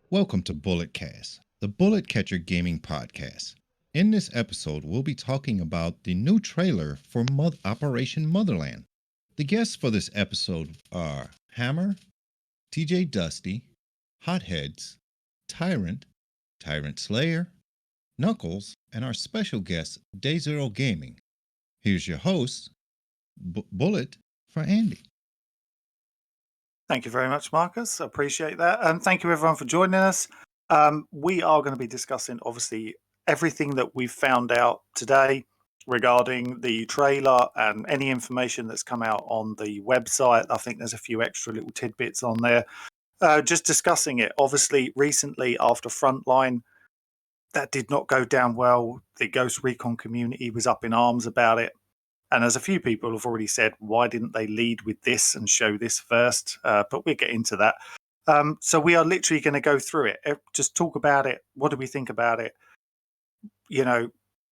Welcome to Bulletcast, the Bullet Catcher Gaming Podcast. In this episode, we'll be talking about the new trailer for Operation Motherland. The guests for this episode are Hammer, TJ Dusty, Hotheads, Tyrant, Tyrant Slayer, Knuckles, and our special guest, Day Zero Gaming. Here's your host, Bullet for Andy. Thank you very much, Marcus. I appreciate that. And thank you, everyone, for joining us. We are going to be discussing, obviously, everything that we've found out today regarding the trailer and any information that's come out on the website. I think there's a few extra little tidbits on there. Just discussing it. Obviously, recently after Frontline, that did not go down well. The Ghost Recon community was up in arms about it. And as a few people have already said, why didn't they lead with this and show this first? But we'll get into that. So we are literally going to go through it. Just talk about it. What do we think about it? You know,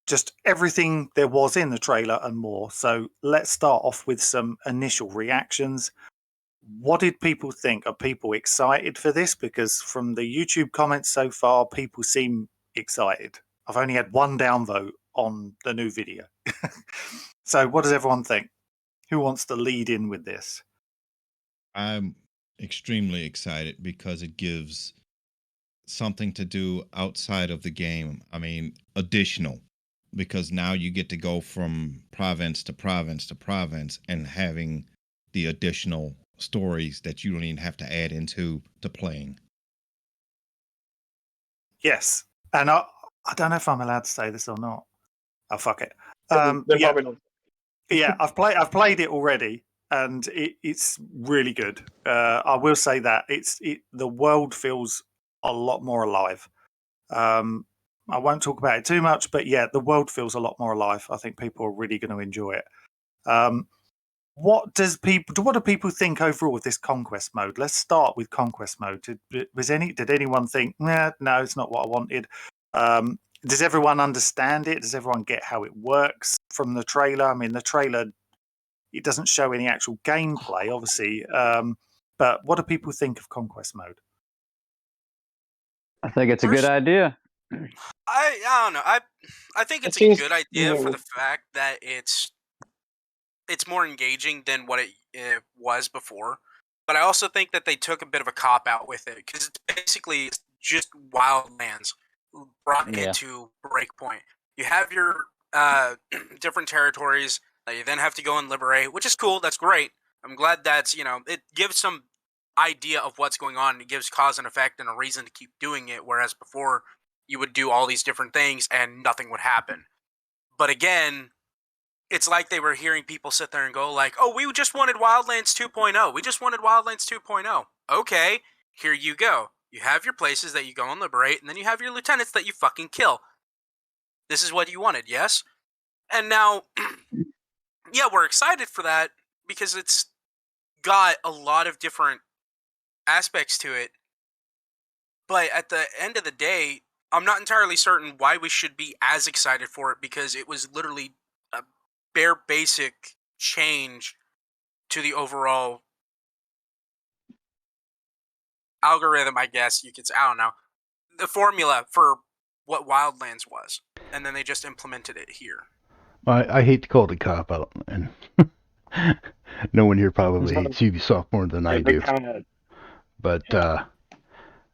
just everything there was in the trailer and more. So let's start off with some initial reactions. What did people think? Are people excited for this? Because from the YouTube comments so far, people seem excited. I've only had one downvote on the new video. So what does everyone think? Who wants to lead in with this? I'm extremely excited because it gives something to do outside of the game. I mean, additional, because now you get to go from province to province to province and having the additional stories that you don't even have to add into to playing. Yes. And I don't know if I'm allowed to say this or not. Oh, fuck it. Yeah, I've played it already, and it's really good. I will say that the world feels a lot more alive. I won't talk about it too much, but yeah, the world feels a lot more alive. I think people are really going to enjoy it. What do people think overall of this Conquest Mode? Let's start with Conquest Mode. Did anyone think, no, it's not what I wanted? Does everyone understand it? Does everyone get how it works from the trailer? I mean, the trailer, it doesn't show any actual gameplay, obviously. But what do people think of Conquest Mode? I think it's a good idea. I don't know. I think it's a good idea for the fact that it's more engaging than what it was before. But I also think that they took a bit of a cop out with it because it's basically just Wildlands brought into Breakpoint. You have your different territories that you then have to go and liberate, which is cool. That's great. I'm glad that's, it gives some idea of what's going on. And it gives cause and effect and a reason to keep doing it. Whereas before you would do all these different things and nothing would happen. But again, it's like they were hearing people sit there and go like, oh, we just wanted Wildlands 2.0. We just wanted Wildlands 2.0. Okay, here you go. You have your places that you go and liberate, and then you have your lieutenants that you fucking kill. This is what you wanted, yes? And now, yeah, we're excited for that because it's got a lot of different aspects to it. But at the end of the day, I'm not entirely certain why we should be as excited for it because it was literally a bare basic change to the overall algorithm, I guess you could say. I don't know. The formula for what Wildlands was. And then they just implemented it here. I hate to call it a cop-out, and no one here probably hates Ubisoft more than I do. But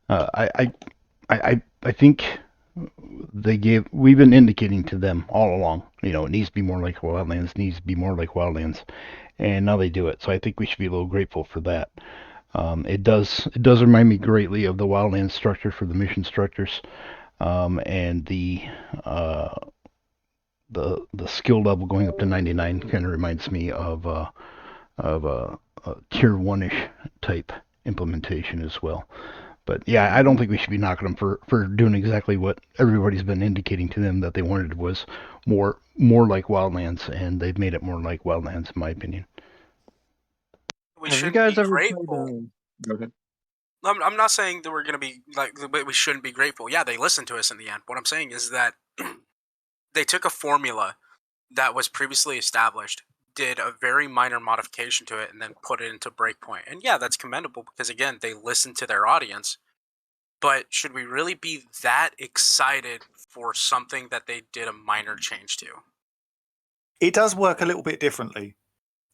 I think we've been indicating to them all along, it needs to be more like Wildlands, and now they do it. So I think we should be a little grateful for that. It does remind me greatly of the Wildlands structure for the mission structures, and the skill level going up to 99 kind of reminds me of a tier 1-ish type implementation as well. But yeah, I don't think we should be knocking them for doing exactly what everybody's been indicating to them that they wanted was more like Wildlands, and they've made it more like Wildlands, in my opinion. We should be grateful. I'm not saying that we're going to be like we shouldn't be grateful. Yeah, they listened to us in the end. What I'm saying is that they took a formula that was previously established, did a very minor modification to it, and then put it into Breakpoint. And yeah, that's commendable because, again, they listened to their audience. but should we really be that excited for something that they did a minor change to? It does work a little bit differently.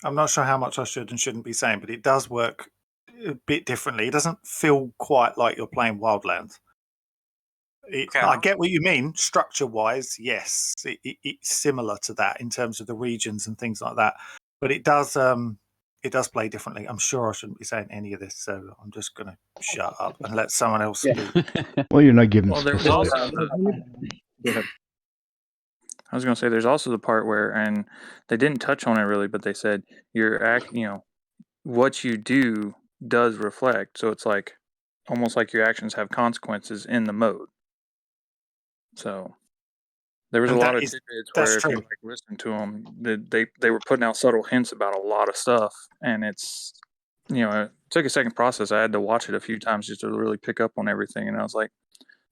I'm not sure how much I should and shouldn't be saying, but it does work a bit differently. It doesn't feel quite like you're playing Wildlands. I get what you mean. Structure-wise, yes, it's similar to that in terms of the regions and things like that. But it does play differently. I'm sure I shouldn't be saying any of this, so I'm just going to shut up and let someone else speak. Well, you're not giving There was specifics. also Go ahead. I was going to say there's also the part where, and they didn't touch on it really, but they said what you do does reflect. So it's like almost like your actions have consequences in the mode. So there was a lot of tidbits where if you listen to them, they were putting out subtle hints about a lot of stuff, and it's it took a second process. I had to watch it a few times just to really pick up on everything, and I was like,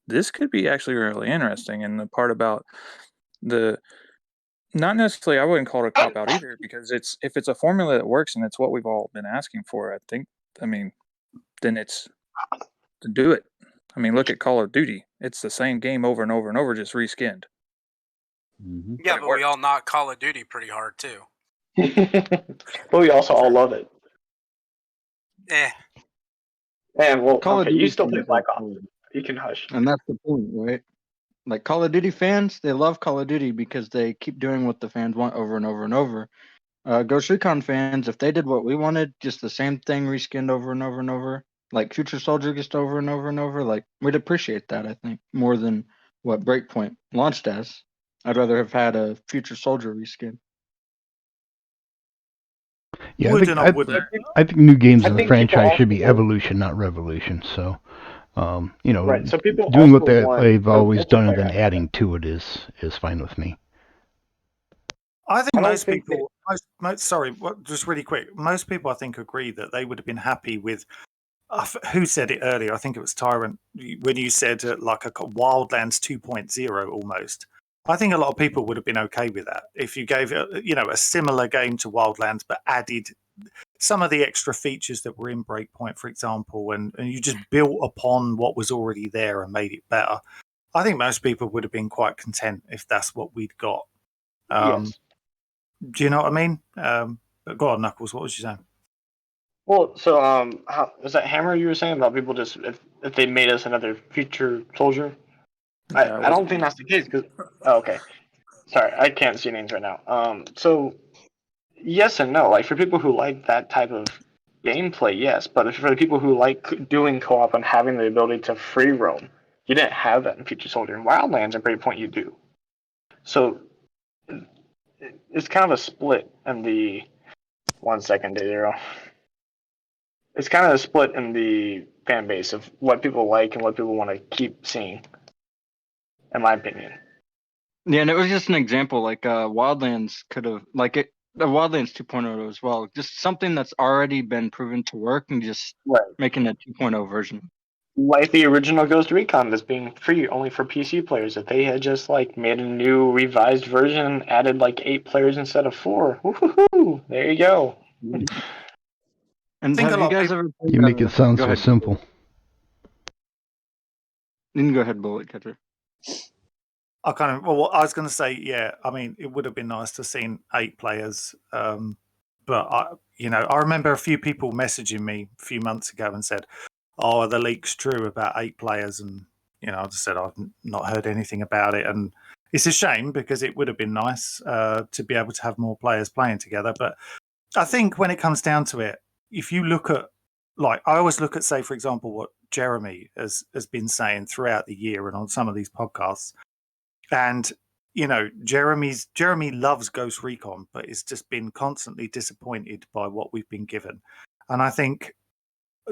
this could be actually really interesting. And the part about not necessarily, I wouldn't call it a cop out either, because if it's a formula that works and it's what we've all been asking for, then it's to do it. I mean, look at Call of Duty. It's the same game over and over and over, just reskinned. Mm-hmm. Yeah, but we all knock Call of Duty pretty hard, too. But we also all love it. And well, Call of Duty you still play Black Ops. You can hush. And that's the point, right? Like Call of Duty fans, they love Call of Duty because they keep doing what the fans want over and over and over. Ghost Recon fans, if they did what we wanted, just the same thing reskinned over and over and over, like Future Soldier just over and over and over, like we'd appreciate that, I think, more than what Breakpoint launched as. I'd rather have had a Future Soldier reskin. Yeah, I think new games in the franchise should be evolution, not revolution. So, right. So people doing what they've always done and then adding to it is fine with me. I think most people, just really quick, most people I think agree that they would have been happy with, who said it earlier? I think it was Tyrant, when you said like a Wildlands 2.0 almost. I think a lot of people would have been okay with that if you gave a similar game to Wildlands, but added some of the extra features that were in Breakpoint, for example, and you just built upon what was already there and made it better. I think most people would have been quite content if that's what we'd got. Yes. Do you know what I mean? But go on, Knuckles. What was you saying? Well, so how was that Hammer you were saying about people just if they made us another Future Soldier? I don't think that's the case because okay, sorry, I can't see names right now. So yes and no. Like for people who like that type of gameplay, yes, but for the people who like doing co-op and having the ability to free roam, you didn't have that in Future Soldier. In Wildlands and Breakpoint, you do. So it's kind of a split in the 1 second, Zero. It's kind of a split in the fan base of what people like and what people want to keep seeing, in my opinion. Yeah, and it was just an example. Like Wildlands could have, Wildlands 2.0 as well. Just something that's already been proven to work and just making a 2.0 version. Like the original Ghost Recon that's being free only for PC players. If they had just made a new revised version, added 8 players instead of 4, woohoo! There you go. And have you guys ever? You make it sound so simple. You can go ahead, Bullet Catcher. I was going to say, yeah. I mean, it would have been nice to have seen 8 players, but I remember a few people messaging me a few months ago and said, "Oh, the leak's true about 8 players," and I just said I've not heard anything about it, and it's a shame because it would have been nice to be able to have more players playing together. But I think when it comes down to it, if you look at, I always look at, say, for example, what Jeremy has been saying throughout the year and on some of these podcasts. And, Jeremy loves Ghost Recon, but it's just been constantly disappointed by what we've been given. And I think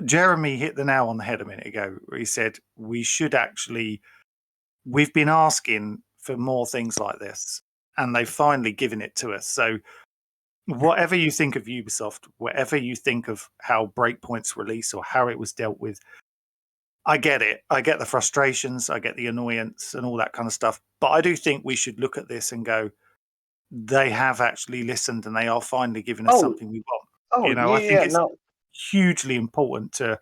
Jeremy hit the nail on the head a minute ago, where he said we've been asking for more things like this, and they've finally given it to us. So whatever you think of Ubisoft, whatever you think of how Breakpoint's release or how it was dealt with, I get it. I get the frustrations. I get the annoyance and all that kind of stuff. But I do think we should look at this and go, they have actually listened and they are finally giving us something we want. I think it's hugely important to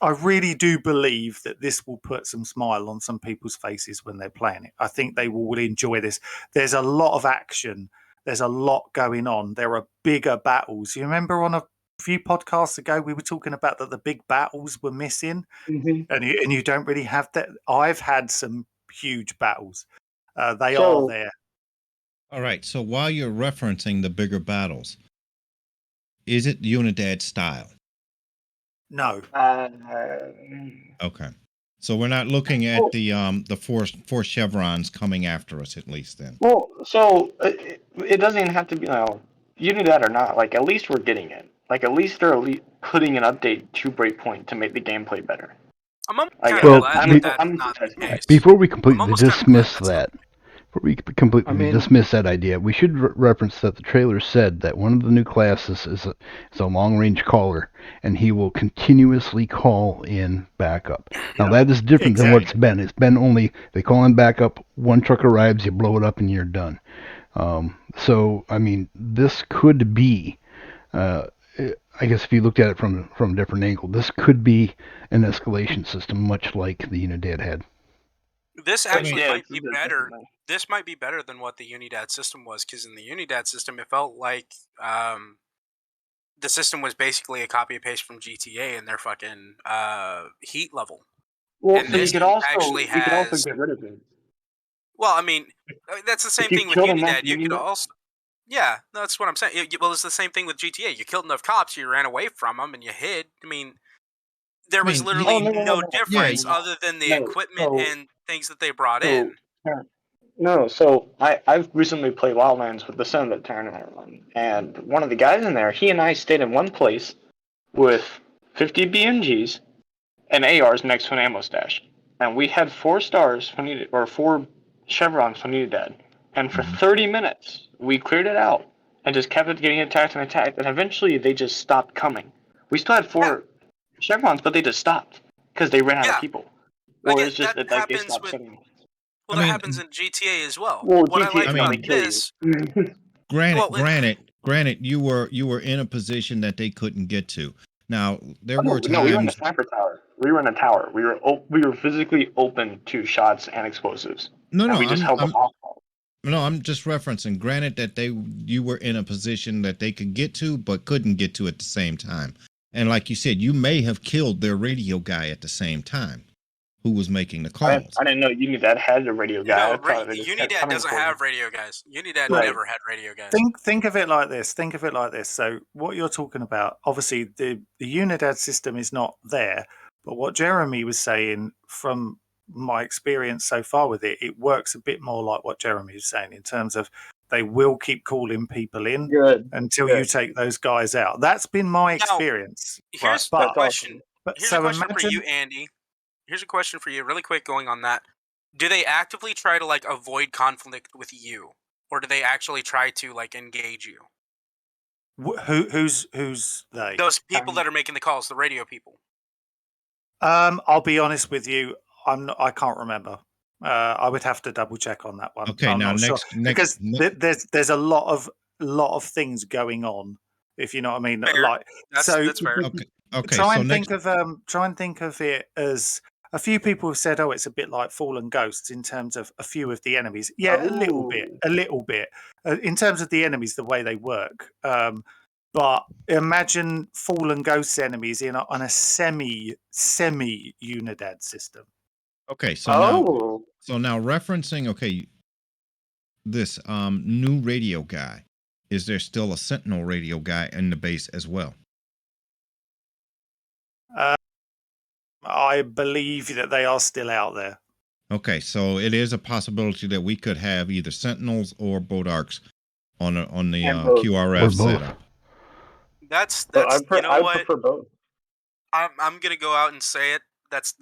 I really do believe that this will put some smile on some people's faces when they're playing it. I think they will enjoy this. There's a lot of action. There's a lot going on. There are bigger battles. You remember on a few podcasts ago, we were talking about that the big battles were missing, and you don't really have that. I've had some huge battles. They are there. All right. So while you're referencing the bigger battles, is it Unidad style? No. Okay. So we're not looking at the four chevrons coming after us, at least then. Well, so it doesn't even have to be, Unidad or not. Like, at least we're getting it. Like, at least they're putting an update to Breakpoint to make the gameplay better. I'm glad that's not the case. Before we completely dismiss that, dismiss that idea, we should reference that the trailer said that one of the new classes is a long-range caller, and he will continuously call in backup. Now, that is different than what it's been. It's been only, they call in backup, one truck arrives, you blow it up, and you're done. So, I mean, this could be, I guess if you looked at it from a different angle, this could be an escalation system, much like the Unidad had. This actually might be better. This might be better than what the Unidad system was, because in the Unidad system, it felt like the system was basically a copy and paste from GTA and their fucking heat level. Well, and so you could also get rid of it. Well, I mean, that's the same thing with Unidad. You could also. Yeah, that's what I'm saying. Well, it's the same thing with GTA. You killed enough cops, you ran away from them, and you hid. I mean, there was literally no difference other than the equipment and things that they brought in. No, so I've recently played Wildlands with the son of the tournament, and one of the guys in there, he and I stayed in one place with 50 BMGs and ARs next to an ammo stash, and we had 4 stars from Unidad, or 4 chevrons from Unidad, and for 30 minutes we cleared it out and just kept it getting attacked, and eventually they just stopped coming. We still had 4 chevrons, but they just stopped because they ran out of people. Or it's just that they stopped sending. Well, that happens in GTA as well. Well, what GTA, I like about this, granted, you were in a position that they couldn't get to. Now there were times. No, we were in a sniper tower. We were in a tower. We were physically open to shots and explosives. No, we just held them off. No, I'm just referencing. Granted that you were in a position that they could get to, but couldn't get to at the same time. And like you said, you may have killed their radio guy at the same time, who was making the calls. I didn't know Unidad had a radio guy. No, Unidad doesn't have radio guys. Unidad never had radio guys. Think of it like this. So what you're talking about, obviously the Unidad system is not there, but what Jeremy was saying, from my experience so far with it, it works a bit more like what Jeremy was saying in terms of they will keep calling people in until you take those guys out. That's been my experience. Here's a question. Here's a question for you, Andy. Here's a question for you, really quick, going on that. Do they actively try to avoid conflict with you, or do they actually try to engage you? Who's they? Those people that are making the calls, the radio people. I'll be honest with you. I can't remember. I would have to double check on that one. Okay, I'm now next, because there's a lot of things going on. If you know what I mean. Fair. That's fair. Okay. Try and think of it as, a few people have said, it's a bit like Fallen Ghosts in terms of a few of the enemies. Yeah, a little bit. In terms of the enemies, the way they work. But imagine Fallen Ghosts enemies on a semi Unidad system. Okay, so now referencing this new radio guy, is there still a Sentinel radio guy in the base as well? I believe that they are still out there. Okay, so it is a possibility that we could have either Sentinels or Bodarks on the QRF setup. That's I what? prefer both. I'm gonna go out and say it. That's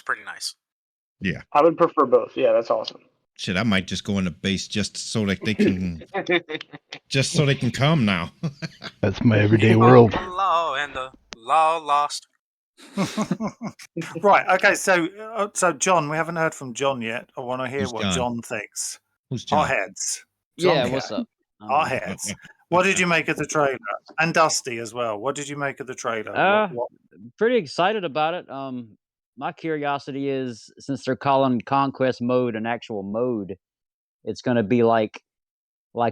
pretty nice. Yeah, I would prefer both. Yeah, that's awesome. Shit, I might just go in the base just so that they can, come now. That's my everyday world. The law and the law lost. Right. Okay. So John, we haven't heard from John yet. I want to hear what John thinks. Who's John? Our heads. John what's up? Our heads. What did you make of the trailer? And Dusty as well. What did you make of the trailer? Pretty excited about it. My curiosity is, since they're calling Conquest Mode an actual mode, it's going to be like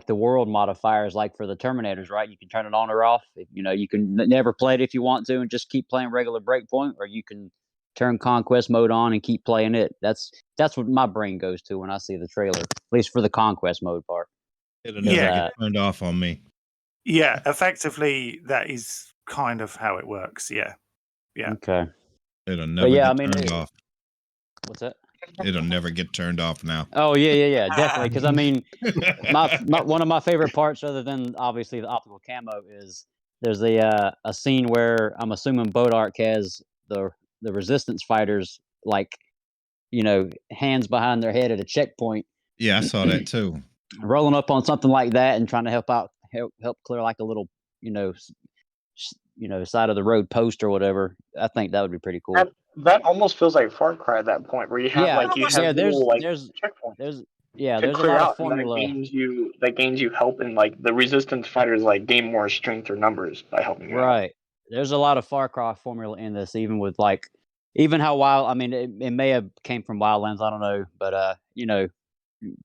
the world modifiers, like for the Terminators, right? You can turn it on or off. You can never play it if you want to and just keep playing regular Breakpoint, or you can turn Conquest Mode on and keep playing it. That's what my brain goes to when I see the trailer, at least for the Conquest Mode part. It'll never get turned off on me. Yeah, effectively, that is kind of how it works. Yeah. Okay. It'll never get turned off. What's that? It'll never get turned off now. Oh yeah, definitely. Because I mean, one of my favorite parts, other than obviously the optical camo, is there's a scene where I'm assuming Bodark has the resistance fighters, like, hands behind their head at a checkpoint. Yeah, I saw that too. Rolling up on something like that and trying to help clear like a little, side of the road post or whatever. I think that would be pretty cool. That almost feels like Far Cry at that point, where you have there's checkpoints. There's a clear lot out, of formula. That gains you help, and like the resistance fighters like gain more strength or numbers by helping you. Right. Out. There's a lot of Far Cry formula in this, even with how Wild. I mean, it may have came from Wildlands. I don't know, but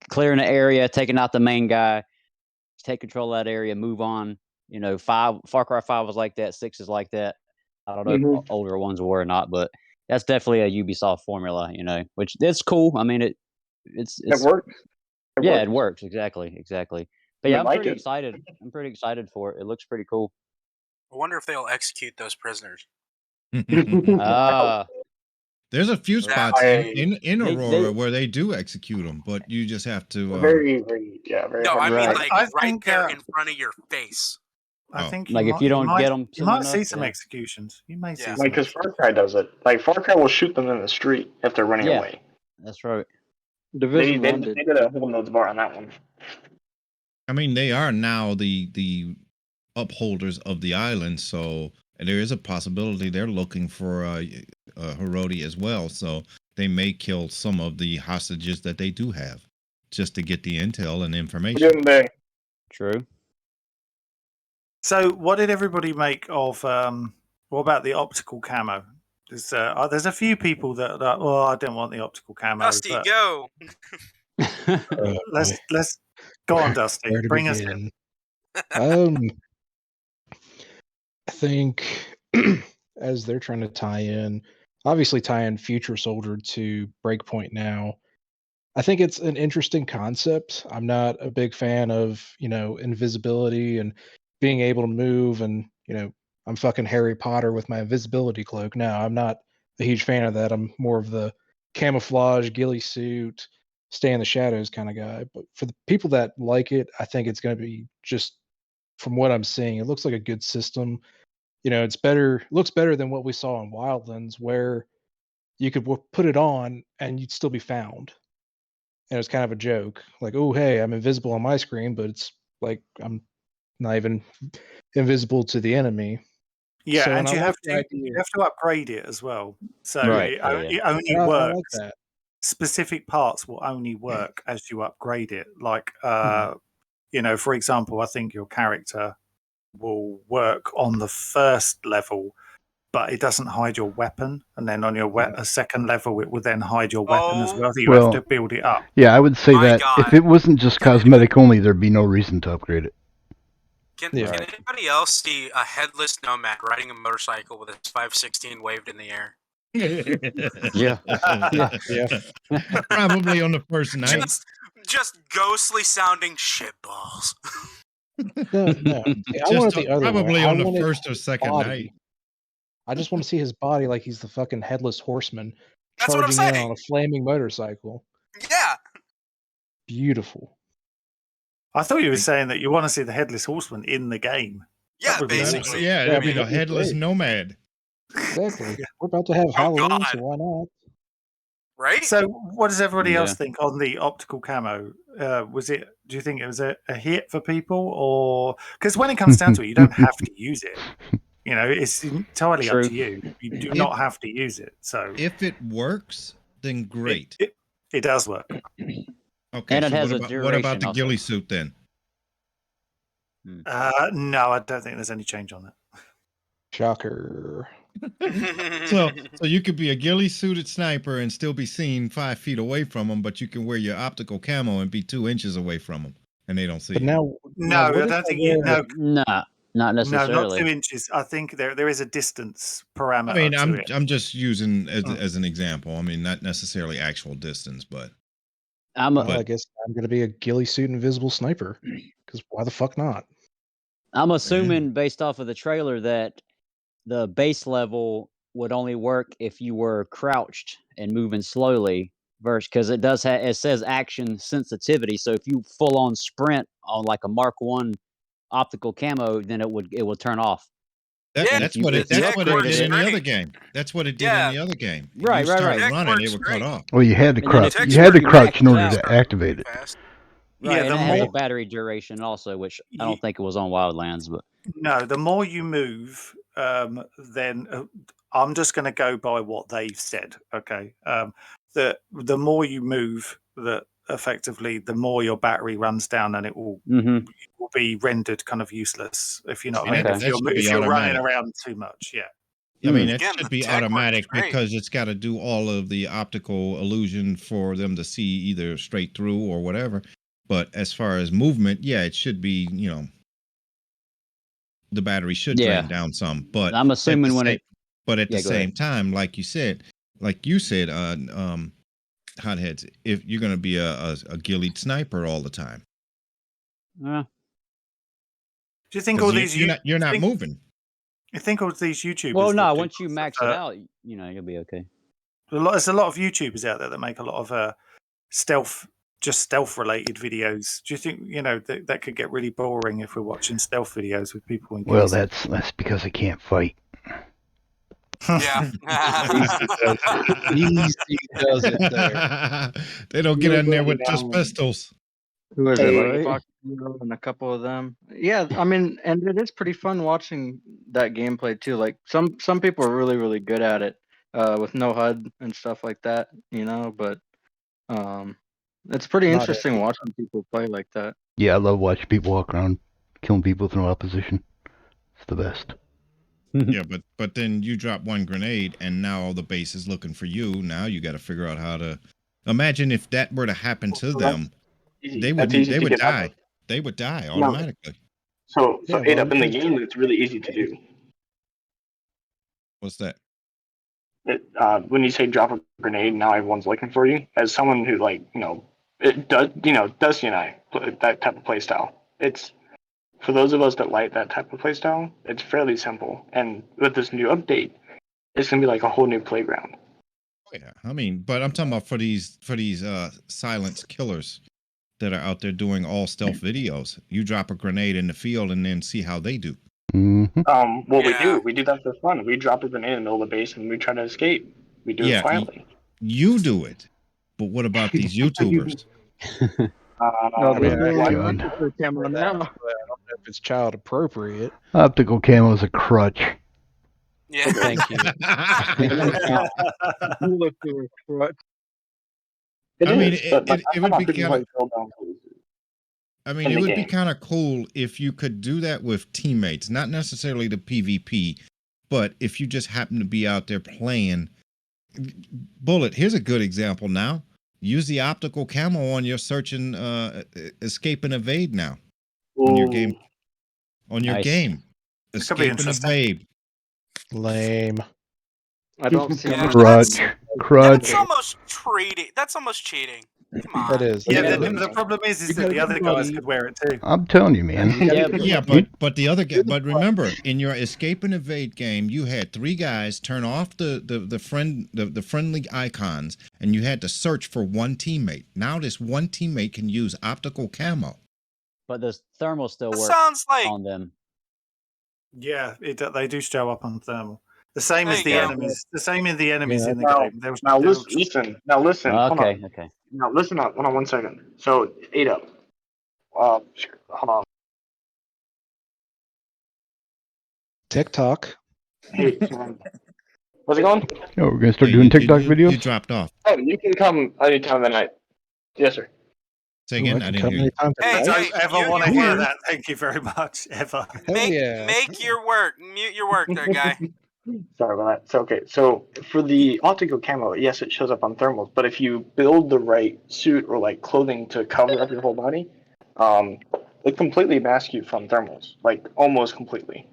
clearing the area, taking out the main guy, take control of that area, move on. Far Cry 5 was like that. 6 is like that. I don't know if older ones were or not, but that's definitely a Ubisoft formula, which it's cool. I mean, it works. It works. Exactly. But yeah, I'm pretty excited. I'm pretty excited for it. It looks pretty cool. I wonder if they'll execute those prisoners. There's a few spots in Aurora where they do execute them, but you just have to. Very. No, I mean right there in front of your face. I think if you don't get them, you might see some executions. You may see, because Far Cry does it. Like Far Cry will shoot them in the street if they're running away. That's right. They did a whole nose bar on that one. I mean, they are now the upholders of the island, so there is a possibility they're looking for Herodi as well. So they may kill some of the hostages that they do have, just to get the intel and information. True. So, what did everybody make of? What about the optical camo? There's a few people that I don't want the optical camo. Dusty, go. Let's go on, Dusty. Bring us in. I think as they're trying to tie in Future Soldier to Breakpoint now, I think it's an interesting concept. I'm not a big fan of invisibility and being able to move, and I'm fucking Harry Potter with my invisibility cloak. No, I'm not a huge fan of that. I'm more of the camouflage, ghillie suit, stay in the shadows kind of guy. But for the people that like it, I think it's going to be, just from what I'm seeing, it looks like a good system. It's better, looks better than what we saw in Wildlands, where you could put it on and you'd still be found. And it's kind of a joke, like, oh, hey, I'm invisible on my screen, but it's like I'm not even invisible to the enemy. Yeah, so, and you have to upgrade it as well. So it only works. Like specific parts will only work as you upgrade it. Like, for example, I think your character will work on the first level, but it doesn't hide your weapon. And then on your a second level, it will then hide your weapon as well. So you have to build it up. Yeah, I would say that if it wasn't just cosmetic only, there'd be no reason to upgrade it. Can anybody else see a headless nomad riding a motorcycle with his 516 waved in the air? Yeah. Probably on the first night. Just ghostly sounding shitballs. No. I want the other probably way. On the first or second night. I just want to see his body like he's the fucking headless horseman charging in on a flaming motorcycle. Yeah. Beautiful. I thought you were saying that you want to see the headless horseman in the game. Yeah, basically. Yeah, that'd be the headless nomad. Exactly. We're about to have Halloween, so why not? Right? So, what does everybody else think on the optical camo? Do you think it was a hit for people, or because when it comes down to it, you don't have to use it. It's entirely up to you. You do not have to use it. So, if it works, then great. It does work. Okay, and it has what about the ghillie suit then? No, I don't think there's any change on that. Shocker. So you could be a ghillie suited sniper and still be seen 5 feet away from them, but you can wear your optical camo and be 2 inches away from them, and they don't see But you. No, I don't think you. No, not necessarily. No, not 2 inches. I think there is a distance parameter. I mean, to it. I'm just using as an example. I mean, not necessarily actual distance, but I guess I'm going to be a ghillie suit invisible sniper, because why the fuck not? I'm assuming based off of the trailer that the base level would only work if you were crouched and moving slowly, versus because it says action sensitivity. So if you full on sprint on like a Mark 1 optical camo, then it would turn off. That's what it did in the other game. That's what it did in the other game. Right. Running, it would cut off. Well, you had to crouch. You had to crouch in order to activate it. Right, and it has a battery duration also, which I don't think it was on Wildlands, but no, the more you move, then I'm just going to go by what they've said. Okay, the more you move, that effectively the more your battery runs down, and it will be rendered kind of useless. If you know what I mean, if you're running around too much, I mean, it should be automatic because it's got to do all of the optical illusion for them to see either straight through or whatever. But as far as movement, it should be, the battery should drain down some. But I'm assuming but at the same time, like you said, hotheads, if you're going to be a ghillied sniper all the time. Do you think all these you're not moving? You think all these YouTubers? Well, no. Once you max it out, you'll be okay. There's a lot of YouTubers out there that make a lot of stealth related videos. Do you think that could get really boring if we're watching stealth videos with people? Well, that's because they can't fight. Yeah. Easy does it there. They don't get in there with just pistols. Who is it? Like and a couple of them. Yeah, I mean, and it is pretty fun watching that gameplay too. Like some people are really, really good at it with no HUD and stuff like that, but it's pretty interesting watching people play like that. Yeah, I love watching people walk around killing people with no opposition. It's the best. Yeah, but then you drop one grenade and now the base is looking for you. Now you got to figure out how to. Imagine if that were to happen to them, they would die. They would die automatically. So in the game, it's really easy to do. What's that? When you say drop a grenade, now everyone's looking for you. As someone who it does that type of play style. It's for those of us that like that type of play style. It's fairly simple, and with this new update, it's gonna be like a whole new playground. Yeah, I mean, but I'm talking about for these silence killers that are out there doing all stealth videos. You drop a grenade in the field and then see how they do. Mm-hmm. We do that for fun. We drop a grenade in the middle of the base and we try to escape. We do it quietly. You do it, but what about these YouTubers? I don't know if it's child appropriate. Optical camo is a crutch. Yeah, thank you. It would be kind of. I mean, it would be kind of cool if you could do that with teammates, not necessarily the PvP, but if you just happen to be out there playing. Bullet, here's a good example now. Use the optical camo on your search and escape and evade now. On your game. Escape and evade. Lame. I don't see crutch. That's almost cheating. That's almost cheating. Come on. That is. Yeah, the problem is that the other guys could wear it too. I'm telling you, man. But the other guy. But remember, in your escape and evade game, you had 3 guys turn off the friendly icons, and you had to search for one teammate. Now this one teammate can use optical camo. But the thermal still works on them. Yeah, they do show up on thermal. The same as the enemies. The same as the enemies in the game. Listen. Okay. Now listen up. Hold on 1 second. So 8 up. Hold on. TikTok. Hey, how's it going? Oh, we're gonna start doing TikTok videos. You dropped off. Oh, you can come anytime of the night. Yes, sir. Say again, I didn't hear you. I don't ever want to hear work. that. Thank you very much. Ever. Make your work. Mute your work there, guy. Sorry about that. So okay, so for the optical camo, yes, it shows up on thermals, but if you build the right suit or like clothing to cover up your whole body, it completely masks you from thermals, like almost completely.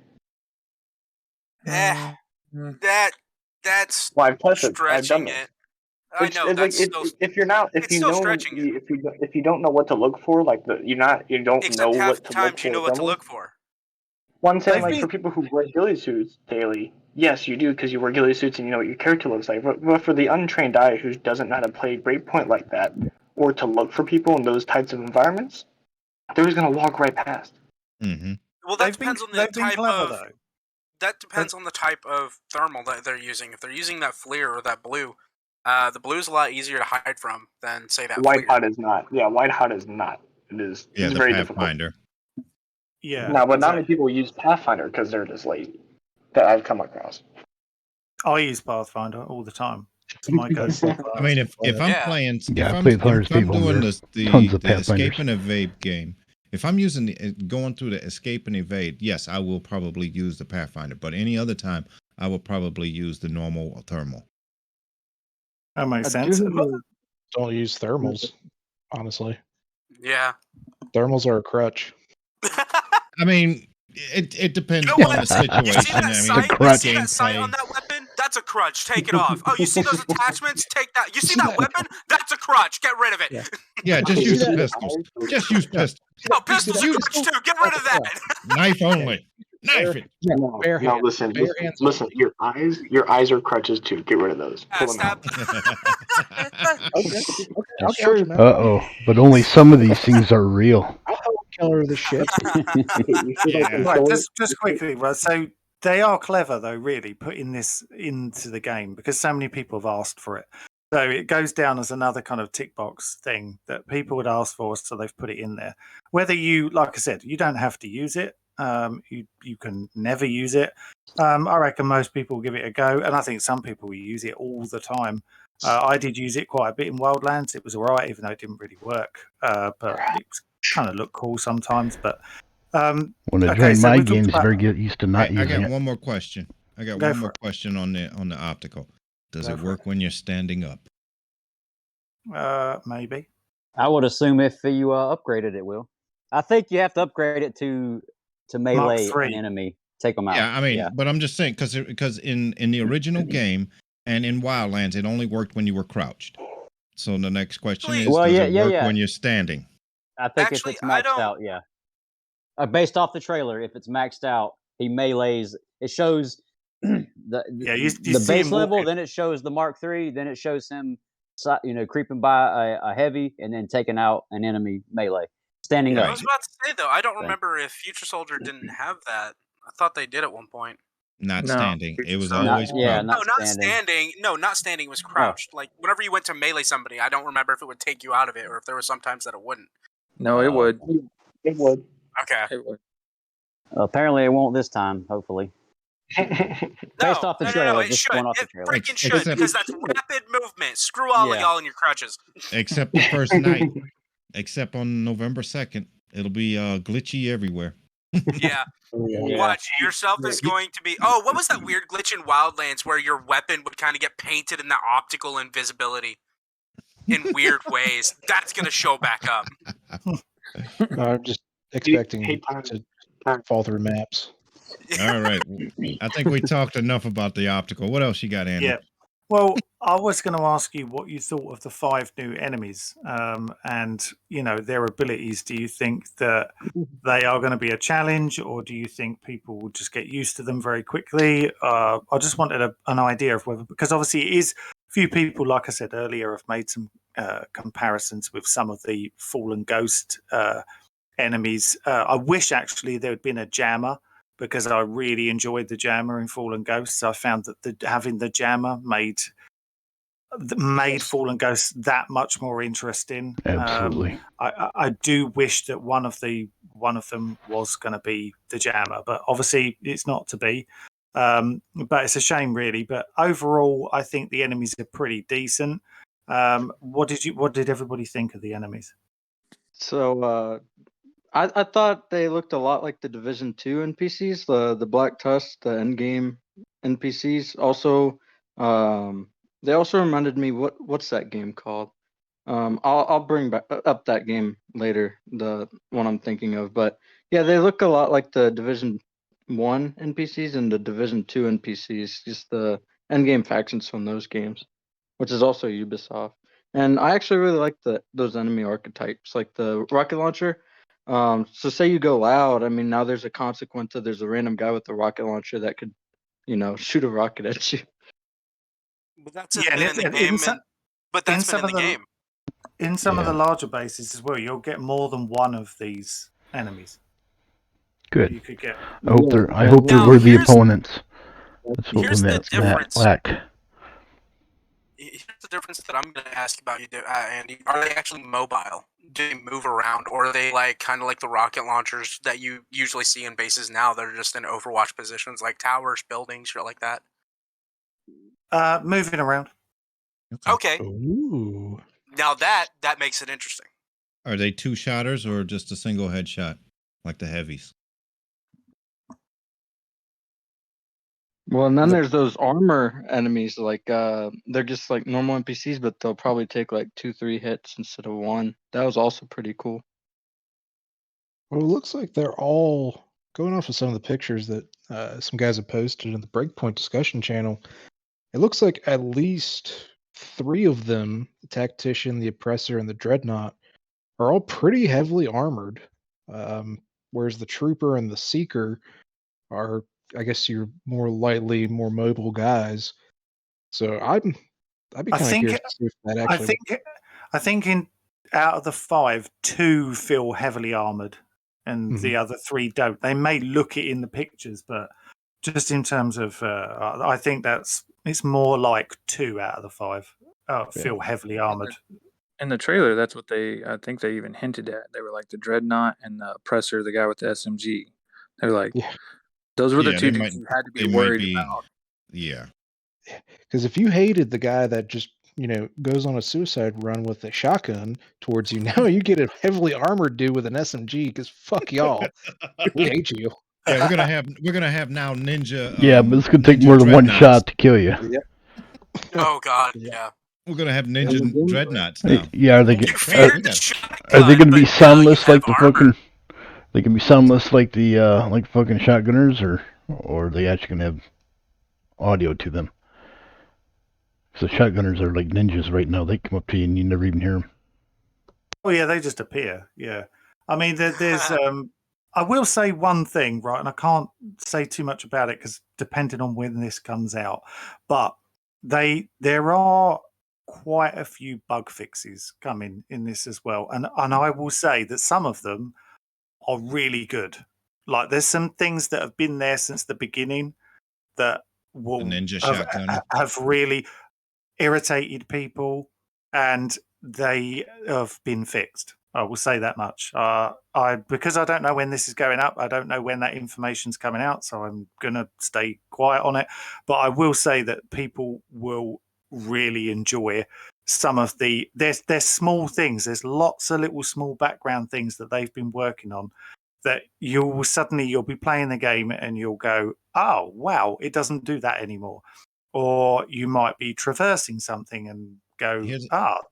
That's Well, I've tested. I've done stretching this. it. I know that's still. If you're not, if it's you still don't, stretching it. if you don't know what to look for, like you don't Except know half what the to look times for. you know what to thermals. look for. One saying, like for people who wear ghillie suits daily, yes, you do because you wear ghillie suits and you know what your character looks like. But for the untrained eye who doesn't know how to play Breakpoint like that, or to look for people in those types of environments, they're just gonna walk right past. Mm-hmm. Well, that depends on the type of. Though. That depends on the type of thermal that they're using. If they're using that FLIR or that blue, the blue is a lot easier to hide from than say that White FLIR. hot is not. Yeah, white hot is not. It is. Yeah, it's the very Pathfinder. difficult. Yeah. Now, but not many people use Pathfinder because they're just lazy. That I've come across. I use Pathfinder all the time. It's my go-to. I mean, if I'm playing, Yeah, if I I'm, played Players if I'm People doing under the tons of the Pathfinders. escape and evade game, if I'm using going through the escape and evade, yes, I will probably use the Pathfinder. But any other time, I will probably use the normal thermal. That makes sense. Don't use thermals, honestly. Yeah. Thermals are a crutch. I mean, it depends You know on the situation. You see that sight? You see that sight gameplay. on that weapon? That's a crutch. Take it off. Oh, you see those attachments? Take that. You see that weapon? That's a crutch. Get rid of it. Yeah, just use pistols. Just use pistols. No, pistols are crutch too. Get rid of that. Knife only. Knife it. No, listen. Your eyes are crutches too. Get rid of those. Pull them out. That's true. But only some of these things are real. Killer of the ship. Right, just quickly, right? So they are clever, though, really, putting this into the game because so many people have asked for it. So it goes down as another kind of tick box thing that people would ask for, so they've put it in there. Whether you, like I said, you don't have to use it. You can never use it. I reckon most people give it a go, and I think some people use it all the time. I did use it quite a bit in Wildlands. It was all right, even though it didn't really work. But it kind of looked cool sometimes. But when I joined my games, better get used to not using it. I got one more question. One more question on the optical. Does it work when you're standing up? Maybe. I would assume if you upgrade it, it will. I think you have to upgrade it to melee an enemy, take them out. Yeah, I mean, but I'm just saying because in the original game and in Wildlands, it only worked when you were crouched. So the next question is, does it work when you're standing? I think if it's maxed out, yeah. Based off the trailer, if it's maxed out, he melees. It shows the base level, then it shows the Mark III, then it shows him, creeping by a heavy, and then taking out an enemy melee. Standing up. I was about to say though, I don't remember if Future Soldier didn't have that. I thought they did at one point. Not standing. It was always crouched. Not standing. No, not standing. It was crouched. Like whenever you went to melee somebody, I don't remember if it would take you out of it or if there were sometimes that it wouldn't. No, it would. It would. Okay. It would. Apparently, it won't this time. Hopefully. Based off the trailer, it should. It freaking should because that's rapid movement. Screw all of y'all in your crutches. Except the first night. Except on November 2nd, it'll be glitchy everywhere. Yeah. Watch, yourself is going to be... Oh, what was that weird glitch in Wildlands where your weapon would kind of get painted in that optical invisibility in weird ways? That's going to show back up. I'm just expecting to fall through maps. All right. I think we talked enough about the optical. What else you got, Andy? Yeah. Well, I was going to ask you what you thought of the 5 new enemies and, their abilities. Do you think that they are going to be a challenge or do you think people will just get used to them very quickly? I just wanted an idea of whether, because obviously it is, few people, like I said earlier, have made some comparisons with some of the Fallen Ghost enemies. I wish actually there had been a jammer, because I really enjoyed the jammer in Fallen Ghosts. I found that having the jammer made Fallen Ghosts that much more interesting. Absolutely. I do wish that one of them was going to be the jammer, but obviously it's not to be. But it's a shame, really. But overall, I think the enemies are pretty decent. What did everybody think of the enemies? So I thought they looked a lot like the Division 2 NPCs, the Black Tusk, the endgame NPCs. Also, they also reminded me what's that game called? I'll bring back up that game later, the one I'm thinking of. But yeah, they look a lot like the Division 1 NPCs and the Division 2 NPCs, just the endgame factions from those games, which is also Ubisoft. And I actually really like those enemy archetypes, like the rocket launcher. So say you go loud, I mean, now there's a consequence. There's a random guy with a rocket launcher that could, shoot a rocket at you. But that's been in the game. But that's been in the game. In some of the larger bases as well, you'll get more than one of these enemies. Good. You could get. I hope they're worthy opponents. That's what Here's the difference. Lack. Here's the difference that I'm going to ask about you, Andy. Are they actually mobile? Do they move around, or are they kind of like the rocket launchers that you usually see in bases now? They're just in Overwatch positions, like towers, buildings, shit like that. Moving around. Okay. Ooh. Now that makes it interesting. Are they two shotters or just a single headshot, like the heavies? Well, and then there's those armor enemies, they're just like normal NPCs, but they'll probably take 2-3 hits instead of 1. That was also pretty cool. Well, it looks like they're all going off of some of the pictures that some guys have posted in the Breakpoint discussion channel. It looks like at least 3 of them, the Tactician, the Oppressor, and the Dreadnought, are all pretty heavily armored. Whereas the Trooper and the Seeker are, I guess, your more lightly, more mobile guys. So I'd be kind of curious to see if that actually. I think out of the 5, 2 feel heavily armored, and the other 3 don't. They may look it in the pictures, but just in terms of, I think it's more like 2 out of the 5 feel heavily armored. In the trailer, that's what I think they even hinted at. They were like the Dreadnought and the Oppressor, the guy with the SMG. They were like, those were the 2 dudes you had to be worried about. Yeah. Because if you hated the guy that just, goes on a suicide run with a shotgun towards you, now you get a heavily armored dude with an SMG, because fuck y'all. We hate you. Yeah, we're gonna have now ninja. Yeah, but it's gonna take more than one shot to kill you. Yeah. Oh God, yeah. We're gonna have ninja dreadnoughts now. Yeah, are they gonna be soundless like the fucking? They can be soundless like the like fucking shotgunners, or are they actually gonna have audio to them? So shotgunners are like ninjas right now. They come up to you and you never even hear them. Oh yeah, they just appear. Yeah, I mean, there's. I will say one thing, right, and I can't say too much about it because depending on when this comes out, but there are quite a few bug fixes coming in this as well, and I will say that some of them are really good. Like there's some things that have been there since the beginning that will have really irritated people, and they have been fixed. I will say that much. Because I don't know when this is going up, I don't know when that information's coming out, so I'm gonna stay quiet on it. But I will say that people will really enjoy some of there's small things. There's lots of little small background things that they've been working on that you'll be playing the game and you'll go, oh wow, it doesn't do that anymore. Or you might be traversing something and go,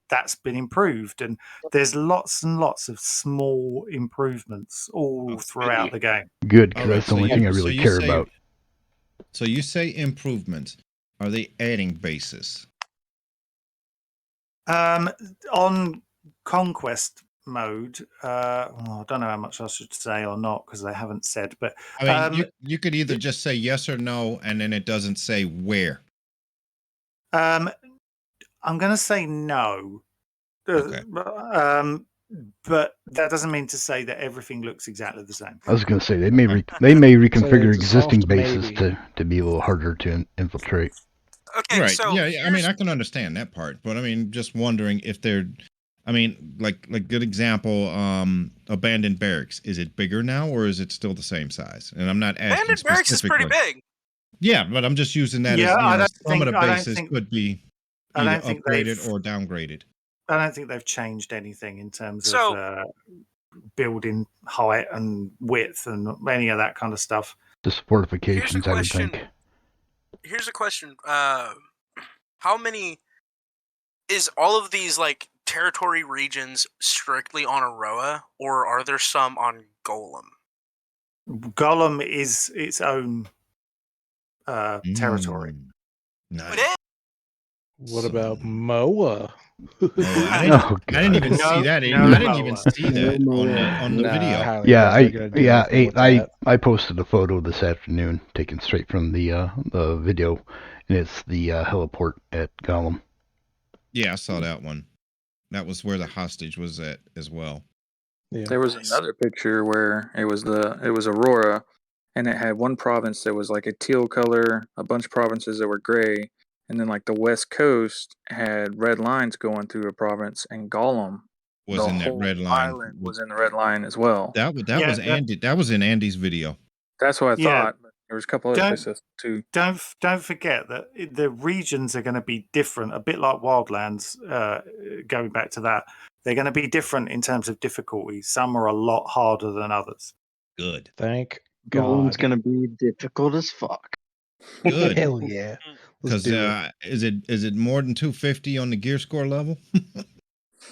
that's been improved. And there's lots and lots of small improvements all throughout the game. Good, because that's the only thing I really care about. So you say improvements. Are they adding bases? On Conquest Mode, I don't know how much I should say or not because they haven't said. But I mean, you could either just say yes or no, and then it doesn't say where. I'm going to say no. Okay. But that doesn't mean to say that everything looks exactly the same. I was going to say they may reconfigure existing bases to be a little harder to infiltrate. Okay, right. So yeah, I mean, I can understand that part, but I mean, just wondering if they're, I mean, like good example, abandoned barracks. Is it bigger now, or is it still the same size? And I'm not asking abandoned barracks is pretty big. Yeah, but I'm just using that as some of the bases could be either upgraded or downgraded. they've changed anything in terms of building height and width and any of that kind of stuff. Just fortifications, I would think. Here's a question: how many is all of these like territory regions strictly on Aroa, or are there some on Golem? Golem is its own territory. Nice. What about Moa? I didn't even see that. I didn't even see that on the video. Yeah, I posted a photo this afternoon, taken straight from the video, and it's the heliport at Golem. Yeah, I saw that one. That was where the hostage was at as well. Yeah. There was another picture where it was Aurora, and it had one province that was like a teal color, a bunch of provinces that were gray, and then like the west coast had red lines going through a province, and Golem was in that red line. Island was in the red line as well. That was Andy. That was in Andy's video. That's what I thought. But there was a couple other places too. Don't forget that the regions are going to be different, a bit like Wildlands. Going back to that, they're going to be different in terms of difficulty. Some are a lot harder than others. Good. Thank God. Golem's going to be difficult as fuck. Good. Hell yeah. Because is it more than 250 on the gear score level? I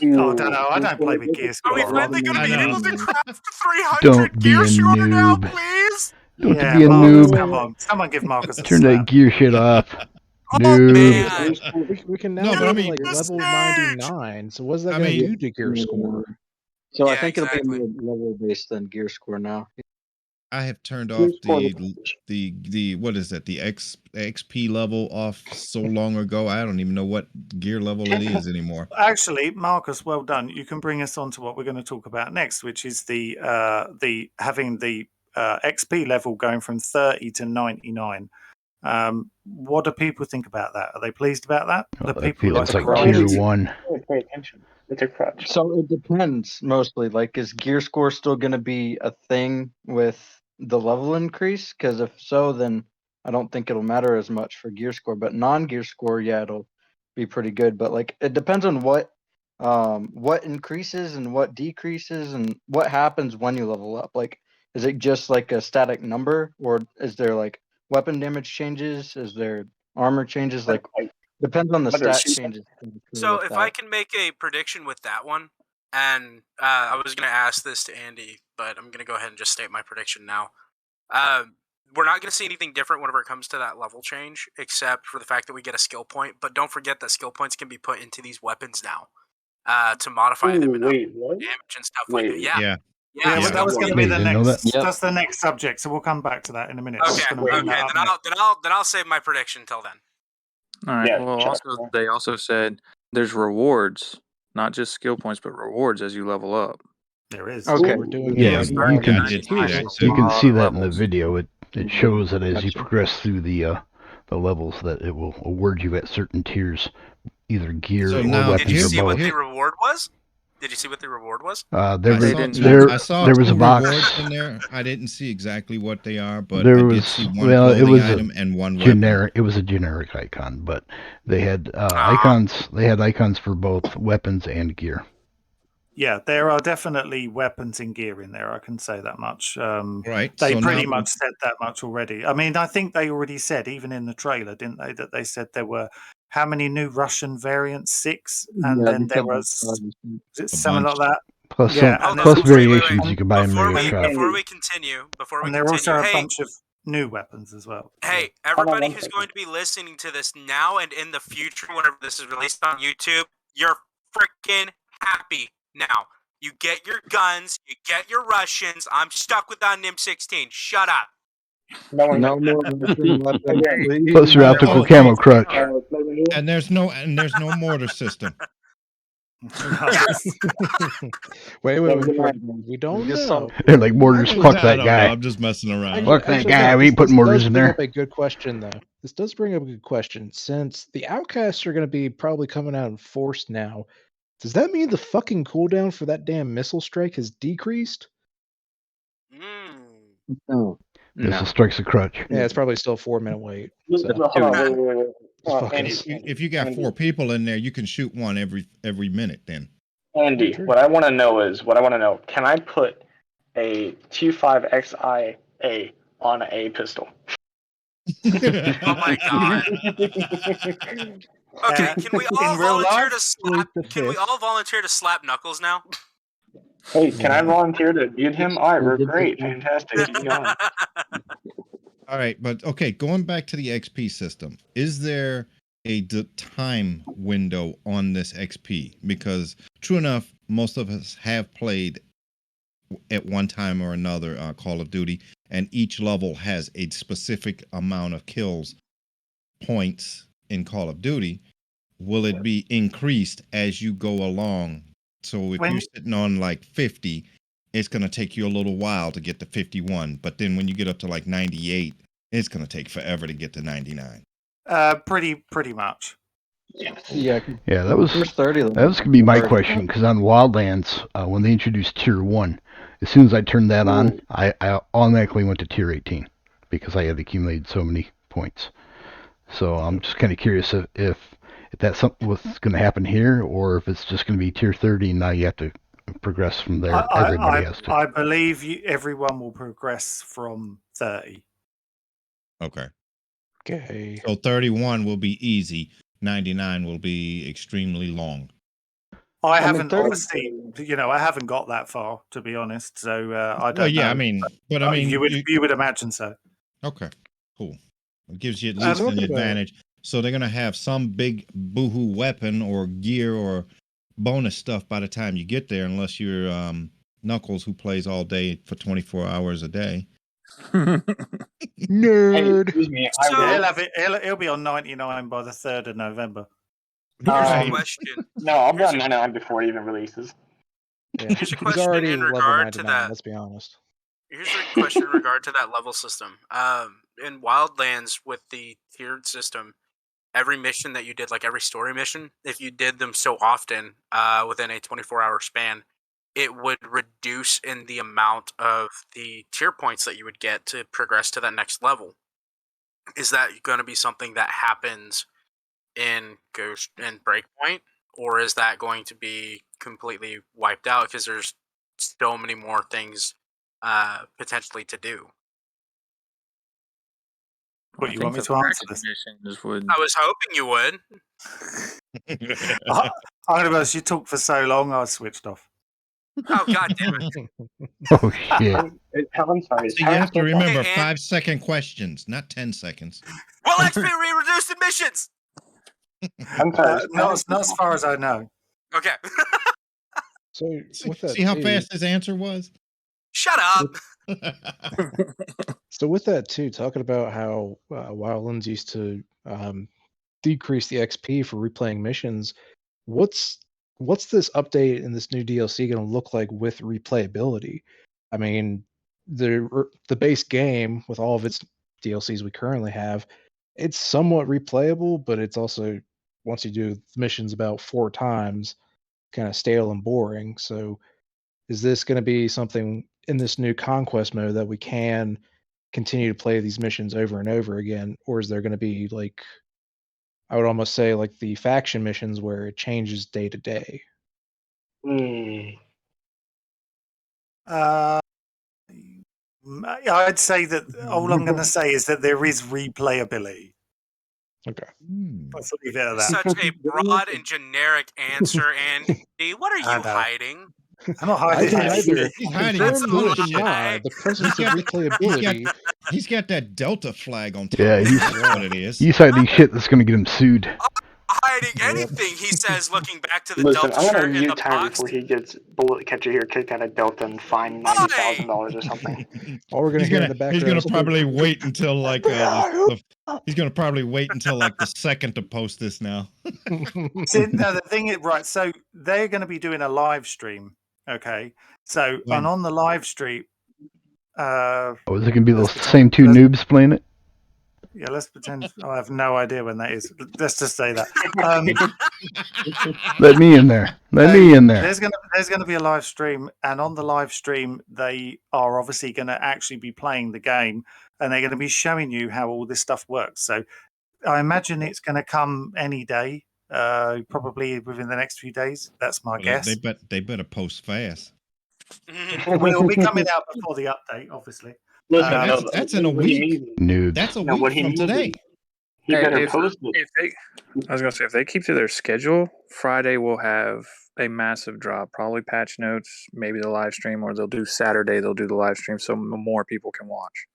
don't know. I don't play with gear score. Are we finally going to be able to craft 300 Don't be gear a shorter now, noob. please? Don't Yeah, be a Marcus, noob. come on. Someone give Marcus a Turn slap. that gear shit off. Noob. Man. We can now go to like level 99. So what's that going to do to gear score? So I think it'll be more level based than gear score now. I have turned off the what is that, the XP level off so long ago. I don't even know what gear level it is anymore. Actually, Marcus, well done. You can bring us on to what we're going to talk about next, which is the having the XP level going from 30 to 99. What do people think about that? Are they pleased about that? I feel it's like tier 1. Pay attention. It's a crutch. So it depends mostly. Like, is gear score still going to be a thing with the level increase? Because if so, then I don't think it'll matter as much for gear score. But non-gear score, yeah, it'll be pretty good. But like, it depends on what increases and what decreases and what happens when you level up. Like, is it just like a static number, or is there like weapon damage changes? Is there armor changes? Like, depends on the stat changes. So if I can make a prediction with that one, and I was going to ask this to Andy, but I'm going to go ahead and just state my prediction now. We're not going to see anything different whenever it comes to that level change, except for the fact that we get a skill point. But don't forget that skill points can be put into these weapons now to modify them enough damage and stuff like that. Yeah. Well, that was going to be the next. That's the next subject, so we'll come back to that in a minute. Okay. Then I'll save my prediction till then. All right. Yeah, they also said there's rewards, not just skill points, but rewards as you level up. There is. Okay. You can see that in the video. It shows that as you progress through the levels, that it will award you at certain tiers, either gear or weapons. Did you see what the reward was? Did you see what the reward was? I saw there was a box in there. I didn't see exactly what they are, but I did see one clothing item and one generic. Weapon. It was a generic icon, but they had icons. They had icons for both weapons and gear. Yeah, there are definitely weapons and gear in there. I can say that much. Right. They pretty much said that much already. I mean, I think they already said, even in the trailer, didn't they, that they said there were how many new Russian variants? 6, and then there was something like that. Plus variations you can buy in the shop. Before we continue, and there are also a bunch of new weapons as well. Hey, everybody who's going to be listening to this now and in the future, whenever this is released on YouTube, you're freaking happy now. You get your guns, you get your Russians. I'm stuck without an M16. Shut up. No more. Plus your optical camo crutch. And there's no mortar system. Wait. We don't know. They're like mortars. Fuck that guy. I'm just messing around. Fuck that guy. We ain't putting mortars in there. A good question though. This does bring up a good question. Since the outcasts are going to be probably coming out in force now, does that mean the fucking cooldown for that damn missile strike has decreased? No. This strikes a crutch. Yeah, it's probably still a 4-minute wait. So. If you got 4 people in there, you can shoot one every minute. Then, Andy, what I want to know, can I put a T5XIA on a pistol? Oh my god. Okay, can we all volunteer to slap? Can we all volunteer to slap Knuckles now? Hey, can I volunteer to mute him? All right, we're great, fantastic. Keep going. All right, but okay, going back to the XP system, is there a time window on this XP? Because true enough, most of us have played at one time or another Call of Duty, and each level has a specific amount of kills points in Call of Duty. Will it be increased as you go along? So if you're sitting on like 50, it's going to take you a little while to get to 51. But then when you get up to like 98, it's going to take forever to get to 99. Pretty much. Yeah, that was 30. That was gonna be my question, because on Wildlands, when they introduced Tier 1, as soon as I turned that on, I automatically went to Tier 18 because I had accumulated so many points. So I'm just kind of curious if that's something what's going to happen here, or if it's just going to be Tier 30 and now you have to progress from there. Everybody has to. I believe everyone will progress from 30. Okay. Okay. So 31 will be easy. 99 will be extremely long. I haven't obviously, I haven't got that far, to be honest. So I don't know. Well, yeah, I mean, you would imagine so. Okay, cool. It gives you at least an advantage. So they're gonna have some big boohoo weapon or gear or bonus stuff by the time you get there, unless you're Knuckles, who plays all day for 24 hours a day. Nerd. Excuse me, He'll be on 99 by the 3rd of November. Here's a question. No, I'll be on 99 before it even releases. Yeah, here's a he's question already in level regard to 99, that. let's be honest. Here's a question in regard to that level system. In Wildlands with the tiered system, every mission that you did, like every story mission, if you did them so often within a 24-hour span, it would reduce in the amount of the tier points that you would get to progress to that next level. Is that going to be something that happens in Ghost and Breakpoint, or is that going to be completely wiped out because there's so many more things potentially to do? What, you want me to answer this? I was hoping you would. I'm going to be honest, you talked for so long, I switched off. Oh, god damn it. Oh, shit. I'm sorry. So you have to remember 5-second questions, not 10 seconds. Will XP reduced emissions? I'm sorry. Not as far as I know. Okay. So with that see how fast his answer was? Shut up. So with that too, talking about how Wildlands used to decrease the XP for replaying missions, what's this update and this new DLC going to look like with replayability? I mean, the base game with all of its DLCs we currently have, it's somewhat replayable, but it's also, once you do missions about 4 times, kind of stale and boring. So is this going to be something in this new Conquest mode that we can continue to play these missions over and over again? Or is there going to be, like, I would almost say, like the faction missions where it changes day to day? I'd say that all I'm going to say is that there is replayability. Okay. Let's leave it at that. Such a broad and generic answer, Andy. What are you hiding? I'm not hiding either. He's hiding Confirm full of nor shit. deny the presence of replayability. He's got that Delta flag on top. Yeah, That's what it is. He's hiding shit that's going to get him sued. Hiding anything, he says, looking back to the Listen, Delta I'm shirt gonna in the mute Tyler box. before he gets Bullet Catcher here kicked out of Delta and fined $90,000 or something. All we're gonna hear in the background. He's gonna probably wait until like he's gonna probably wait until like the second to post this now. See, no, the thing is, right, so they're going to be doing a live stream, okay? So, and on the live stream... is it gonna be those same 2 noobs playing it? Yeah, let's pretend. I have no idea when that is. Let's just say that. Let me in there. Let me in there. There's gonna be a live stream, and on the live stream, they are obviously going to actually be playing the game, and they're going to be showing you how all this stuff works. So, I imagine it's going to come any day, probably within the next few days. That's my guess. They better post fast. Well, it'll be coming out before the update, obviously. Listen, that's in a week. Nudes. That's a week from today. He better if post it. I was gonna say, if they keep to their schedule, Friday will have a massive drop. Probably patch notes, maybe the live stream, or they'll do Saturday. They'll do the live stream so more people can watch.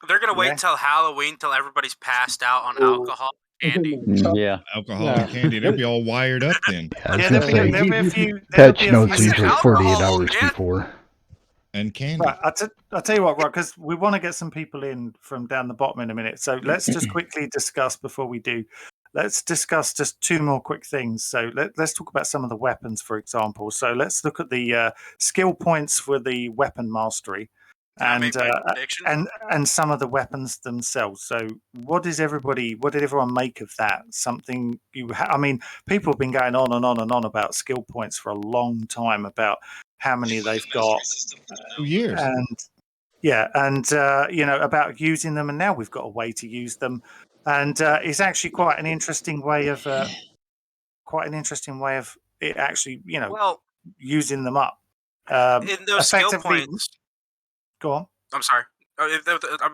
They're gonna wait till Halloween till everybody's passed out on alcohol and candy. Yeah, alcohol and candy. They'll be all wired up then. There'll be a few. Patch notes usually 48 hours before. And candy. Right, I'll tell you what, right, because we want to get some people in from down the bottom in a minute. So let's just quickly discuss before we do. Let's discuss just two more quick things. So let's talk about some of the weapons, for example. So let's look at the skill points for the weapon mastery, and some of the weapons themselves. So what did everyone make of that? Something I mean, people have been going on and on and on about skill points for a long time, about how many they've got. 2 years. And about using them, and now we've got a way to use them, and it's actually quite an interesting way of it actually, using them up. In those skill points. Go on. I'm sorry. I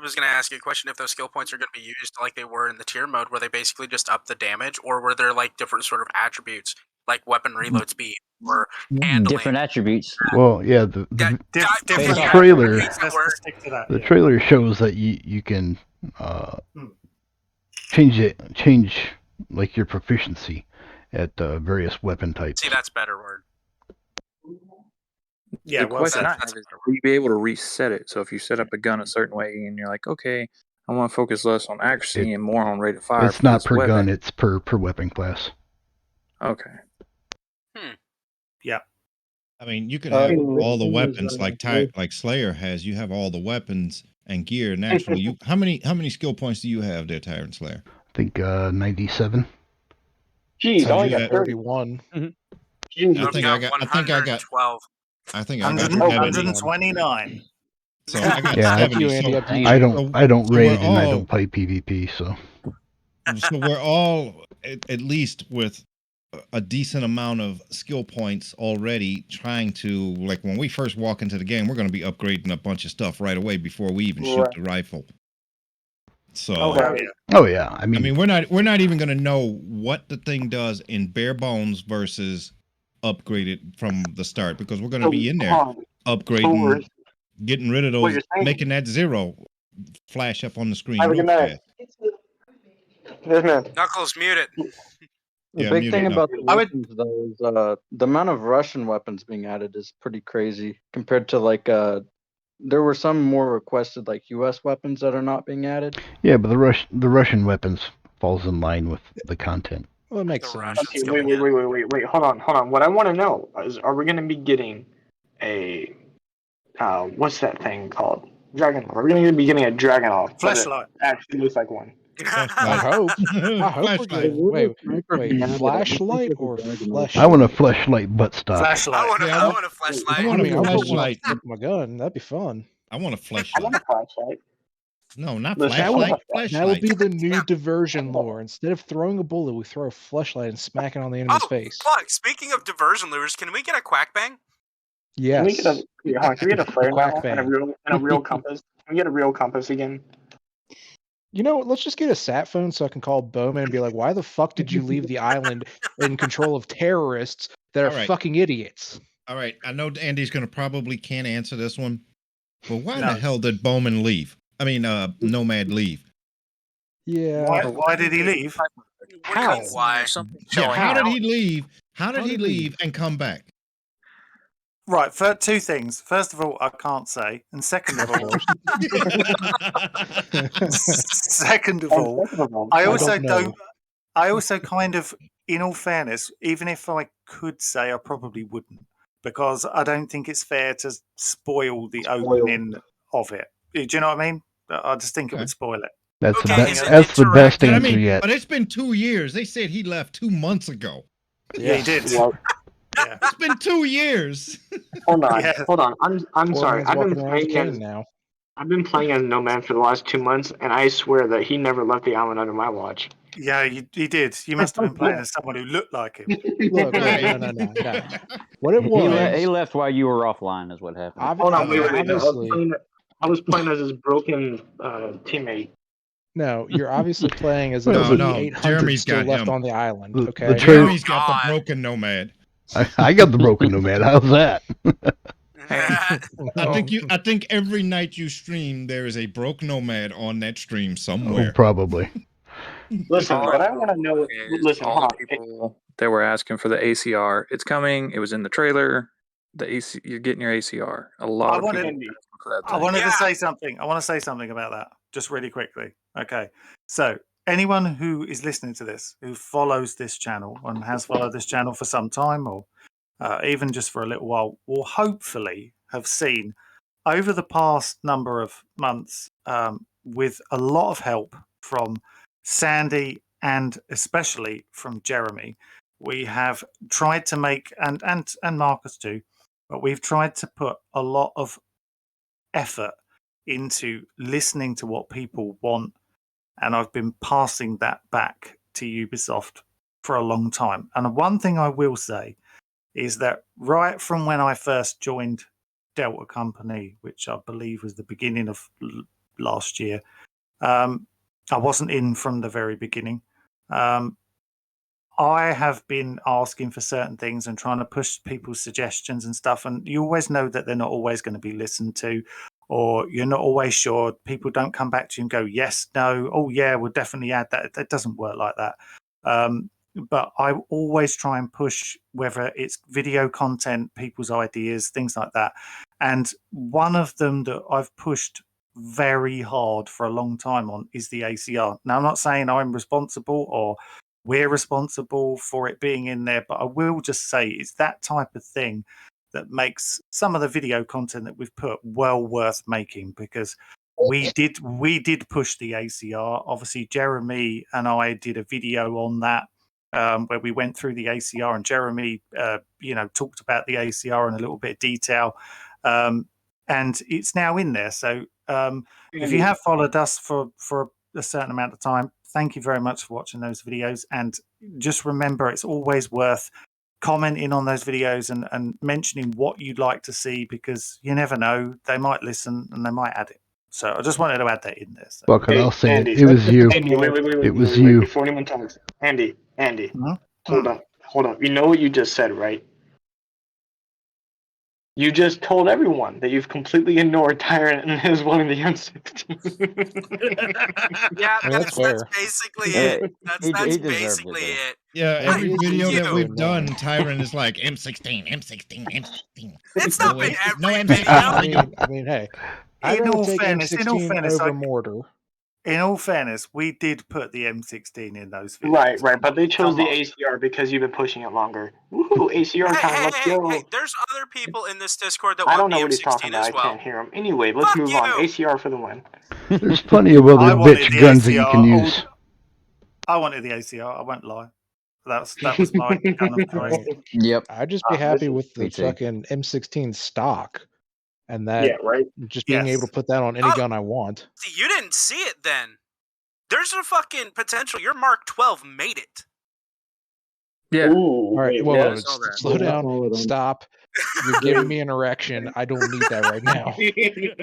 was going to ask you a question. If those skill points are going to be used like they were in the tier mode, were they basically just up the damage, or were there like different sort of attributes, like weapon reload speed or handling? Different attributes. Well, yeah, the trailer shows that you can change like your proficiency at various weapon types. See, that's a better word. Yeah, the question I have is, will you be able to reset it? So if you set up a gun a certain way and you're like, okay, I want to focus less on accuracy and more on rate of fire. It's not per gun; it's per weapon class. Okay. Yeah. I mean, you can have all the weapons like Slayer has. You have all the weapons and gear naturally. How many skill points do you have there, Tyrant Slayer? I think 97. Jeez, I got 31. I think I got 12. I think I got 129. So I got 70. I don't raid and I don't play PvP, so we're all at least with a decent amount of skill points already trying to, like, when we first walk into the game, we're going to be upgrading a bunch of stuff right away before we even shoot the rifle. So I mean we're not even going to know what the thing does in bare bones versus upgraded from the start, because we're going to be in there upgrading, getting rid of those, making that 0 flash up on the screen. Knuckles, mute it. The big thing about the weapons, though, is the amount of Russian weapons being added is pretty crazy compared to there were some more requested like U.S. weapons that are not being added. Yeah, but the Russian weapons falls in line with the content. Well, it makes sense. Okay, wait. Hold on. What I want to know is, are we going to be getting a what's that thing called? Dragunov. Are we going to be getting a Dragunov? Flashlight. Actually looks like one. I hope we're getting. Wait, flashlight or flesh? I want a flashlight butt stop. Flashlight. I want a flashlight. I want a flashlight. My gun. That'd be fun. I want a flashlight. I want a flashlight. No, not flashlight. Flashlight. That would be the new diversion lure. Instead of throwing a bullet, we throw a flashlight and smack it on the enemy's face. Fuck. Speaking of diversion lures, can we get a quack bang? Yes. Can we get a flare now and a real compass? Can we get a real compass again? You know, let's just get a sat phone so I can call Bowman and be like, why the fuck did you leave the island in control of terrorists that are fucking idiots? All right. I know Andy's going to probably can't answer this one, but why the hell did Bowman leave? I mean, Nomad leave. Yeah. Why did he leave? How? Why? How did he leave? How did he leave and come back? Right, for two things. First of all, I can't say, and second of all, I also don't. I also kind of, in all fairness, even if I could say, I probably wouldn't, because I don't think it's fair to spoil the opening of it. Do you know what I mean? I just think it would spoil it. That's the best answer yet. But it's been 2 years. They said he left 2 months ago. Yeah, he did. Well, It's been 2 years. Hold on. I'm sorry. I've been playing now. I've been playing as Nomad for the last 2 months, and I swear that he never left the island under my watch. Yeah, he did. You must have been playing as someone who looked like him. Look, no. What it was, he left while you were offline, is what happened. Hold on, wait. Obviously, I was playing as his broken teammate. no, you're obviously playing as an No, 800 Jeremy's still got left him. on the island. The Okay, Jeremy's got the broken Nomad. I got the broken Nomad. How's that? I think every night you stream, there is a broken Nomad on that stream somewhere. Oh, probably. Listen, what I want to know. Listen, all hold on. the people that were asking for the ACR. It's coming. It was in the trailer. The AC, you're getting your ACR. A lot of people. I wanted to say something. I want to say something about that, just really quickly. Okay, so anyone who is listening to this, who follows this channel and has followed this channel for some time, or even just for a little while, will hopefully have seen over the past number of months, with a lot of help from Sandy and especially from Jeremy, we have tried to make, and Marcus too, but we've tried to put a lot of effort into listening to what people want, and I've been passing that back to Ubisoft for a long time. And one thing I will say is that right from when I first joined Delta Company, which I believe was the beginning of last year, I wasn't in from the very beginning. I have been asking for certain things and trying to push people's suggestions and stuff, and you always know that they're not always going to be listened to, or you're not always sure. People don't come back to you and go, yes, no, oh yeah, we'll definitely add that. It doesn't work like that. But I always try and push, whether it's video content, people's ideas, things like that. And one of them that I've pushed very hard for a long time on is the ACR. Now, I'm not saying I'm responsible or we're responsible for it being in there, but I will just say it's that type of thing that makes some of the video content that we've put well worth making, because we did push the ACR. Obviously, Jeremy and I did a video on that, where we went through the ACR, and Jeremy talked about the ACR in a little bit of detail, and it's now in there. So if you have followed us for a certain amount of time, thank you very much for watching those videos, and just remember, it's always worth commenting on those videos and mentioning what you'd like to see, because you never know, they might listen and they might add it. So I just wanted to add that in there. So. Well, I'll say Andy, it was you. Andy, wait, it was you. Before anyone talks, Andy, hold up. You know what you just said, right? You just told everyone that you've completely ignored Tyrant and his wanting the M16. Yeah, that's basically it. That's basically it. Yeah, every video that we've done, Tyrant is like M16, M16. It's not been every video. I mean, hey. In all fairness, over mortar. In all fairness, we did put the M16 in those videos. Right, but they chose the ACR because you've been pushing it longer. Woohoo, ACR time, let's go. Hey, there's other people in this Discord that I don't want know the what he's talking M16 about. as well. I can't hear him. Anyway, let's move on. ACR for the win. There's plenty of other bitch guns that you can use. I wanted the ACR, I won't lie. That was my kind of choice. Yep. I'd just be happy with the fucking M16 stock. And that, just being able to put that on any gun I want. See, you didn't see it then. There's a fucking potential. Your Mark 12 made it. Yeah. All right. Well, slow down. Stop. You're giving me an erection. I don't need that right now.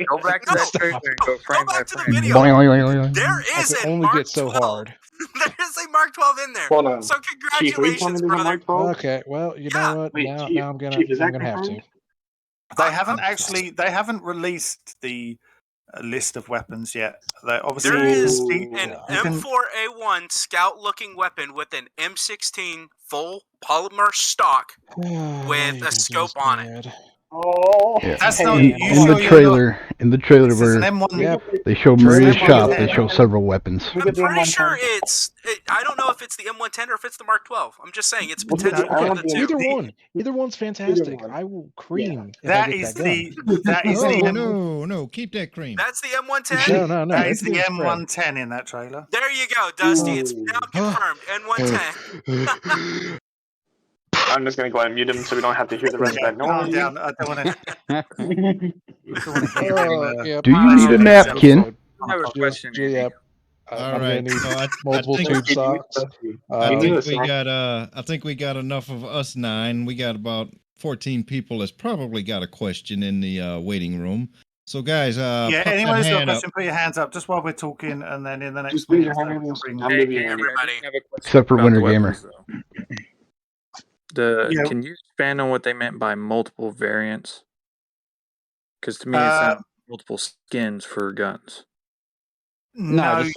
Go back to that trailer and go frame by frame. There is a only Mark get so 12. Hard. There is a Mark 12 in there. Hold on. So congratulations, Chief, brother. Okay. Well, you know what? Wait, now Chief, I'm gonna have to. They haven't released the list of weapons yet. Obviously, there is an M4A1 scout-looking weapon with an M16 full polymer stock with a scope on it. Oh, yeah. That's in the trailer where they show Maria's shop, they show several weapons. I'm pretty sure I don't know if it's the M110 or if it's the Mark 12. I'm just saying it's potential for the two. Either one's fantastic. I will cream. That is the no, keep that cream. That's the M110. No. That is the M110 in that trailer. There you go, Dusty. It's now confirmed. M110. I'm just gonna go ahead and mute him so we don't have to hear the rest of that Calm noise. down. I don't want to hear him. Yep. Do you need a napkin? I have a question, Andy. Yep. All I'm gonna right. need So multiple think- tube socks. I think we got enough of us 9. We got about 14 people that's probably got a question in the waiting room. So guys, anyone who's got a question, put your hands up just while we're talking, and then in the next Just raise minute, your hand. Hey, everybody. Except for Winter Gamer. Can you expand on what they meant by multiple variants? Because to me, it sounds multiple skins for guns. No,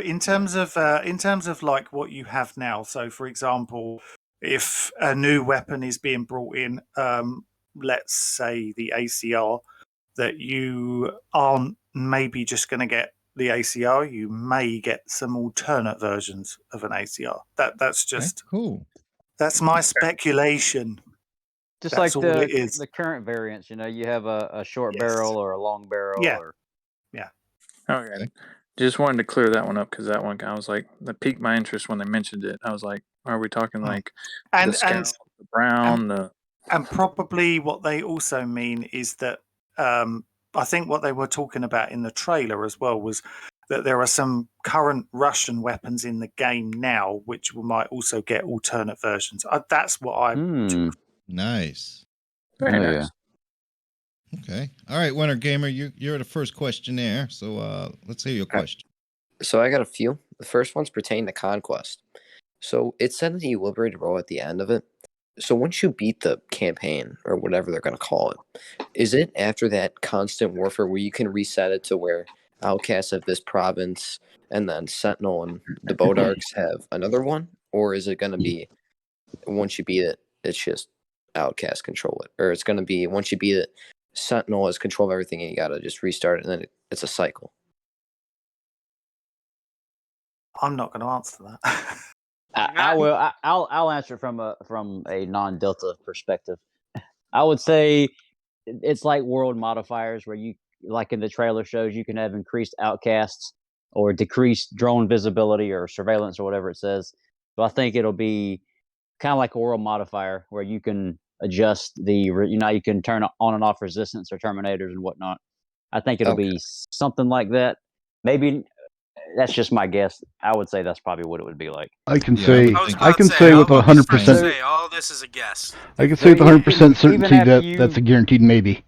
in terms of like what you have now. So, for example, if a new weapon is being brought in, let's say the ACR, that you aren't maybe just going to get the ACR, you may get some alternate versions of an ACR. That's just cool. That's my speculation. Just That's like all it is. the current variants, you have a short barrel or a long barrel. Yeah. Okay. Just wanted to clear that one up because that one, I was like, that piqued my interest when they mentioned it. I was like, are we talking like the Scout, the Brown, and probably what they also mean is that I think what they were talking about in the trailer as well was that there are some current Russian weapons in the game now, which might also get alternate versions. That's what I. Nice. Very nice. Okay. All right, Winter Gamer, you're the first questionnaire, so let's hear your question. So I got a few. The first one's pertaining to Conquest. So it said that you liberate a row at the end of it. So once you beat the campaign, or whatever they're going to call it, is it after that constant warfare where you can reset it to where Outcasts have this province, and then Sentinel and the Bodarks have another one? Or is it going to be, once you beat it, it's just Outcasts control it? Or it's going to be, once you beat it, Sentinel has control of everything and you got to just restart it, and then it's a cycle? I'm not going to answer that. I will. I'll answer from a non-Delta perspective. I would say it's like world modifiers where you, like in the trailer shows, you can have increased outcasts or decreased drone visibility or surveillance or whatever it says. So I think it'll be kind of like a world modifier where you can adjust you can turn on and off resistance or terminators and whatnot. I think it'll be something like that. Maybe. That's just my guess. I would say that's probably what it would be like. I can say with 100%. All this is a guess. I can say with 100% certainty that's a guaranteed maybe.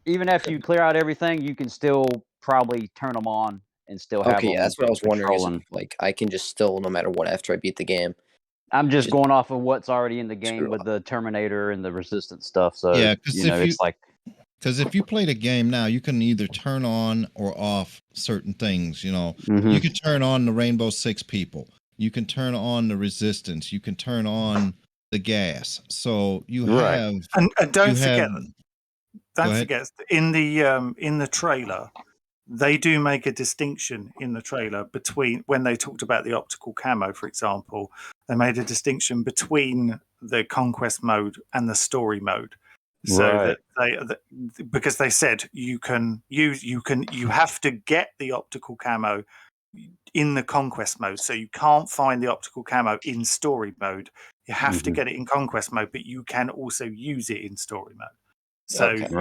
Even after you clear out everything, you can still probably turn them on and still have them. Okay, that's what I was wondering. Like, I can just still, no matter what, after I beat the game. I'm just going off of what's already in the game with the Terminator and the resistance stuff. So yeah, it's like. Because if you play the game now, you can either turn on or off certain things. You can turn on the Rainbow Six people. You can turn on the resistance. You can turn on the gas. So you have. And don't forget, in the trailer, they do make a distinction in the trailer between, when they talked about the optical camo, for example, they made a distinction between the Conquest mode and the story mode. So that because they said you have to get the optical camo in the Conquest mode. So you can't find the optical camo in story mode. You have to get it in Conquest mode, but you can also use it in story mode. So it's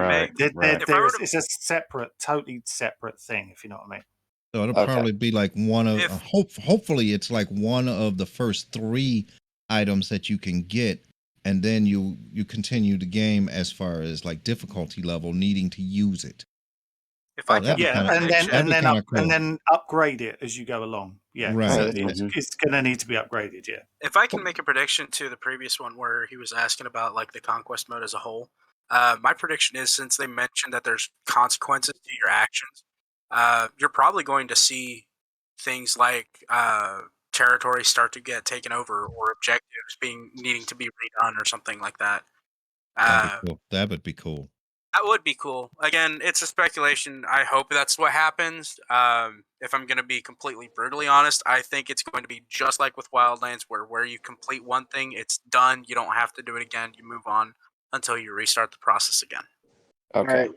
a totally separate thing, if you know what I mean. So it'll probably be like one of, hopefully it's like one of the first 3 items that you can get. And then you continue the game as far as like difficulty level needing to use it. If I and then upgrade it as you go along. Yeah, right. It's going to need to be upgraded. Yeah. If I can make a prediction to the previous one where he was asking about like the Conquest mode as a whole, my prediction is, since they mentioned that there's consequences to your actions, you're probably going to see things like territories start to get taken over, or objectives needing to be redone, or something like that. That would be cool. That would be cool. Again, it's a speculation. I hope that's what happens. If I'm going to be completely brutally honest, I think it's going to be just like with Wildlands, where you complete one thing, it's done. You don't have to do it again. You move on until you restart the process again. Okay.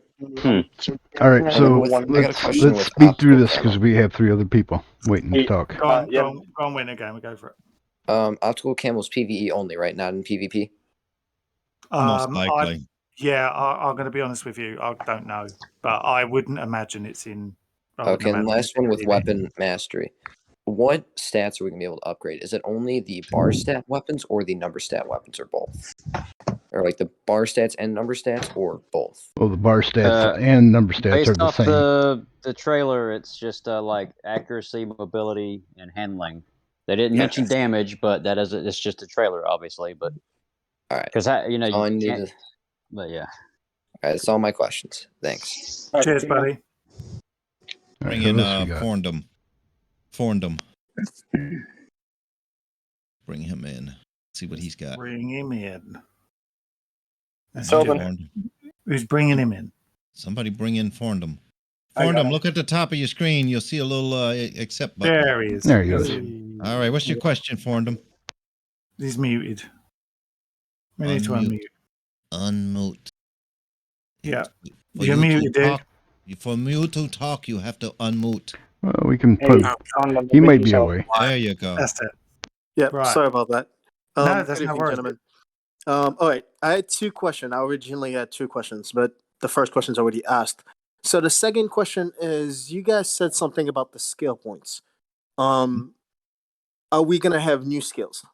All right, so let's speed through this because we have 3 other people waiting to talk. Go on, Winner Gamer, go for it. Optical Camo's PvE only, right? Not in PvP? Most likely. I'm going to be honest with you. I don't know, but I wouldn't imagine it's in. Okay, and last one with weapon mastery. What stats are we going to be able to upgrade? Is it only the bar stat weapons or the number stat weapons or both? Or like the bar stats and number stats or both? Well, the bar stats and number stats are the same. Based off the trailer, it's just like accuracy, mobility, and handling. They didn't mention damage, but it's just a trailer, obviously. But all right, because you know you can't. But yeah. All right, that's all my questions. Thanks. Cheers, buddy. Bring in Forndum. Bring him in. See what he's got. Bring him in. Who's bringing him in? Somebody bring in Forndum. Forndum, look at the top of your screen. You'll see a little accept button. There he is. There he goes. All right, what's your question, Forndum? He's muted. We need to unmute. Unmute. Yeah. You're muted, dude. For me to talk, you have to unmute. Well, we can put. He might be away. There you go. That's it. Yeah, right. Sorry about that. No, that's no worries. Gentlemen. All right, I had 2 questions. I originally had 2 questions, but the first question's already asked. So the second question is, you guys said something about the skill points. Are we gonna have new skills?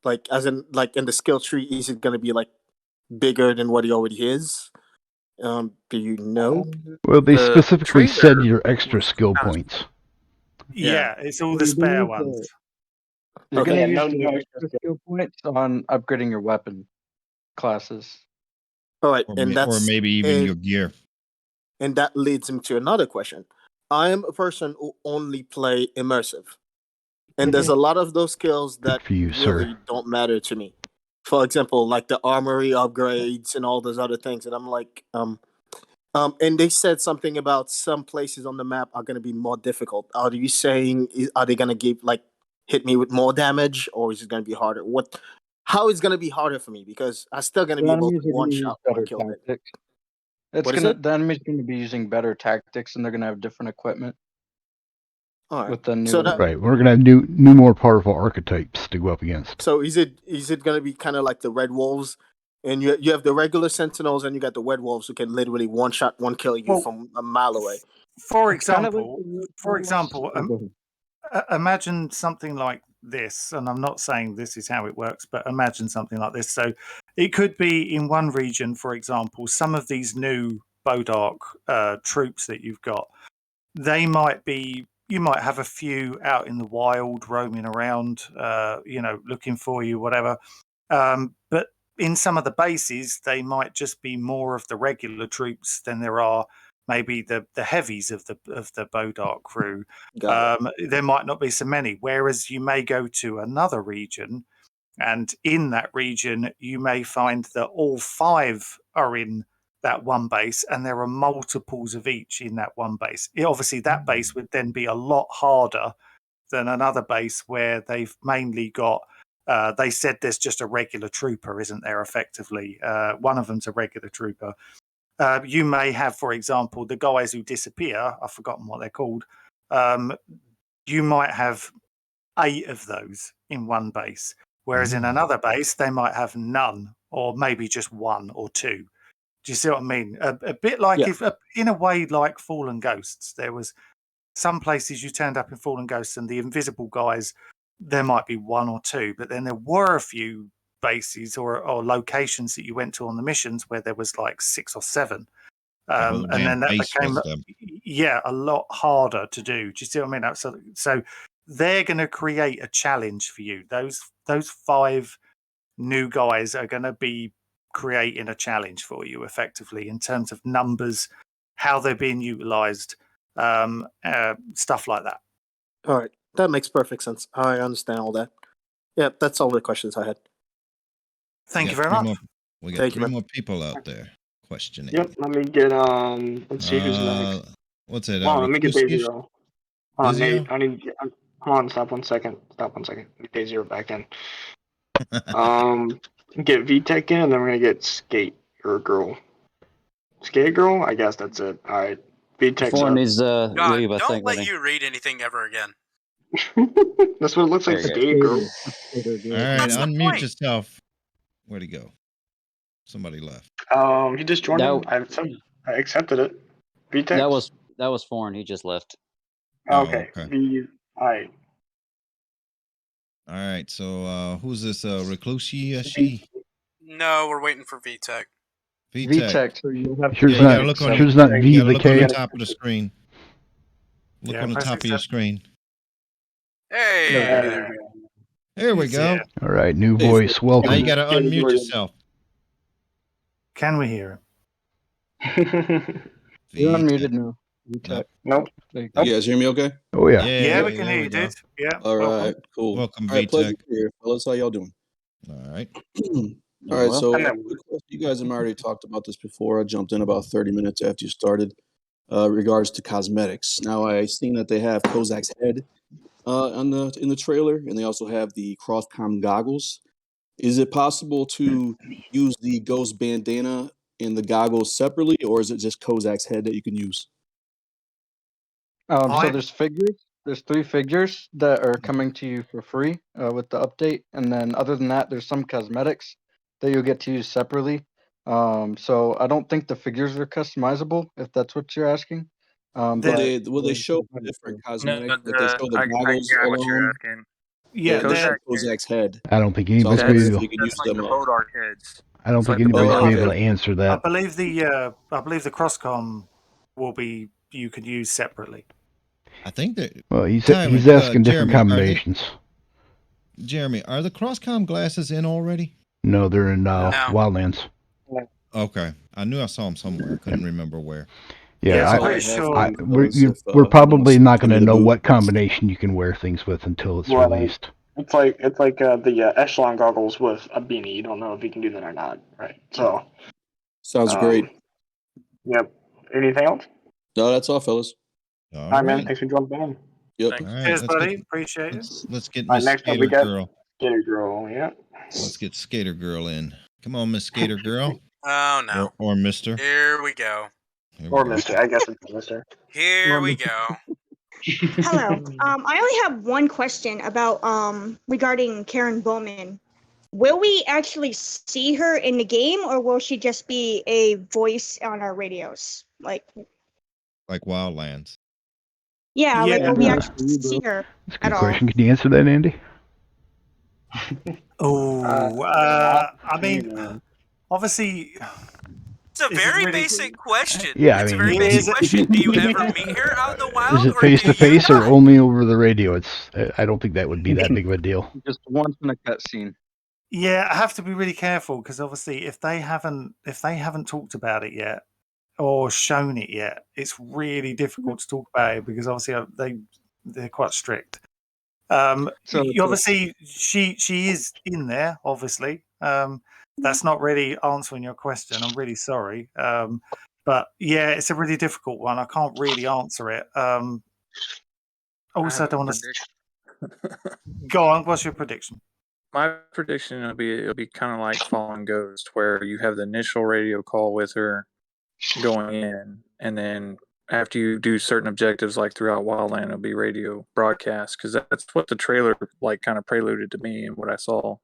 Like, as in, like in the skill tree, is it gonna be like bigger than what he already is? Do you know? Well, they specifically said your extra skill points. Yeah, it's all the spare ones. You're going to use the extra skill points on upgrading your weapon classes. All right, or maybe even your gear. And that leads me to another question. I am a person who only play immersive. And there's a lot of those skills that really don't matter to me. For example, like the armory upgrades and all those other things. And I'm like, and they said something about some places on the map are going to be more difficult. Are you saying, are they going to hit me with more damage, or is it going to be harder? How is it going to be harder for me? Because I'm still going to be able to one-shot one kill it. The enemy's going to be using better tactics, and they're going to have different equipment. All right. With the new right, we're going to have new more powerful archetypes to go up against. So is it going to be kind of like the Red Wolves, and you have the regular Sentinels, and you got the Red Wolves who can literally one-shot one kill you from a mile away? For example, imagine something like this, and I'm not saying this is how it works, but imagine something like this. So it could be in one region, for example, some of these new Bodark troops that you've got, you might have a few out in the wild roaming around, looking for you, whatever. But in some of the bases, they might just be more of the regular troops than there are maybe the heavies of the Bodark crew. There might not be so many. Whereas you may go to another region, and in that region, you may find that all 5 are in that one base, and there are multiples of each in that one base. Obviously, that base would then be a lot harder than another base where they've mainly got. They said there's just a regular trooper, isn't there? Effectively, one of them's a regular trooper. You may have, for example, the guys who disappear. I've forgotten what they're called. You might have 8 of those in one base, whereas in another base they might have none, or maybe just 1 or 2. Do you see what I mean? A bit like in a way, like Fallen Ghosts. There was some places you turned up in Fallen Ghosts, and the invisible guys, there might be 1 or 2, but then there were a few bases or locations that you went to on the missions where there was like 6 or 7. And then that became a lot harder to do. Do you see what I mean? So they're going to create a challenge for you. Those 5 new guys are going to be creating a challenge for you effectively in terms of numbers, how they're being utilized, stuff like that. All right, that makes perfect sense. I understand all that. Yeah, that's all the questions I had. Thank you very much. We got 3 more people out there questioning. Yep, let me get let's see who's next. What's it? Let me get Day Zero. Hold on, Nate. Hold on, stop one second. Get Day Zero back in. Get VTech in, and then we're gonna get Skate Girl. Skate Girl? I guess that's it. Alright. VTech's up. Needs to leave, I think. Don't let you read anything ever again. That's what it looks like, Skater Girl. All right, unmute yourself. Where'd he go? Somebody left. He just joined in. I accepted it. VTEX. That was foreign. He just left. Okay. All right. So who's this? Reclusi? She? No, we're waiting for VTech. VTEX. So you have sure yeah, not, sure's not V the K. Look on the top of the screen. Look on the top of your screen. Hey. There we go. All right, new voice. Welcome. Now you got to unmute yourself. Can we hear him? You're unmuted now. Nope. You guys hear me okay? Oh, yeah. Yeah, we can hear you, dude. Yeah. All right, cool. Welcome, all right, pleasure VTech. to be here, fellas. How y'all doing? All right. All right, so you guys have already talked about this before. I jumped in about 30 minutes after you started. Regards to cosmetics. Now I seen that they have Kozak's head in the trailer, and they also have the cross-com goggles. Is it possible to use the ghost bandana and the goggles separately, or is it just Kozak's head that you can use? So there's figures. There's 3 figures that are coming to you for free with the update, and then other than that, there's some cosmetics that you'll get to use separately. So I don't think the figures are customizable, if that's what you're asking. Will they show different cosmetics? Like they show the goggles alone? Yeah, Kozak's head. I don't think anybody's going to be able. I don't think anybody's going to be able to answer that. I believe the cross-com will be you could use separately. I think that. Well, he's asking different combinations. Jeremy, are the cross-com glasses in already? No, they're in Wildlands. Okay, I knew I saw them somewhere. I couldn't remember where. Yeah, we're probably not going to know what combination you can wear things with until it's released. It's like the Echelon goggles with a beanie. You don't know if you can do that or not, right? So sounds great. Yep. Anything else? No, that's all, fellas. All right, man. Thanks for jumping in. Yep. All right, cheers, buddy. Appreciate it. Let's get Miss Skater Girl. Skater Girl, yeah. Let's get Skater Girl in. Come on, Miss Skater Girl. Oh no. Or Mister. Here we go. Or Mister. I guess it's Mister. Here we go. Hello. I only have one question about regarding Karen Bowman. Will we actually see her in the game, or will she just be a voice on our radios? Like Wildlands. Yeah, like will we actually see her That's a good question. Can you answer that, Andy? I mean, obviously, it's a very basic question. Yeah, it's a very basic question. Do you ever meet her out in the wild? Is it face to face or only over the radio? I don't think that would be that big of a deal. Just once in a cutscene. Yeah, I have to be really careful because obviously, if they haven't talked about it yet or shown it yet, it's really difficult to talk about it because obviously they're quite strict. Obviously, she is in there. Obviously, that's not really answering your question. I'm really sorry, but yeah, it's a really difficult one. I can't really answer it. Also, I don't want to. Go on. What's your prediction? My prediction it'll be kind of like Fallen Ghost, where you have the initial radio call with her going in, and then after you do certain objectives, like throughout Wildland, it'll be radio broadcast, because that's what the trailer kind of preluded to me and what I saw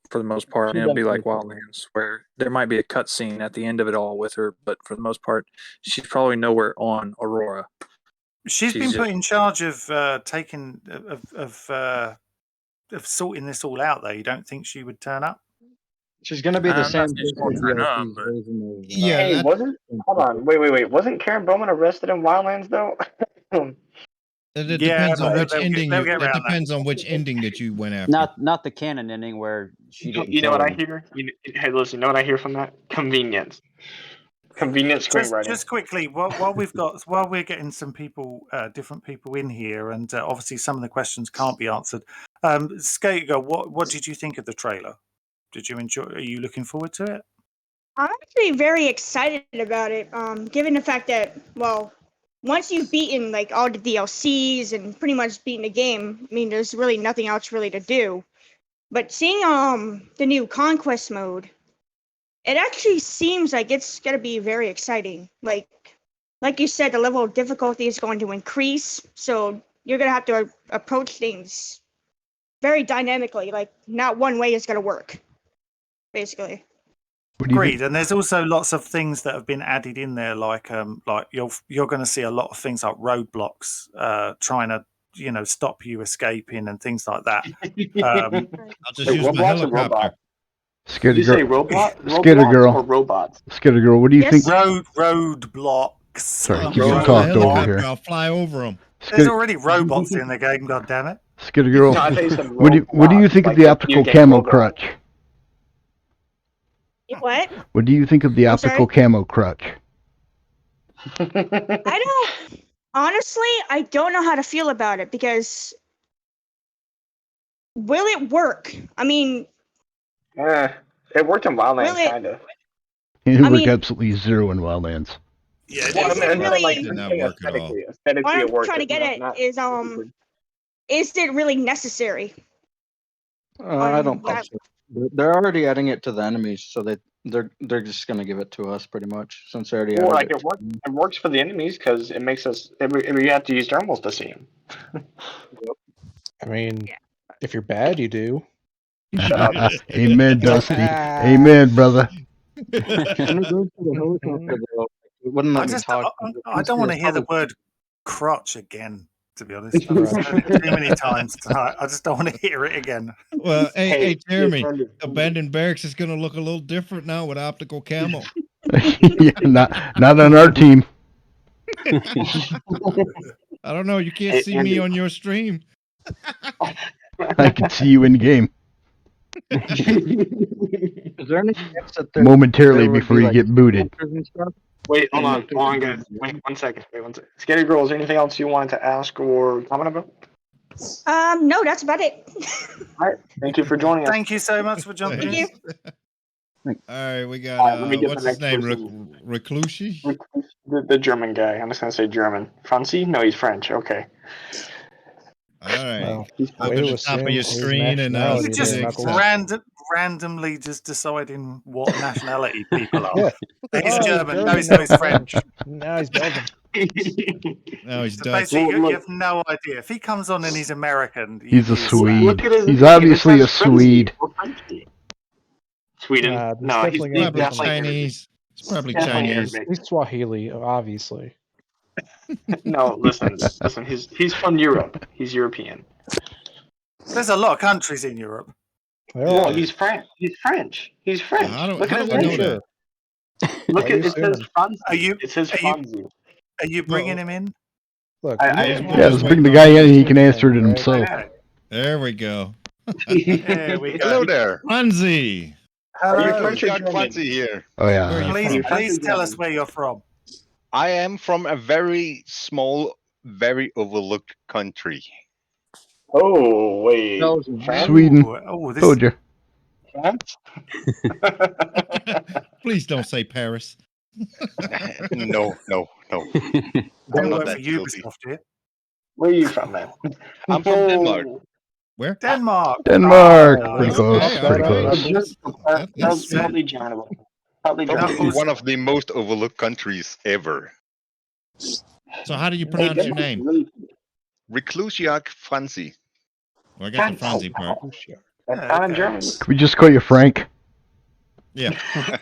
for the most part. And it'll be like Wildlands, where there might be a cutscene at the end of it all with her, but for the most part, she's probably nowhere on Aurora. She's been put in charge of sorting this all out, though. You don't think she would turn up? She's going to be the same. Yeah. Hey, wasn't? Hold on. Wait. Wasn't Karen Bowman arrested in Wildlands though? It depends on which ending. It depends on which ending that you went after. Not the canon ending where she didn't. You know what I hear? Hey, listen. You know what I hear from that? Convenience screenwriting. Just quickly, while we're getting some people, different people in here, and obviously some of the questions can't be answered. Skater Girl, what did you think of the trailer? Did you enjoy? Are you looking forward to it? I'm actually very excited about it. Given the fact that, well, once you've beaten like all the DLCs and pretty much beaten the game, I mean, there's really nothing else really to do. But seeing the new Conquest Mode, it actually seems like it's gonna be very exciting. Like you said, the level of difficulty is going to increase, so you're gonna have to approach things very dynamically. Like not one way is gonna work, basically. Agreed, and there's also lots of things that have been added in there, like you're going to see a lot of things like roadblocks, trying to stop you escaping and things like that. I'll just use my helicopter. Did you say robot? Skitter girl. Or robots? Skitter girl, what do you think? Roadblocks. Sorry, keep getting talked over here. I'll fly over them. There's already robots in the game. God damn it! Skitter girl, what do you think of the optical camo crutch? What? What do you think of the optical camo crutch? I don't know how to feel about it, because will it work? I mean, it worked in Wildlands, kind of. It worked absolutely zero in Wildlands. Yeah, it did not work at all. What I'm trying to get at is it really necessary? I don't think so. They're already adding it to the enemies, so they're just gonna give it to us pretty much, since they already added it. It works for the enemies because it makes us. We have to use thermals to see them. I mean, if you're bad, you do. Amen, Dusty. Amen, brother. I don't want to hear the word crotch again, to be honest. I've heard it too many times tonight. I just don't want to hear it again. Well, hey, Jeremy, Abandoned Barracks is going to look a little different now with optical camo. Yeah, not on our team. I don't know. You can't see me on your stream. I can see you in game. Is there any chance that momentarily before you get booted? Wait, hold on, guys. Wait 1 second. Scary Girl, is there anything else you wanted to ask or comment about? No, that's about it. All right, thank you for joining us. Thank you so much for jumping in. All right, we got what's his name? Reclusi? The German guy. I'm just gonna say German. Francie? No, he's French. Okay. All right. Well, Open the top of your screen and you just randomly just deciding what nationality people are. Yeah. He's German. No, he's French. No, he's Belgian. No, he's So Dutch. basically, you have no idea. If he comes on and he's American, he's a Swede. He's obviously a Swede. Sweden? No, he's probably Chinese. He's probably Chinese. He's Swahili, obviously. No, listen. He's from Europe. He's European. There's a lot of countries in Europe. No, he's French. He's French. Look at his name. Look at it. Says Franzi. It says Franzi. Are you bringing him in? Look, let's bring the guy in and he can answer it himself. There we go. Hello there. Franzi. Hello. Franzi here. Oh, yeah. Please tell us where you're from. I am from a very small, very overlooked country. Oh, wait. Sweden. Told you. Please don't say Paris. No. I'm not that guilty. Where are you from, man? I'm from Denmark. Where? Denmark. Pretty close. That's probably John. Probably one of the most overlooked countries ever. So how do you pronounce your name? Reclusiak Franzi. Well, I got the Franzi part. I'm German. Can we just call you Frank? Yeah.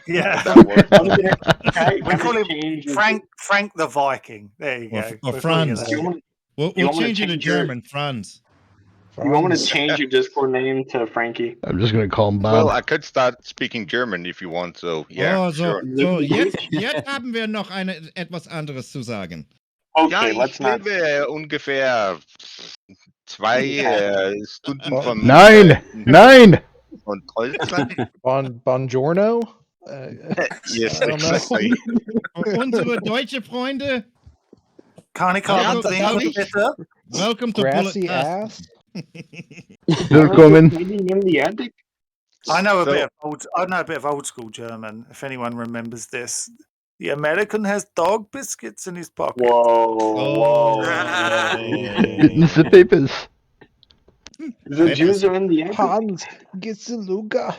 Yeah. We call him Frank the Viking. There you go. Or Franz. We'll change it to German, Franz. You want me to change your Discord name to Frankie? I'm just going to call him Bob. Well, I could start speaking German if you want, so yeah. So jetzt haben wir noch etwas anderes zu sagen. Okay, ja, ich lebe ungefähr 2 Stunden von... Nein! Von Deutschland. Buongiorno? Yes, exactly. Unsere deutsche Freunde. Welcome to Grassy Bullet ass. Willkommen. I know a bit of old school German. If anyone remembers this, the American has dog biscuits in his pocket. Whoa! Getting the papers. The Jews are in the end. Hans, get the Luga.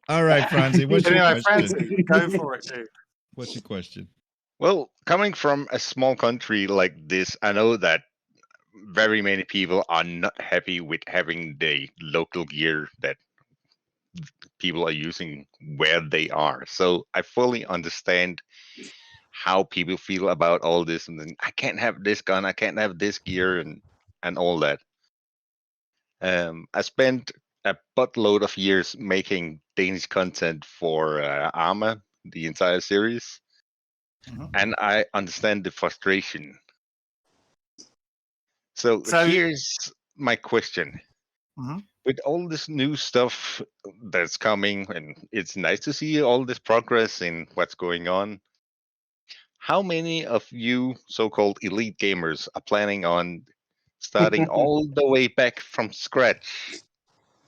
All right, Franzi. What's your question? Franzi, go for it, dude. What's your question? Well, coming from a small country like this, I know that very many people are not happy with having the local gear that people are using where they are. So I fully understand how people feel about all this, and then I can't have this gun, I can't have this gear, and all that. I spent a buttload of years making Danish content for Arma, the entire series, and I understand the frustration. So here's my question. With all this new stuff that's coming, and it's nice to see all this progress in what's going on, how many of you so-called elite gamers are planning on starting all the way back from scratch?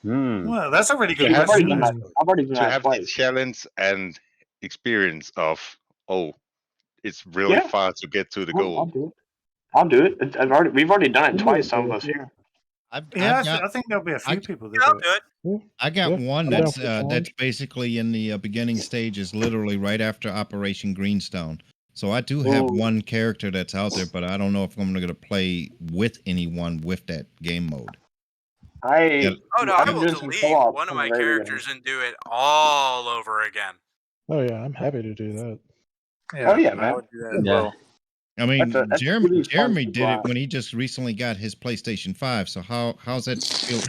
Well, that's a really To good have, question. I've already done to that have the twice. challenge and experience of, oh, it's really Yeah. far to get to the I'll goal. do it. I'll do it. We've already done it twice. Some of us here. I've Yeah, got I think there'll be a few people that I'll do do it. I got one I'm down that's for the challenge. that's basically in the beginning stages, literally right after Operation Greenstone. So I do have one character that's out there, but I don't know if I'm going to play with anyone with that game mode. I I will delete one of my characters and do it all over again. Oh yeah, I'm happy to do that. Oh yeah, man. I would do that as well. I mean, that's Jeremy really fun to did it watch. when he just recently got his PlayStation 5. So how's that feel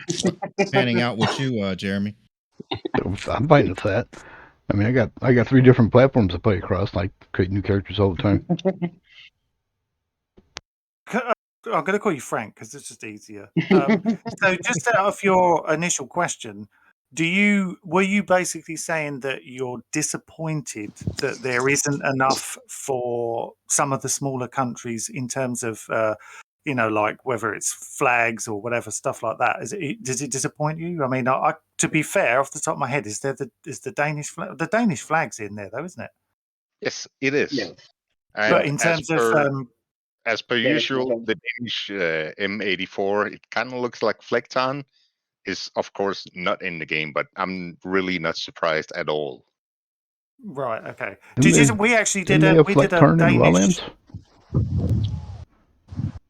panning out with you, Jeremy? I'm fine with that. I mean, I got 3 different platforms to play across. I create new characters all the time. I'm going to call you Frank because it's just easier. So, just out of your initial question, were you basically saying that you're disappointed that there isn't enough for some of the smaller countries in terms of, like whether it's flags or whatever stuff like that? Does it disappoint you? I mean, to be fair, off the top of my head, is the Danish flag? The Danish flag's in there though, isn't it? Yes, it is. Yes. And But in terms of as per usual, the Danish M84, it kind of looks like Fleckton, is of course not in the game, but I'm really not surprised at all. Right. Okay. We actually did did a Danish.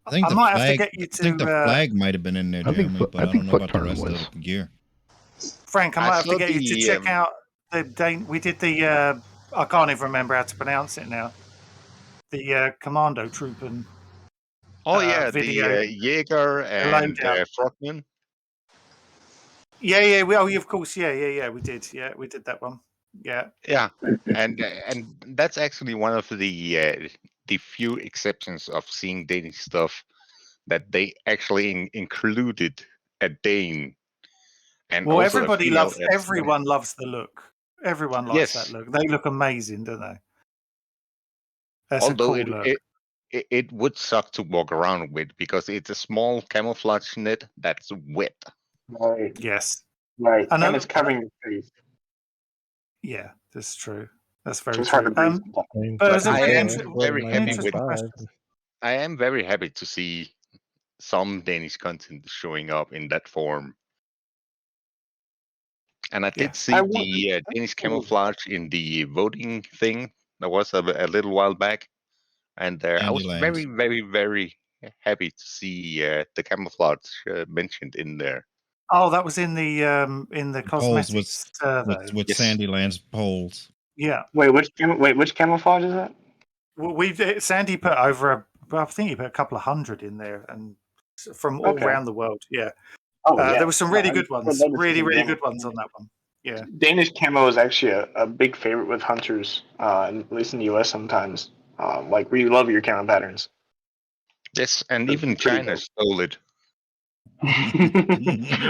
I think might have to get you to. I think the flag might have been in there, Jeremy, but I don't know about the rest of the gear. Frank, I might have to get you to check out the we did the. I can't even remember how to pronounce it now. The commando troop and. Video. The Jaeger and Frogman. Yeah. Of course. Yeah. We did. Yeah, we did that one. Yeah. Yeah, and that's actually one of the few exceptions of seeing Danish stuff that they actually included a Dane. And well, also everyone loves the look. Everyone likes that look. They look amazing, don't they? That's although a cool look. It would suck to walk around with because it's a small camouflage net that's wet. Right. Yes. Right. And it's covering your face. Yeah, that's true. That's very It's true. hard to breathe. But I am very happy with. I am very happy to see some Danish content showing up in that form. And I did see the Danish camouflage in the voting thing that was a little while back. And I was very, very, very happy to see the camouflage mentioned in there. Oh, that was in the cosmetics with Sandyland's polls. Yeah. Wait, which camouflage is that? Well, Sandy put I think he put a couple of 100 in there, and from all around the world. Yeah. There were some really good ones. Really, really good ones on that one. Yeah. Danish camo is actually a big favorite with hunters, at least in the US sometimes. Like we love your camo patterns. Yes, and even China stole it.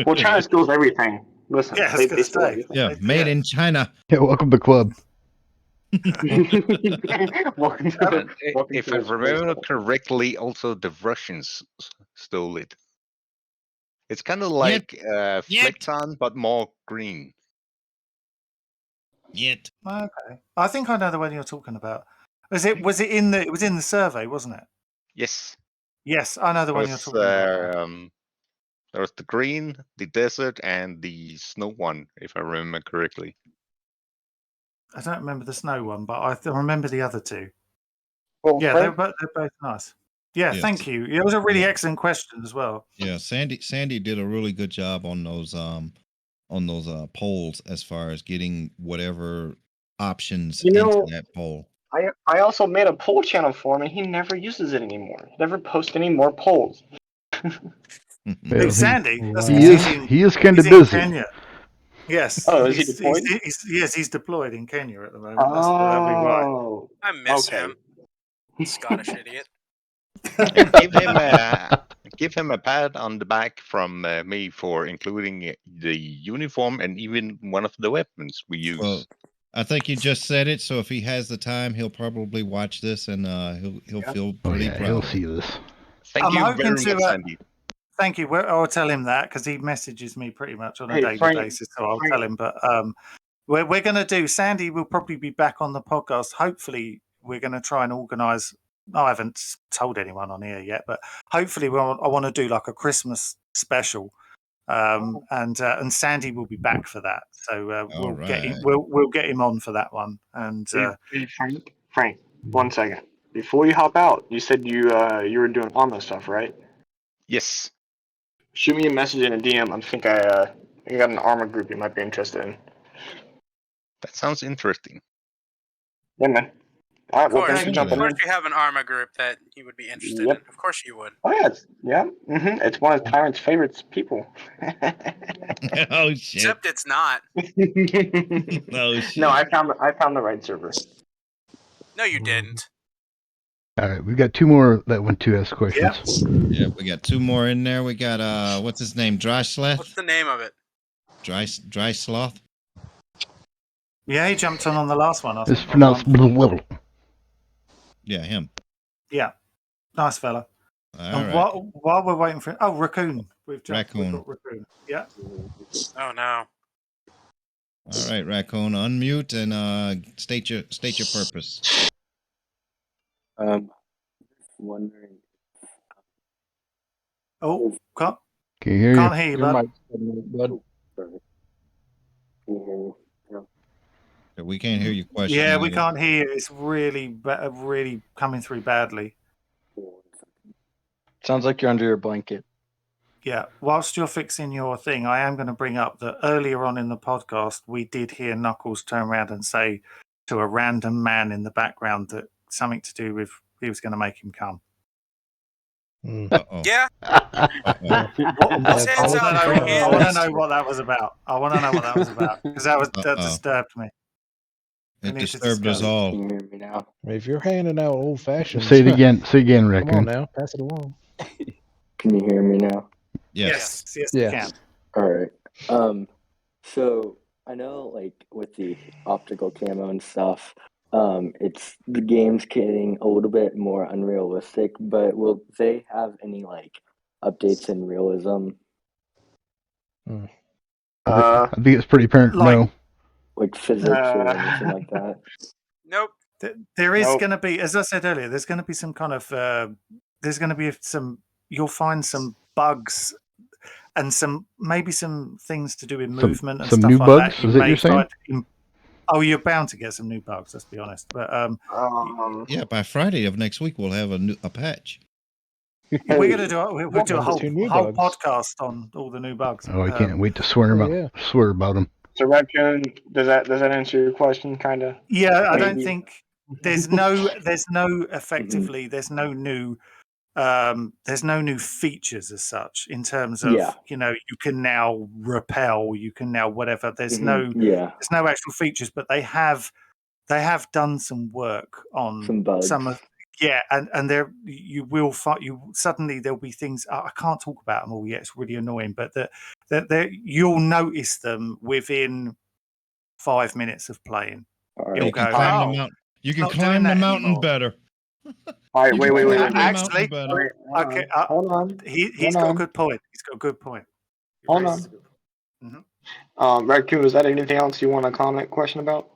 Well, China steals everything. Listen, they steal everything. Yeah, made in China. Yeah, welcome to the club. If I remember correctly, also the Russians stole it. It's kind of like Fleckton, but more green. Okay, I think I know the one you're talking about. Was it in the survey, wasn't it? Yes. Yes, I know the one you're talking about. There was the green, the desert, and the snow one, if I remember correctly. I don't remember the snow one, but I remember the other two. Well, yeah, they're both nice. Yeah, Yes. thank you. It was a really excellent question as well. Yeah, Sandy did a really good job on those polls as far as getting whatever options You into know, that poll. I also made a poll channel for him, and he never uses it anymore. He never posts any more polls. Who's Sandy? He is kind he's of in busy. Kenya. Yes. Oh, is he deployed? He's deployed in Kenya at the moment. That'd be why. Oh, I miss him. Scottish idiot. Give him a pat on the back from me for including the uniform and even one of the weapons we use. Well, I think you just said it. So if he has the time, he'll probably watch this and he'll feel pretty proud. He'll see this. Thank you very much, Sandy. Thank you. I'll tell him that because he messages me pretty much on a daily Frank, basis. So I'll tell him. But we're going to do. Sandy will probably be back on the podcast. Hopefully, we're going to try and organise. I haven't told anyone on here yet, but hopefully, I want to do like a Christmas special, and Sandy will be back for that. So we'll get him. We'll get him on for that one. And hey, Frank, 1 second before you hop out. You said you were doing armor stuff, right? Yes. Shoot me a message in a DM. I think I got an armor group you might be interested in. That sounds interesting. Yeah, man. All right, well, thanks for Of jumping course, in. you have an armor group that you would be interested in. Of course, you would. Oh yeah, It's one of Tyrant's favorite people. Oh shit! Except it's not. Oh shit! No, I found the right server. No, you didn't. All right, we got two more that want to ask questions. Yeah, we got two more in there. We got what's his name? Dry Sloth. What's the name of it? Dry Sloth. yeah, he jumped on the last one. It's pronounced little. Yeah, him. Yeah, nice fella. All right. While we're waiting for Raccoon, we've got Raccoon. Yeah. Oh no. All right, Raccoon, unmute and state your purpose. Wondering. Oh, can't hear you, bud. Can you hear me? Yeah, we can't hear your question. Yeah, we can't hear you. It's really coming through badly. Sounds like you're under your blanket. Yeah. Whilst you're fixing your thing, I am going to bring up that earlier on in the podcast, we did hear Knuckles turn around and say to a random man in the background that something to do with he was going to make him come. Yeah. I want to know what that was about. Because that disturbed me. It disturbed us all. Can you hear me now? If you're handing out old fashioned, Say it again. Say again, Raccoon. Come on now, pass it along. Can you hear me now? Yes, you can. All right. So I know, like with the optical camo and stuff, it's the game's getting a little bit more unrealistic. But will they have any like updates in realism? I think it's pretty apparent. No. Like physics or anything like that. Nope. There is going to be, as I said earlier, there's going to be some kind of, you'll find some bugs and maybe some things to do with movement and stuff like that. Some new bugs? Is that you're saying? You're bound to get some new bugs, let's be honest. But yeah, by Friday of next week, we'll have a patch. We're going to do a whole podcast on all the new bugs. Oh, I can't wait to swear about them. So, Raccoon, does that answer your question, kind of? Yeah, I don't think there's no new features as such in terms of you can now rappel, you can now whatever. There's no actual features, but they have done some work on some bugs. And there you will find suddenly there'll be things I can't talk about them all yet. It's really annoying, but that you'll notice them within 5 minutes of playing. Right. You can climb the mountain. You can climb the mountain better. All right, wait. Actually, okay. Hold on. He's got a good point. Hold on. Raccoon, is that anything else you want to comment? Question about?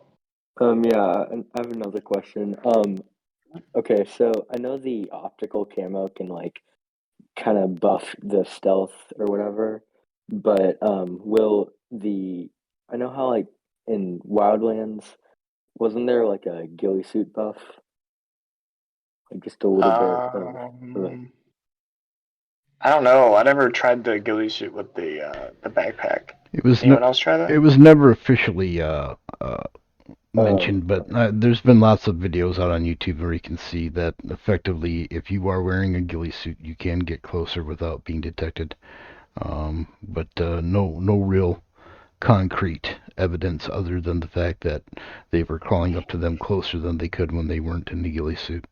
Yeah, I have another question. Okay, so I know the optical camo can like kind of buff the stealth or whatever, but I know how like in Wildlands, wasn't there like a ghillie suit buff? Like just a little bit. I don't know. I never tried the ghillie suit with the backpack. Anyone else try that? It was never officially mentioned, but there's been lots of videos out on YouTube where you can see that effectively, if you are wearing a ghillie suit, you can get closer without being detected. But no real concrete evidence other than the fact that they were crawling up to them closer than they could when they weren't in the ghillie suit.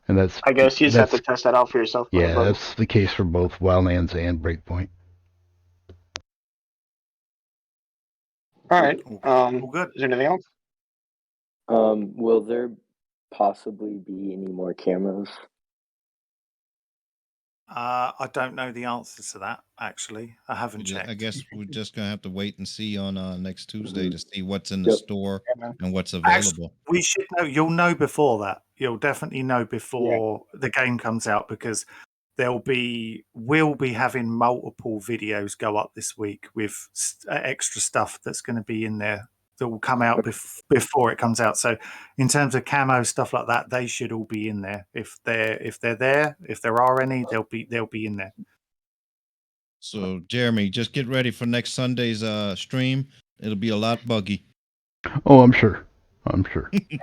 And that's, I guess you just have to test that out for yourself. Yeah, that's the case for both Wildlands and Breakpoint. All right. Good. Is there anything else? Will there possibly be any more cameras? I don't know the answer to that, actually. I haven't checked. I guess we're just going to have to wait and see on next Tuesday to see what's in the store and what's available. Actually, we should know. You'll know before that. You'll definitely know before the game comes out, because we'll be having multiple videos go up this week with extra stuff that's going to be in there that will come out before it comes out. So in terms of camo stuff like that, they should all be in there. If they're there, if there are any, they'll be in there. So Jeremy, just get ready for next Sunday's stream. It'll be a lot buggy. Oh, I'm sure.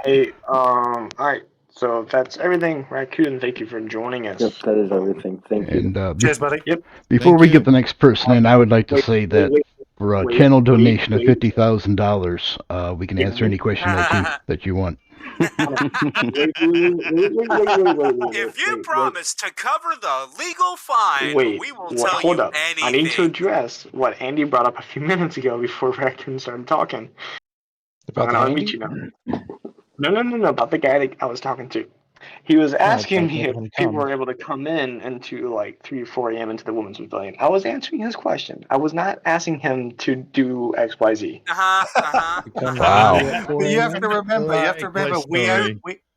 Hey, all right. So that's everything, Raccoon. Thank you for joining us. Yep, that is everything. Thank you. And cheers, buddy. Yep. Before we get the next person in, I would like to say that for a channel donation of $50,000, we can answer any question that you want. If you promise to cover the legal fine, we will tell hold you up. anything. I need to address what Andy brought up a few minutes ago before Raccoon started talking. About I'm going to unmute you now. No, about the guy that I was talking to. He was asking me if people were able to come in into like 3 or 4 a.m. into the Women's Pavilion. I was answering his question. I was not asking him to do XYZ. Wow. You have to remember,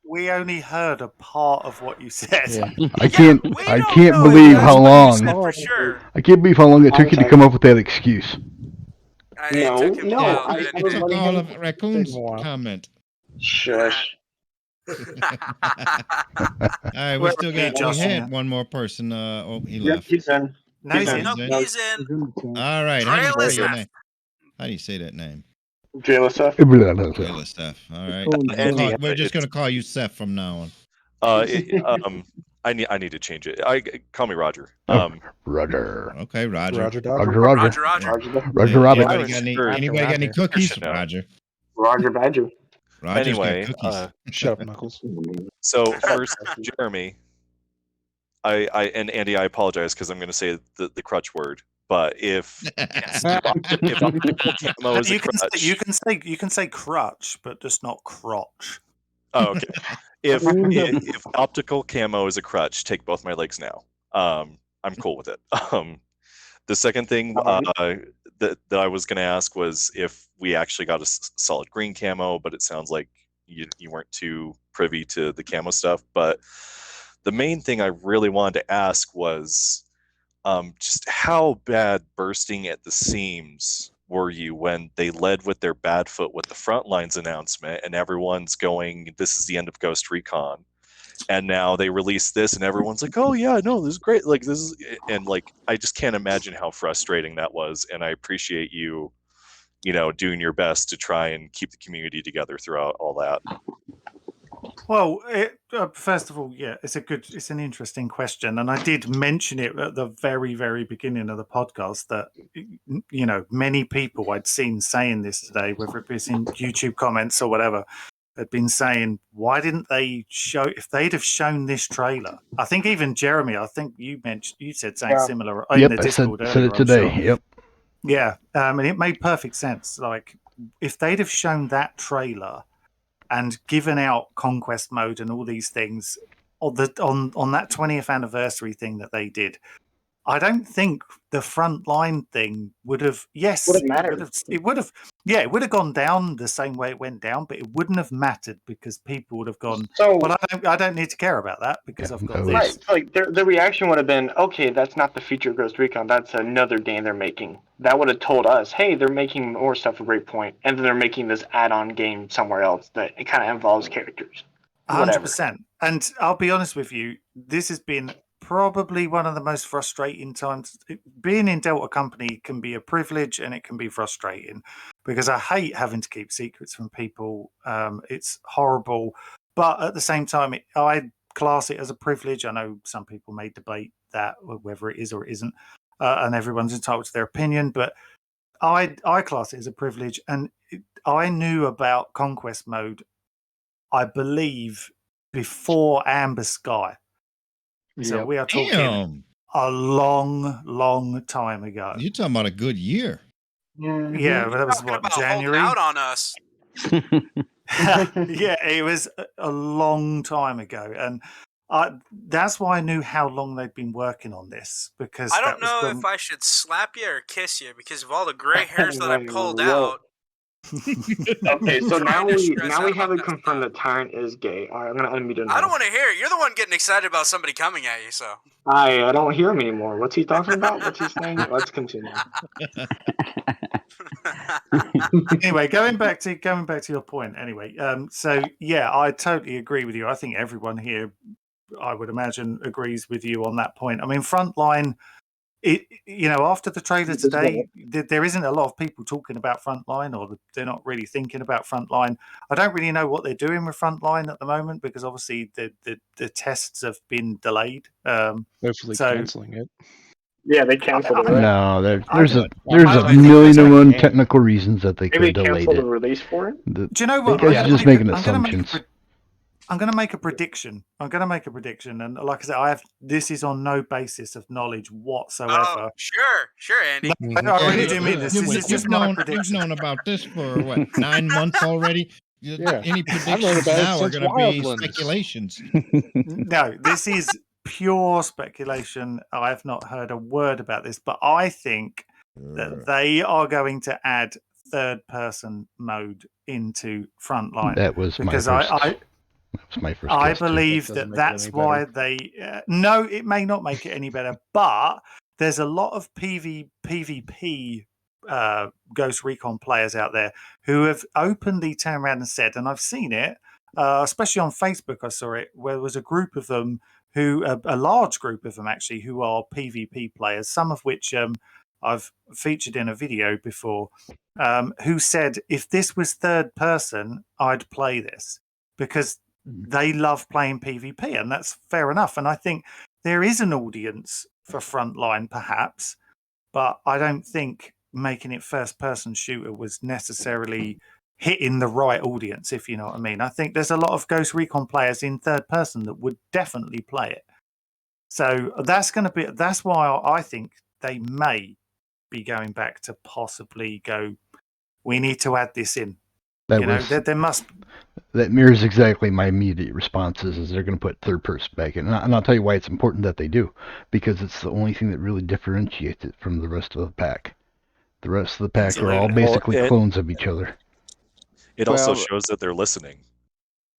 we only heard a part of what you said. Yeah. I can't believe how long. I can't believe how long it took you to come up with that excuse. No. It took all of Raccoon's comment. Shush. All right, we had one more person. He left. He's in. No, he's in. He's in. All right. How do you say your name? How do you say that name? Jayla Seth. Jayla Seth. All right. We're just going to call you Seth from now on. I need to change it. Call me Roger. Roger. Okay, Roger. Roger. Anybody got any cookies? Roger. Roger Badger. Roger's anyway, shut up, Knuckles. So first, Jeremy, and Andy, I apologize because I'm going to say the crutch word. But if camo is a crutch, you can say crutch, but just not crotch. Oh, okay. If optical camo is a crutch, take both my legs now. I'm cool with it. The second thing that I was going to ask was if we actually got a solid green camo, but it sounds like you weren't too privy to the camo stuff. But the main thing I really wanted to ask was just how bad bursting at the seams were you when they led with their bad foot with the Frontlines announcement and everyone's going, this is the end of Ghost Recon. And now they release this and everyone's like, oh yeah, no, this is great. Like this is, and like, I just can't imagine how frustrating that was. And I appreciate you doing your best to try and keep the community together throughout all that. Well, first of all, yeah, it's an interesting question. And I did mention it at the very, very beginning of the podcast that, many people I'd seen saying this today, whether it was in YouTube comments or whatever, had been saying, why didn't they show, if they'd have shown this trailer? I think even Jeremy, I think you said something similar in the Discord earlier. Said it today. Sure. Yep. Yeah. And it made perfect sense. Like, if they'd have shown that trailer and given out Conquest Mode and all these things on that 20th anniversary thing that they did, I don't think the Frontline thing would have. Yes, would have mattered. It would have. Yeah, it would have gone down the same way it went down, but it wouldn't have mattered because people would have gone. So, well, I don't need to care about that because I've got this. Right. Like the reaction would have been, okay, that's not the feature of Ghost Recon. That's another game they're making. That would have told us, hey, they're making more stuff for Breakpoint, and then they're making this add-on game somewhere else that it kind of involves characters. 100%. And I'll be honest with you, this has been probably one of the most frustrating times. Being in Delta Company can be a privilege and it can be frustrating because I hate having to keep secrets from people. It's horrible. But at the same time, I class it as a privilege. I know some people may debate that, whether it is or it isn't, and everyone's entitled to their opinion. But I class it as a privilege. And I knew about Conquest Mode, I believe, before Amber Sky. So we are talking a long time ago. You're talking about a good year. Yeah, but that was what, January? Out on us. Yeah, it was a long time ago, and that's why I knew how long they'd been working on this. Because I don't know if I should slap you or kiss you because of all the gray hairs that I pulled out. Okay, so now we have it confirmed that Tyrant is gay. All right, I'm gonna unmute him. I don't want to hear it. You're the one getting excited about somebody coming at you. So I don't hear him anymore. What's he talking about? What's he saying? Let's continue. Anyway, going back to your point. Anyway, so yeah, I totally agree with you. I think everyone here, I would imagine, agrees with you on that point. I mean, Frontline. After the trailer today, there isn't a lot of people talking about Frontline, or they're not really thinking about Frontline. I don't really know what they're doing with Frontline at the moment because obviously the tests have been delayed. Hopefully canceling it. Yeah, they canceled it. Right? No, there's a million and one technical reasons that they could delay it. Maybe cancel the release for it. Do you know what? You guys are just making assumptions. I'm going to make a prediction. And like I said, this is on no basis of knowledge whatsoever. Oh, sure, Andy. No, I really do mean this. This is just my prediction. You've known about this for what, 9 months already? Yeah. Any predictions now are going to be speculations. No, this is pure speculation. I have not heard a word about this, but I think that they are going to add third-person mode into Frontline. That was because my first I guess, too. believe that's why they. No, it may not make it any better, but there's a lot of PvP Ghost Recon players out there who have openly turned around and said, and I've seen it, especially on Facebook, I saw it, where there was a group of them a large group of them actually, who are PvP players, some of which I've featured in a video before, who said, if this was third person, I'd play this because they love playing PvP, and that's fair enough. And I think there is an audience for Frontline, perhaps, but I don't think making it first-person shooter was necessarily hitting the right audience, if you know what I mean. I think there's a lot of Ghost Recon players in third person that would definitely play it. So that's why I think they may be going back to possibly go, we need to add this in. There must. That mirrors exactly my immediate responses. Is they're going to put third person back in, and I'll tell you why it's important that they do, because it's the only thing that really differentiates it from the rest of the pack. The rest of the pack are all basically clones of each other. It also shows that they're listening.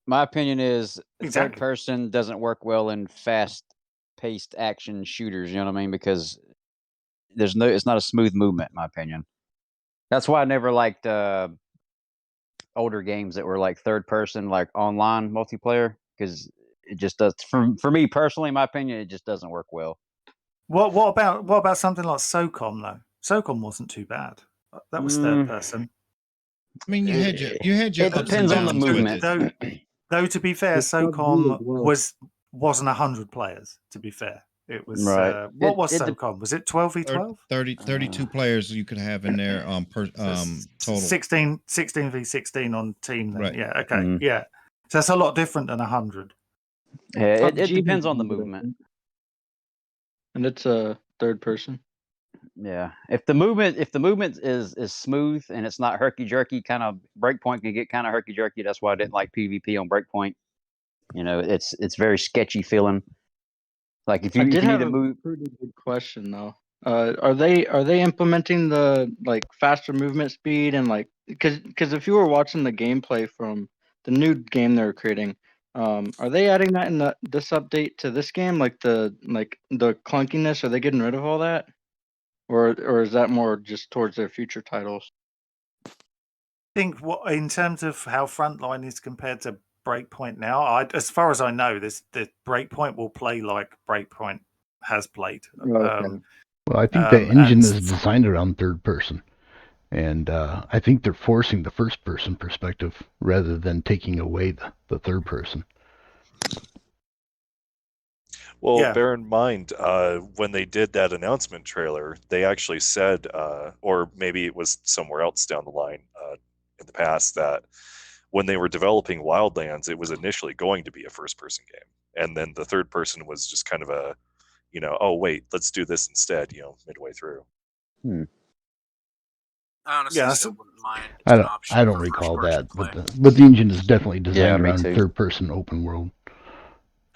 My opinion is third person doesn't work well in fast-paced action shooters. You know what I mean? Because it's not a smooth movement, in my opinion. That's why I never liked older games that were like third person, like online multiplayer, because it just does. For me personally, in my opinion, it just doesn't work well. What about something like SOCOM though? SOCOM wasn't too bad. That was third person. I mean, you had your. It depends on the movement. Though to be fair, SOCOM wasn't 100 players. To be fair, it was. Right. What was SOCOM? Was it 12v12? 32 players you could have in there total. 16 v16 on team. Then. Right. Yeah. Okay. Yeah. So that's a lot different than 100. Yeah, it depends on the movement. And it's a third person. Yeah, if the movement is smooth and it's not herky jerky, kind of Breakpoint can get kind of herky jerky. That's why I didn't like PvP on Breakpoint. It's very sketchy feeling. Like if you need to move. Pretty good question though. Are they implementing the like faster movement speed and like because if you were watching the gameplay from the new game they're creating, are they adding that in this update to this game, like the clunkiness? Are they getting rid of all that? Or is that more just towards their future titles? I think in terms of how Frontline is compared to Breakpoint now. As far as I know, the Breakpoint will play like Breakpoint has played. Well, I think the engine is designed around third person, and I think they're forcing the first person perspective rather than taking away the third person. Well, bear in mind, when they did that announcement trailer, they actually said, or maybe it was somewhere else down the line in the past, that when they were developing Wildlands, it was initially going to be a first-person game. And then the third person was just kind of a, oh, wait, let's do this instead, midway through. I honestly still wouldn't mind. I don't recall that, but the engine is definitely designed around third-person open world.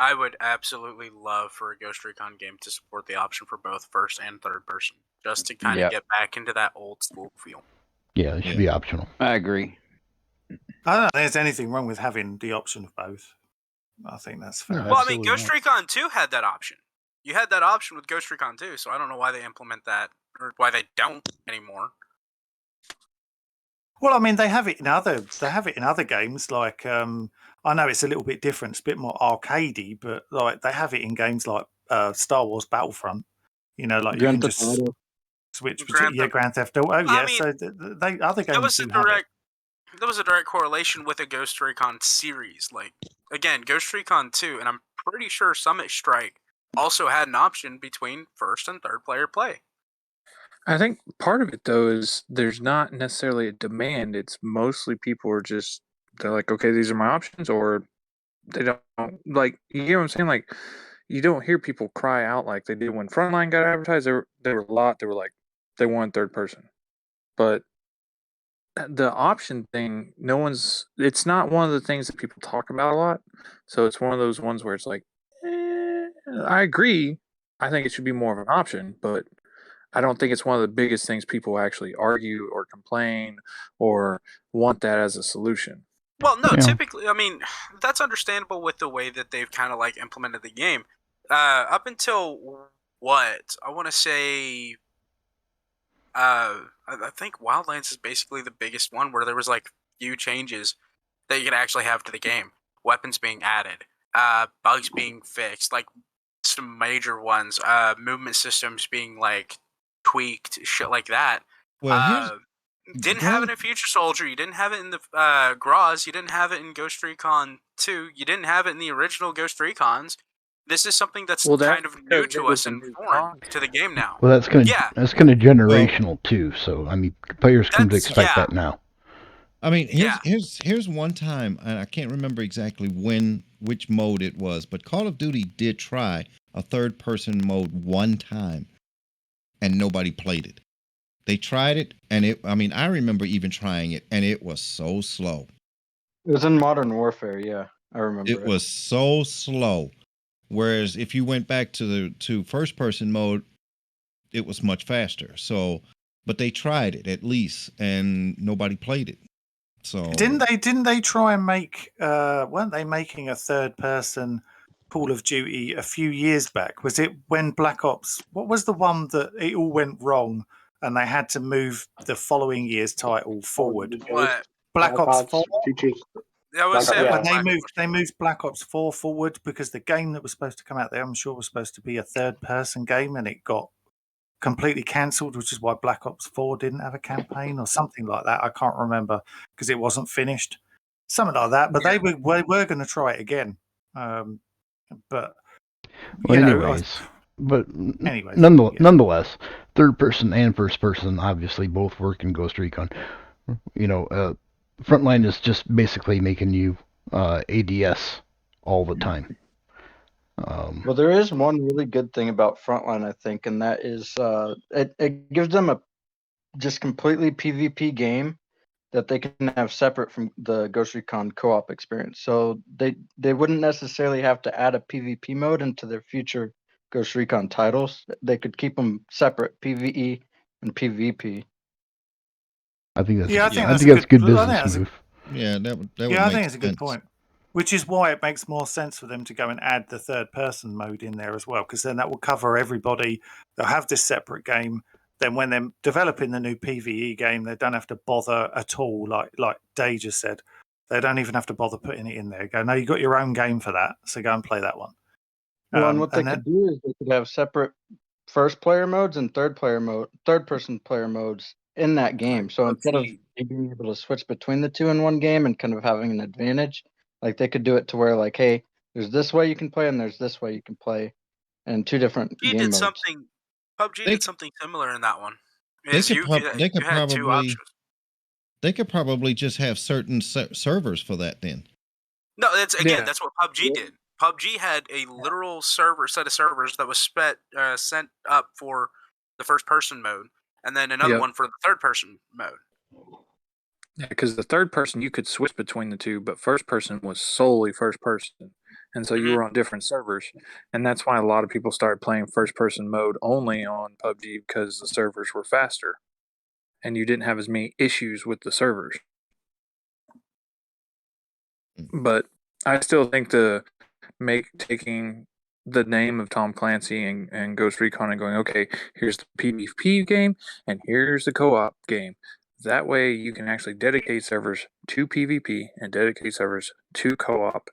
I would absolutely love for a Ghost Recon game to support the option for both first and third person, just to kind of get back into that old school feel. Yeah, it should be optional. I agree. I don't think there's anything wrong with having the option of both. I think that's fair. Well, I mean, Ghost Recon 2 had that option. You had that option with Ghost Recon 2, so I don't know why they implement that, or why they don't anymore. Well, I mean, they have it in other games. Like, I know it's a little bit different, it's a bit more arcadey, but like they have it in games like Star Wars Battlefront. Like you can just switch between Grand Theft Auto. Oh, yeah. So they other games do have it. There was a direct correlation with a Ghost Recon series. Like, again, Ghost Recon 2, and I'm pretty sure Summit Strike also had an option between first and third player play. I think part of it, though, is there's not necessarily a demand. It's mostly people are just, they're like, okay, these are my options, or they don't, like, you get what I'm saying? Like, you don't hear people cry out like they did when Frontline got advertised. There were a lot, they were like, they want third person. But the option thing, it's not one of the things that people talk about a lot. So it's one of those ones where it's like, I agree. I think it should be more of an option, but I don't think it's one of the biggest things people actually argue or complain or want that as a solution. Well, no, typically, I mean, that's understandable with the way that they've kind of like implemented the game. Up until what? I want to say, I think Wildlands is basically the biggest one where there was like few changes that you could actually have to the game. Weapons being added, bugs being fixed, like some major ones, movement systems being like tweaked, shit like that. Well, didn't have it in Future Soldier. You didn't have it in the Groz. You didn't have it in Ghost Recon 2. You didn't have it in the original Ghost Recons. This is something that's kind of new to us and foreign to the game now. Well, that's kind of generational too. So I mean, players come to expect that now. I mean, here's one time, and I can't remember exactly which mode it was, but Call of Duty did try a third-person mode one time, and nobody played it. They tried it, and I remember even trying it, and it was so slow. It was in Modern Warfare, yeah. I remember it. Was so slow. Whereas if you went back to first-person mode, it was much faster. So, but they tried it at least, and nobody played it. So didn't they try and make weren't they making a third person Call of Duty a few years back? Was it when Black Ops, what was the one that it all went wrong and they had to move the following year's title forward? What? Black Ops 4? That was when they moved Black Ops 4 forward because the game that was supposed to come out there, I'm sure, was supposed to be a third person game, and it got completely cancelled, which is why Black Ops 4 didn't have a campaign or something like that. I can't remember because it wasn't finished. Something like that. But they were going to try it again. But nonetheless, third person and first person obviously both work in Ghost Recon. Frontline is just basically making you ADS all the time. Well, there is one really good thing about Frontline, I think, and that is it gives them a just completely PvP game that they can have separate from the Ghost Recon co-op experience. So they wouldn't necessarily have to add a PvP mode into their future Ghost Recon titles. They could keep them separate, PvE and PvP. I think that's a good business move. Yeah, that would I think it's a good point. Which is why it makes more sense for them to go and add the third-person mode in there as well, because then that will cover everybody. They'll have this separate game. Then when they're developing the new PvE game, they don't have to bother at all, like Day just said, They don't even have to bother putting it in there. Go, no, you got your own game for that, so go and play that one. Well, and what they could do is they could have separate first player modes and third person player modes in that game. So instead of being able to switch between the two in one game and kind of having an advantage, like they could do it to where like, hey, there's this way you can play and there's this way you can play, and two different game modes. PUBG did something similar in that one. They could probably just have certain servers for that then. No, that's what PUBG did. PUBG had a literal set of servers that was sent up for the first person mode, and then another one for the third person mode. Yeah, because the third person you could switch between the two, but first person was solely first person, and so you were on different servers, and that's why a lot of people started playing first person mode only on PUBG because the servers were faster, and you didn't have as many issues with the servers. But I still think taking the name of Tom Clancy and Ghost Recon and going, okay, here's the PvP game and here's the co-op game. That way you can actually dedicate servers to PvP and dedicate servers to co-op.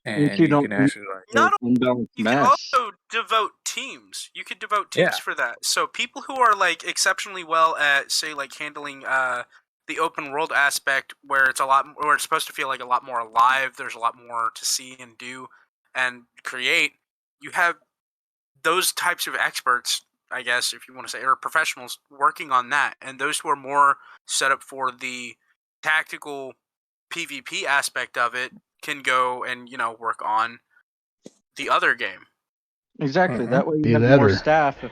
And you can actually you can also devote teams. You could devote teams for that. So people who are like exceptionally well at, say, like handling the open world aspect, where it's supposed to feel like a lot more alive. There's a lot more to see and do and create. You have those types of experts, I guess, if you want to say, or professionals working on that, and those who are more set up for the tactical PvP aspect of it can go and work on the other game. Exactly. That way you have more staff.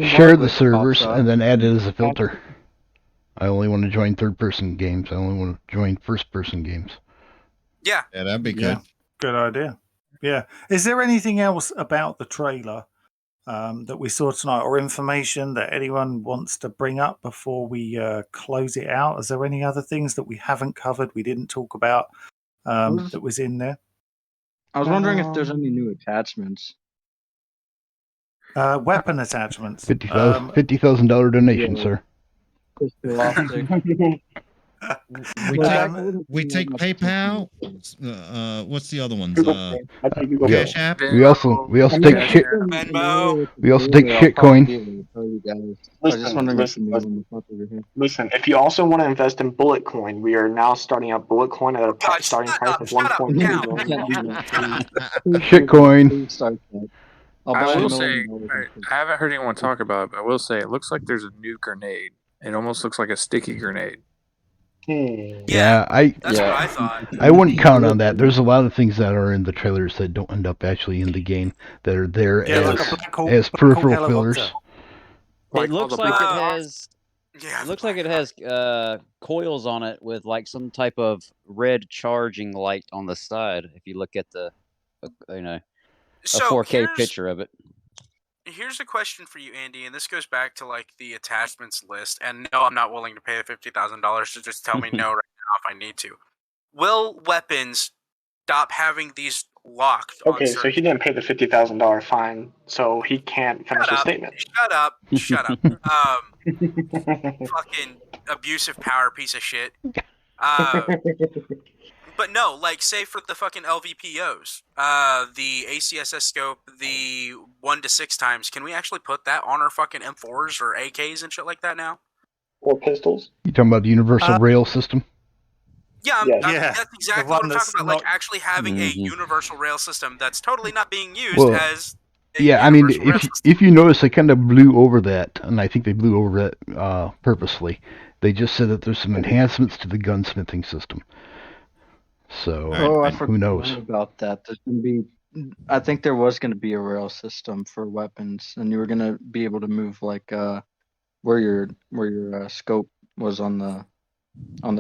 Share the servers and then add it as a filter. I only want to join third-person games. I only want to join first-person games. Yeah, that'd be good. Yeah, good idea. Yeah. Is there anything else about the trailer that we saw tonight, or information that anyone wants to bring up before we close it out? Is there any other things that we haven't covered, we didn't talk about, that was in there? I was wondering if there's any new attachments. Weapon attachments. $50,000 donation, sir. We take PayPal. What's the other ones? Cash App. We also take shit. We also take shitcoin. Listen, if you also want to invest in Bullet Coin, we are now starting up Bullet Coin at a starting price of 1.2. Shitcoin. I will say, I haven't heard anyone talk about it, but I will say it looks like there's a new grenade. It almost looks like a sticky grenade. Yeah, that's what I thought. I wouldn't count on that. There's a lot of things that are in the trailers that don't end up actually in the game that are there as peripheral fillers. It looks like it has. It looks like it has coils on it with like some type of red charging light on the side. If you look at the, a 4K picture of it. Here's a question for you, Andy, and this goes back to like the attachments list. And no, I'm not willing to pay the $50,000 to just tell me no right now if I need to. Will weapons stop having these locked? Okay, so he didn't pay the $50,000 fine, so he can't finish his statement. Shut up. Fucking abusive power piece of shit. But no, like, say for the fucking LVPOs, the ACSS scope, the 1 to 6 times, can we actually put that on our fucking M4s or AKs and shit like that now? Or pistols? You talking about the universal rail system? Yeah, that's exactly what I'm talking about. Like, actually having a universal rail system that's totally not being used as. Yeah, I mean, if you notice, they kind of blew over that, and I think they blew over that purposely. They just said that there's some enhancements to the gunsmithing system. So, who knows? About that. There's going to be, I think there was going to be a rail system for weapons, and you were going to be able to move like where your scope was on the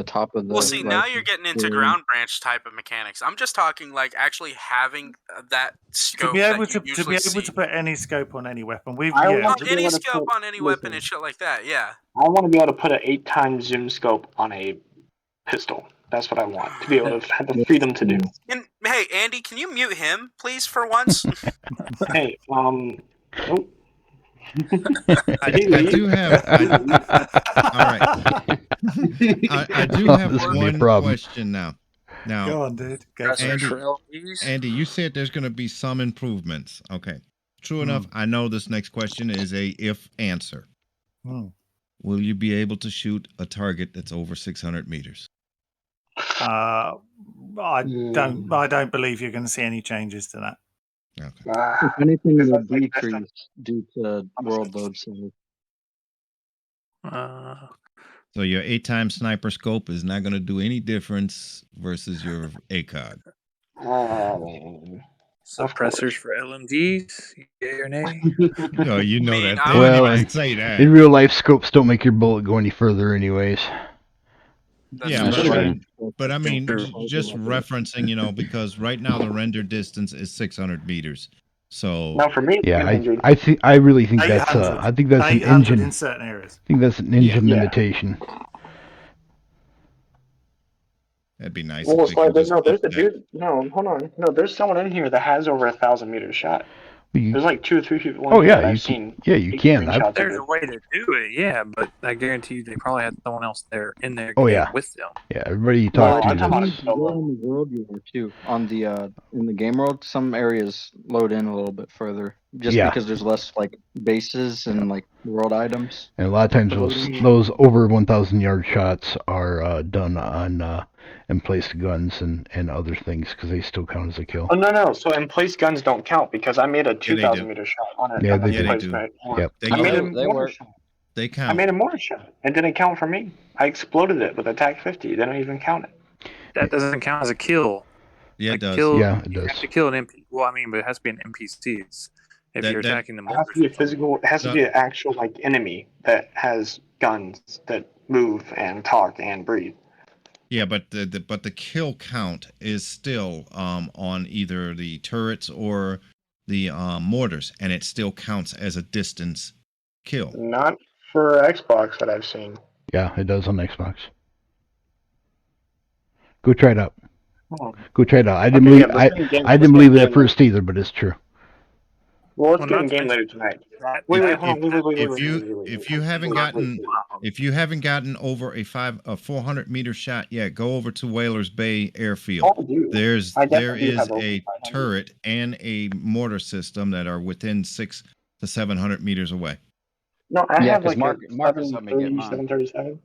top of the. Well, see, now you're getting into ground branch type of mechanics. I'm just talking like actually having that scope to be able to to put any scope on any weapon. Any scope on any weapon and shit like that. Yeah. I want to be able to put an 8x zoom scope on a pistol. That's what I want, to be able to have the freedom to do. And hey, Andy, can you mute him, please, for once? Hey, I do have. All right. I do have one question now. Now, go on, dude. Go for it. Andy, you said there's going to be some improvements. Okay. True enough. I know this next question is a if answer. Will you be able to shoot a target that's over 600 meters? I don't believe you're going to see any changes to that. Okay. If anything, it would decrease due to world load size. So your 8x sniper scope is not going to do any difference versus your ACOG. Suppressors for LMGs, yay or nay? No, you know that. They Well, didn't even say that. in real life, scopes don't make your bullet go any further, anyways. Yeah, but I mean, just referencing, because right now the render distance is 600 meters. So now for me, yeah, I really think that's I think that's an engine in certain areas. I think that's an engine limitation. That'd be nice. Well, it's like there's a dude. No, hold on. No, there's someone in here that has over 1,000 meters shot. There's like 2 or 3 people. Oh yeah, you can. There's a way to do it, yeah, but I guarantee you they probably had someone else there in there with them. Yeah, everybody you talk to. In the world you are too. On the in the game world, some areas load in a little bit further, just because there's less like bases and like world items. And a lot of times those over 1,000 yard shots are done on emplaced guns and other things because they still count as a kill. Oh no! So emplaced guns don't count because I made a 2,000 meter shot on it. Yeah, they do. Yep. I made a mortar shot. They count. I made a mortar shot. It didn't count for me. I exploded it with a TAC 50. They don't even count it. That doesn't count as a kill. Yeah, it does. Yeah, it does. You have to kill an MP. Well, I mean, but it has to be an NPC. If you're attacking the mortar, it has to be a physical. It has to be an actual like enemy that has guns that move and talk and breathe. Yeah, but the kill count is still on either the turrets or the mortars, and it still counts as a distance kill. Not for Xbox that I've seen. Yeah, it does on Xbox. Go try it out. Oh. Go try it out. I didn't believe it at first either, but it's true. Well, let's get in game later tonight. Wait, hold on. If you haven't gotten over a 400 meter shot yet, go over to Whalers Bay Airfield. There is a turret and a mortar system that are within 600 to 700 meters away. No, I have like Marcus let me get mine. 737.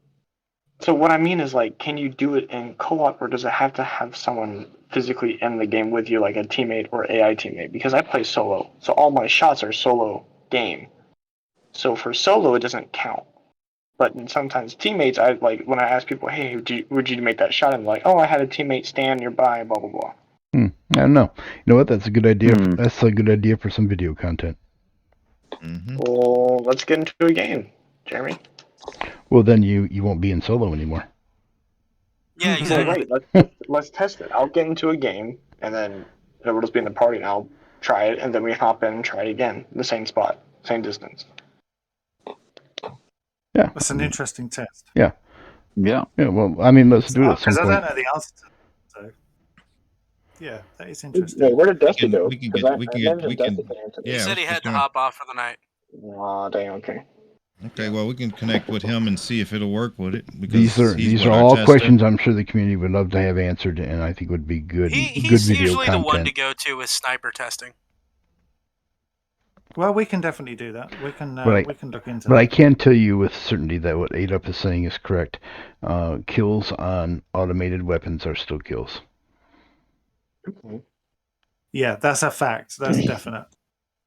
So what I mean is, like, can you do it in co-op, or does it have to have someone physically in the game with you, like a teammate or AI teammate? Because I play solo, so all my shots are solo game. So for solo, it doesn't count. But sometimes teammates, I like when I ask people, "Hey, would you make that shot?" And they're like, "Oh, I had a teammate stand nearby." Blah blah blah. I don't know. You know what? That's a good idea. That's a good idea for some video content. Well, let's get into a game, Jeremy. Well, then you won't be in solo anymore. Yeah, exactly. Wait, let's test it. I'll get into a game, and then it'll just be in the party, and I'll try it, and then we hop in and try it again. The same spot, same distance. Yeah. That's an interesting test. Yeah. Well, I mean, let's do it at some Because I point. don't know the answer to it, so yeah, that is interesting. Wait, where did Dusty go? We can get. He said he had to hop off for the night. Oh, dang. Okay. Okay, well, we can connect with him and see if it'll work with it. Because These are all questions I'm sure the community would love to have answered, and I think would be good. He's video usually content. the one to go to with sniper testing. Well, we can definitely do that. We can look into that. But I can tell you with certainty that what ADUP is saying is correct. Kills on automated weapons are still kills. Yeah, that's a fact. That's definite.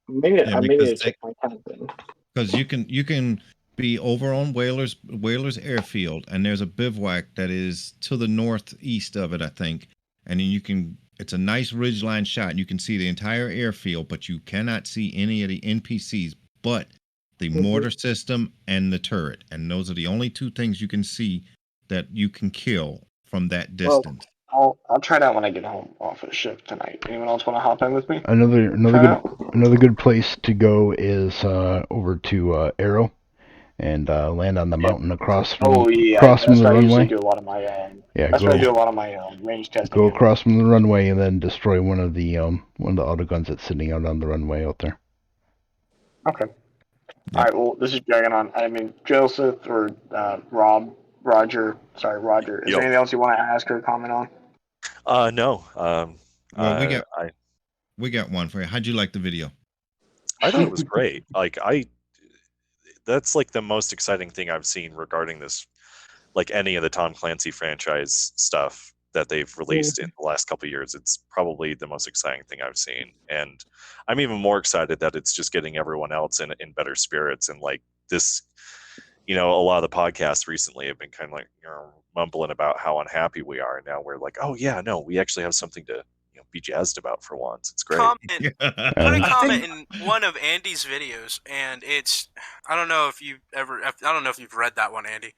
Maybe it's my kind thing. Because you can be over on Whalers Airfield, and there's a bivouac that is to the northeast of it, I think. And then it's a nice ridgeline shot. You can see the entire airfield, but you cannot see any of the NPCs but the mortar system and the turret. And those are the only two things you can see that you can kill from that distance. Well, I'll try that when I get home off of shift tonight. Anyone else want to hop in with me? Another good place to go is over to Arrow and land on the mountain across from the runway. Do a lot of my that's where I do a lot of my range testing. Go across from the runway and then destroy one of the autoguns that's sitting out on the runway out there. Okay. All right. Well, this is dragging on. I mean, Joseph or Roger. Is there anything else you want to ask or comment on? No. Well, we got one for you. How'd you like the video? I thought it was great. That's like the most exciting thing I've seen regarding this, like any of the Tom Clancy franchise stuff that they've released in the last couple of years. It's probably the most exciting thing I've seen, and I'm even more excited that it's just getting everyone else in better spirits. And like this, a lot of the podcasts recently have been kind of like mumbling about how unhappy we are, and now we're like, oh yeah, no, we actually have something to be jazzed about for once. It's great. Put a comment in one of Andy's videos, and I don't know if you've read that one, Andy.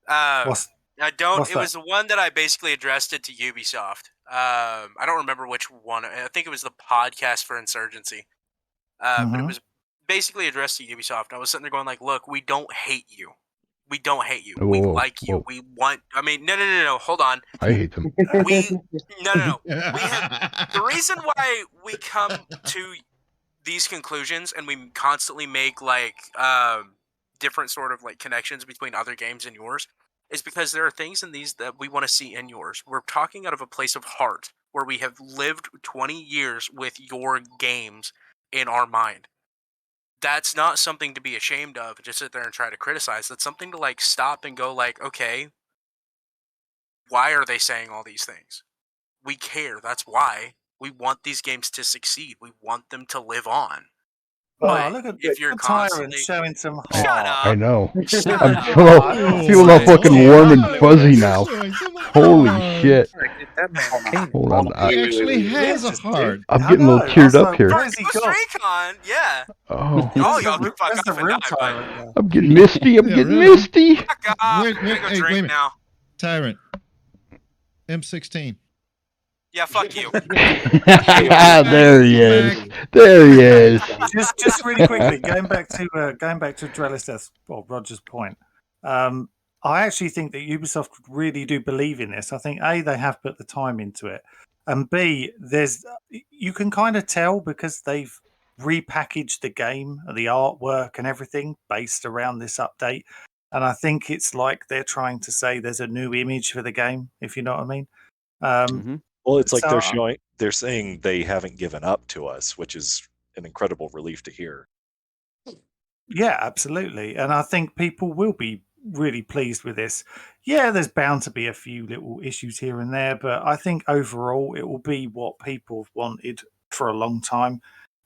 It was the one that I basically addressed it to Ubisoft. I don't remember which one. I think it was the podcast for Insurgency. But it was basically addressed to Ubisoft. I was sitting there going like, look, we don't hate you. We don't hate you. We like you. We want. I mean, no. Hold on. I hate them. No. The reason why we come to these conclusions and we constantly make like different sort of like connections between other games and yours is because there are things in these that we want to see in yours. We're talking out of a place of heart where we have lived 20 years with your games in our mind. That's not something to be ashamed of, just sit there and try to criticize. That's something to like stop and go like, okay, why are they saying all these things? We care. That's why. We want these games to succeed. We want them to live on. But look at if you're constantly showing some heart. Shut up. I know. I feel all fucking warm and fuzzy now. Holy shit. Hold on. He actually has a heart. I'm getting a little teared up here. Recon, yeah. Oh. Y'all can fuck off and die, I'm getting misty. I'm getting misty. Fuck off. Wait, Go drink now. Tyrant. M16. Yeah, fuck you. There he is. There he is. Just really quickly, going back to Drellis' or Roger's point. I actually think that Ubisoft really do believe in this. I think A, they have put the time into it, and B, you can kind of tell because they've repackaged the game, the artwork and everything based around this update. And I think it's like they're trying to say there's a new image for the game, if you know what I mean. Well, it's like they're saying they haven't given up to us, which is an incredible relief to hear. Yeah, absolutely. And I think people will be really pleased with this. Yeah, there's bound to be a few little issues here and there, but I think overall it will be what people have wanted for a long time.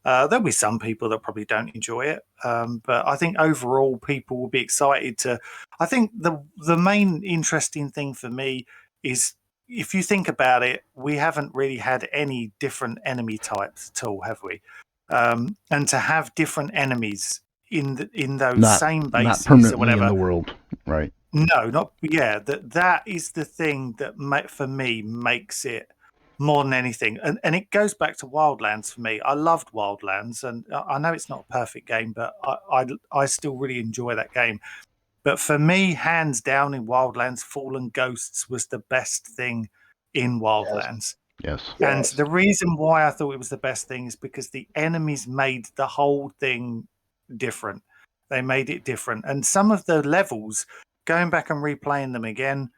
There'll be some people that probably don't enjoy it, but I think overall people will be excited to. I think the main interesting thing for me is, if you think about it, we haven't really had any different enemy types at all, have we? And to have different enemies in those same bases not permanently or whatever in the world, right? No, not that is the thing that for me makes it more than anything, and it goes back to Wildlands for me. I loved Wildlands, and I know it's not a perfect game, but I still really enjoy that game. But for me, hands down in Wildlands, Fallen Ghosts was the best thing in Wildlands. Yes. And the reason why I thought it was the best thing is because the enemies made the whole thing different. They made it different. And some of the levels, going back and replaying them again,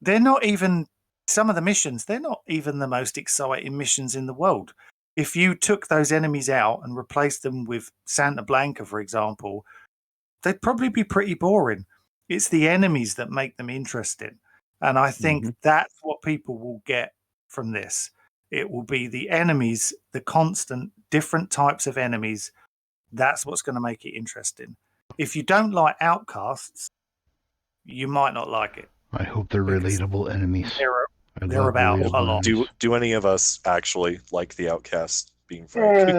they're not even, some of the missions, they're not even the most exciting missions in the world. If you took those enemies out and replaced them with Santa Blanca, for example, they'd probably be pretty boring. It's the enemies that make them interesting. And I think that's what people will get from this. It will be the enemies, the constant different types of enemies. That's what's going to make it interesting. If you don't like outcasts, you might not like it. I hope they're relatable enemies. They're about a lot. Do any of us actually like the outcasts? Being frank.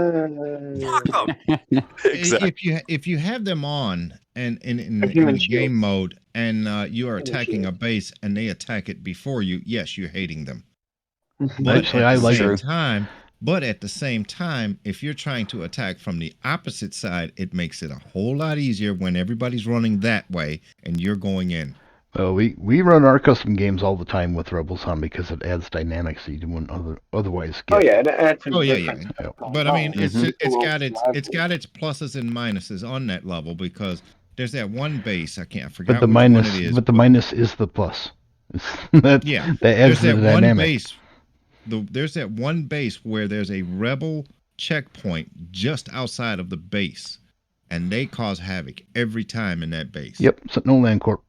Exactly. If you have them on and in game mode and you are attacking a base and they attack it before you, yes, you're hating them. But actually, I like it. But at the same time, if you're trying to attack from the opposite side, it makes it a whole lot easier when everybody's running that way and you're going in. Well, we run our custom games all the time with Rebels on because it adds dynamics that you wouldn't otherwise get. Oh yeah, But I mean, it's got its pluses and minuses on that level, because there's that one base I forgot. But the minus is the plus. That adds there's to the that one dynamic. base there's that one base where there's a rebel checkpoint just outside of the base, and they cause havoc every time in that base. Yep, Sentinel Land Corp.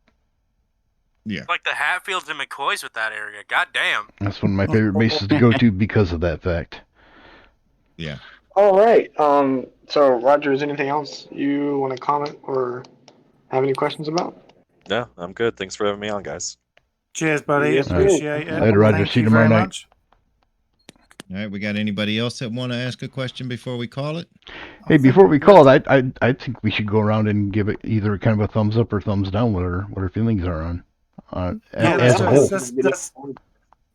Yeah. Like the Hatfields and McCoys with that area. God damn. That's one of my favorite bases to go to because of that fact. Yeah. All right. So, Roger, is there anything else you want to comment or have any questions about? No, I'm good. Thanks for having me on, guys. Cheers, buddy. Yes, Appreciate it. Later, Roger. Thank See you you tomorrow very night. much. All right, we got anybody else that want to ask a question before we call it? Hey, before we call it, I think we should go around and give it either kind of a thumbs up or thumbs down what our feelings are on as a whole. That's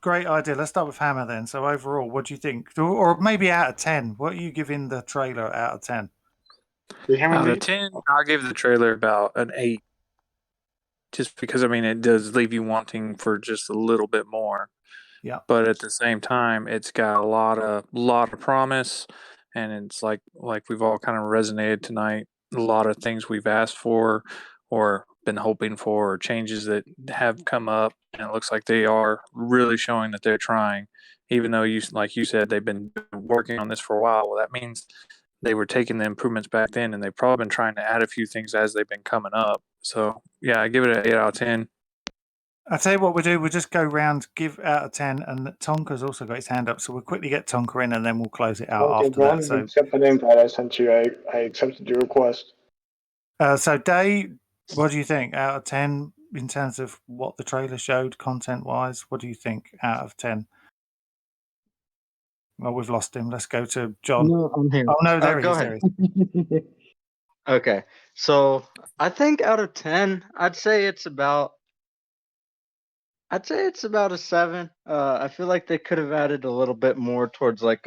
great idea. Let's start with Hammer then. So overall, what do you think? Or maybe out of 10, what are you giving the trailer out of 10? Out of 10, I'll give the trailer about an 8. Just because, I mean, it does leave you wanting for just a little bit more. Yeah. But at the same time, it's got a lot of promise, and it's like we've all kind of resonated tonight. A lot of things we've asked for or been hoping for, or changes that have come up, and it looks like they are really showing that they're trying. Even though like you said, they've been working on this for a while. Well, that means they were taking the improvements back then, and they've probably been trying to add a few things as they've been coming up. So yeah, I give it an 8 out of 10. I'll tell you what we'll do. We'll just go round, give out of 10, and Tonka's also got his hand up, so we'll quickly get Tonka in, and then we'll close it out after that. So, accept the invite I sent you. I accepted your request. so Day, what do you think out of 10 in terms of what the trailer showed content-wise? What do you think out of 10? Well, we've lost him. Let's go to John. No, I'm here. Oh, no, there he Go is. ahead. There he is. Okay, so I think out of 10, I'd say it's about a 7. I feel like they could have added a little bit more towards towards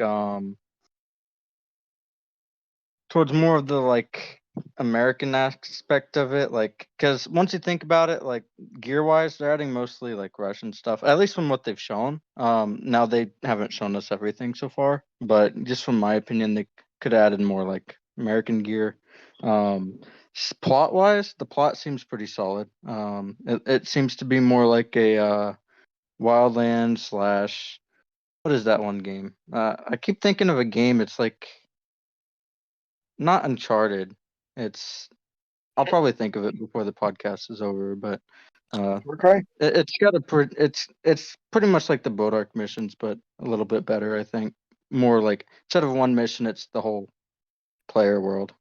more of the like American aspect of it, like because once you think about it, like gear wise, they're adding mostly like Russian stuff, at least from what they've shown. Now they haven't shown us everything so far, but just from my opinion, they could have added more like American gear. Plot wise, the plot seems pretty solid. It seems to be more like a Wildlands / what is that one game? I keep thinking of a game. It's like not Uncharted. I'll probably think of it before the podcast is over, but Okay. it's got it's pretty much like the Bodark missions, but a little bit better, I think. More like instead of one mission, it's the whole player world.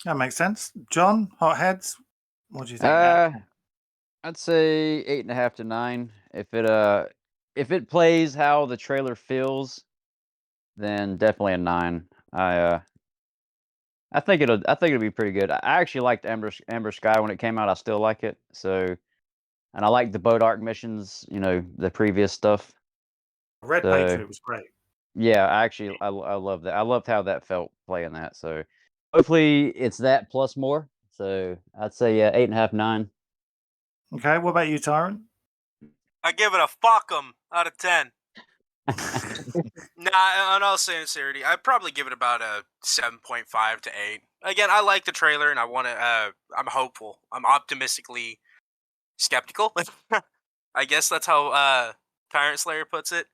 That makes sense. John, Hotheads, what do you think? I'd say 8.5 to 9. If it plays how the trailer feels, then definitely a 9. I think it'll be pretty good. I actually liked Amber Sky when it came out. I still like it. So, and I like the Bodark missions. The previous stuff. Red Patriot was great. Yeah, I love that. I loved how that felt playing that. So, hopefully it's that plus more. So I'd say 8.5, 9. Okay, what about you, Tyrant? I give it a fuck 'em out of 10. Nah, in all sincerity, I'd probably give it about a 7.5 to 8. Again, I like the trailer, and I'm hopeful. I'm optimistically skeptical. I guess that's how Tyrant Slayer puts it.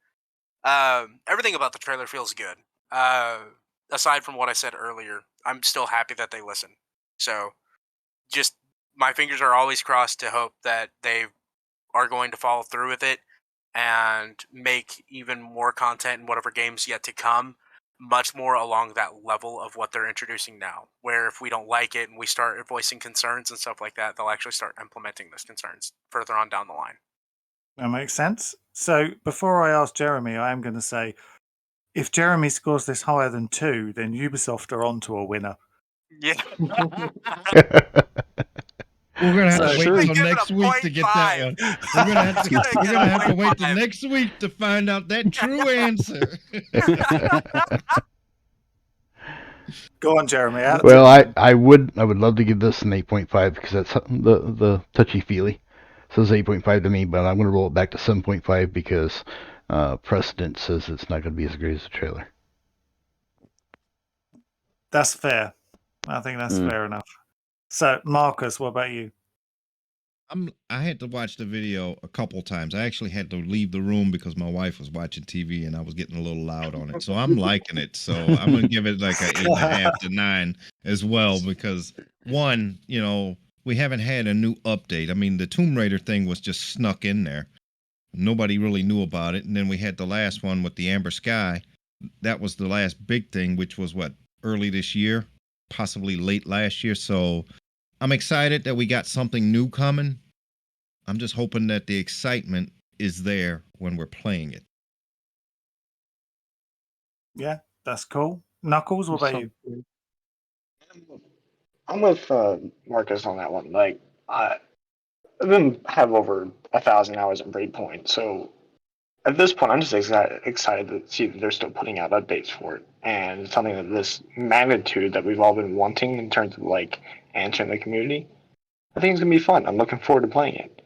Everything about the trailer feels good. Aside from what I said earlier, I'm still happy that they listen. So, just my fingers are always crossed to hope that they are going to follow through with it and make even more content in whatever games yet to come, much more along that level of what they're introducing now, where if we don't like it and we start voicing concerns and stuff like that, they'll actually start implementing those concerns further on down the line. That makes sense. So before I ask Jeremy, I am going to say, if Jeremy scores this higher than 2, then Ubisoft are on to a winner. Yeah. We're gonna have to wait till next week to get that one. We're gonna have to wait till next week to find out that true answer. Go on, Jeremy. Well, I would love to give this an 8.5 because that's the touchy feely. So it's 8.5 to me, but I'm gonna roll it back to 7.5 because precedent says it's not gonna be as great as the trailer. That's fair. I think that's fair enough. So, Marcus, what about you? I had to watch the video a couple times. I actually had to leave the room because my wife was watching TV and I was getting a little loud on it. So I'm liking it. So I'm gonna give it like a 8.5 to 9 as well because one, we haven't had a new update. I mean, the Tomb Raider thing was just snuck in there. Nobody really knew about it, and then we had the last one with the Amber Sky. That was the last big thing, which was early this year, possibly late last year. So I'm excited that we got something new coming. I'm just hoping that the excitement is there when we're playing it. Yeah, that's cool. Knuckles, what about you? I'm with Marcus on that one. Like, I then have over 1,000 hours in Breakpoint, so at this point, I'm just excited to see that they're still putting out updates for it, and something of this magnitude that we've all been wanting in terms of like answering the community. I think it's gonna be fun. I'm looking forward to playing it.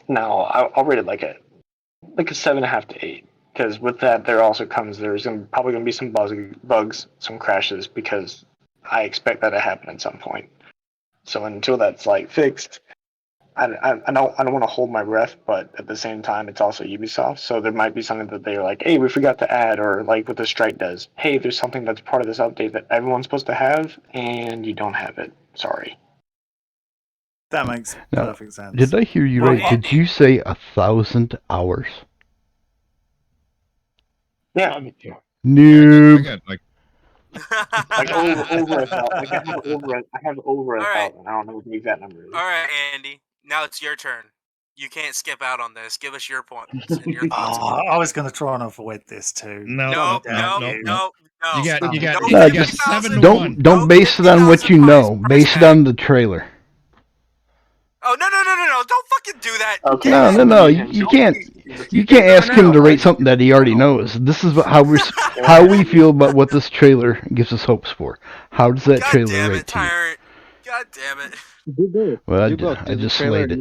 Now I'll rate it like a 7.5 to 8, because with that there's probably gonna be some bugs, some crashes, because I expect that to happen at some point. So until that's like fixed, I don't want to hold my breath, but at the same time, it's also Ubisoft, so there might be something that they're like, hey, we forgot to add, or like what the strike does. Hey, there's something that's part of this update that everyone's supposed to have, and you don't have it. Sorry. That makes perfect sense. Did I hear you right? Did you say 1,000 hours? Yeah. Noob. I have over 1,000. I don't know what the exact number is. All right, Andy. Now it's your turn. You can't skip out on this. Give us your points and your thoughts. I was going to try and avoid this too. No. You got 7 to 1. Don't base it on what you know. Base it on the trailer. Oh no! Don't fucking do that. Okay. No. You can't. You can't ask him to rate something that he already knows. This is how we feel about what this trailer gives us hopes for. How does that trailer rate to you? God damn it! Well, I just slayed it.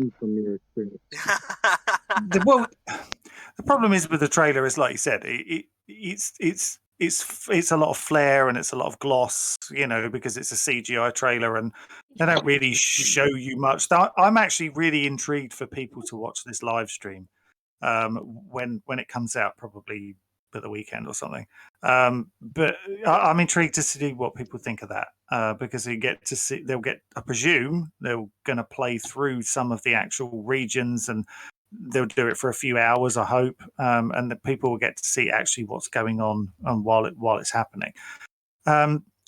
Well, the problem is with the trailer is, like you said, it's a lot of flair and it's a lot of gloss, because it's a CGI trailer and they don't really show you much. I'm actually really intrigued for people to watch this live stream when it comes out, probably for the weekend or something. But I'm intrigued to see what people think of that because I presume they're going to play through some of the actual regions and they'll do it for a few hours, I hope, and that people will get to see actually what's going on while it's happening.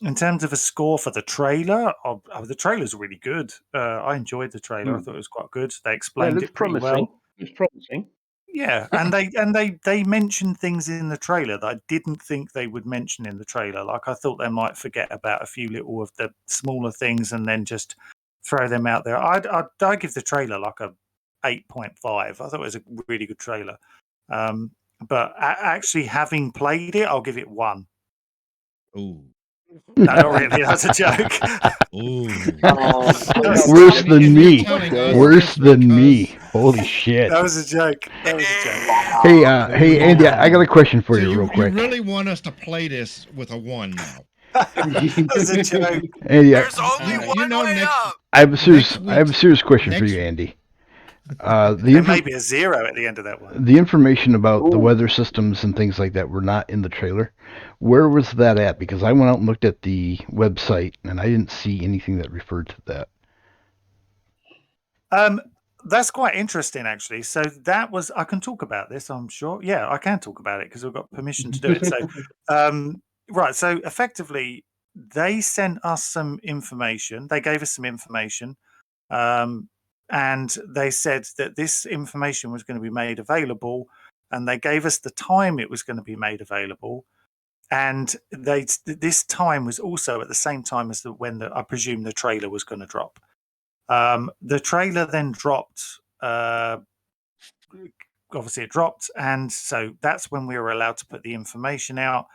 In terms of a score for the trailer, the trailer's really good. I enjoyed the trailer. I thought it was quite good. They explained it pretty well. It's promising. Yeah, and they mentioned things in the trailer that I didn't think they would mention in the trailer. Like I thought they might forget about a few little of the smaller things and then just throw them out there. I'd give the trailer like a 8.5. I thought it was a really good trailer. But actually having played it, I'll give it 1. Ooh. No, not really. That's a joke. Ooh. Worse than me. Worse than me. Holy shit. That was a joke. Hey, Andy, I got a question for you real quick. You really want us to play this with a 1 now? That's a joke. Andy, There's only one way up. I have a serious question for you, Andy. There may be a 0 at the end of that one. The information about the weather systems and things like that were not in the trailer. Where was that at? Because I went out and looked at the website and I didn't see anything that referred to that. That's quite interesting, actually. So I can talk about this, I'm sure. Yeah, I can talk about it because I've got permission to do it. So, right. So effectively, they sent us some information. They gave us some information. And they said that this information was going to be made available, and they gave us the time it was going to be made available. And this time was also at the same time as when I presume the trailer was going to drop. The trailer then dropped. Obviously, it dropped, and so that's when we were allowed to put the information out.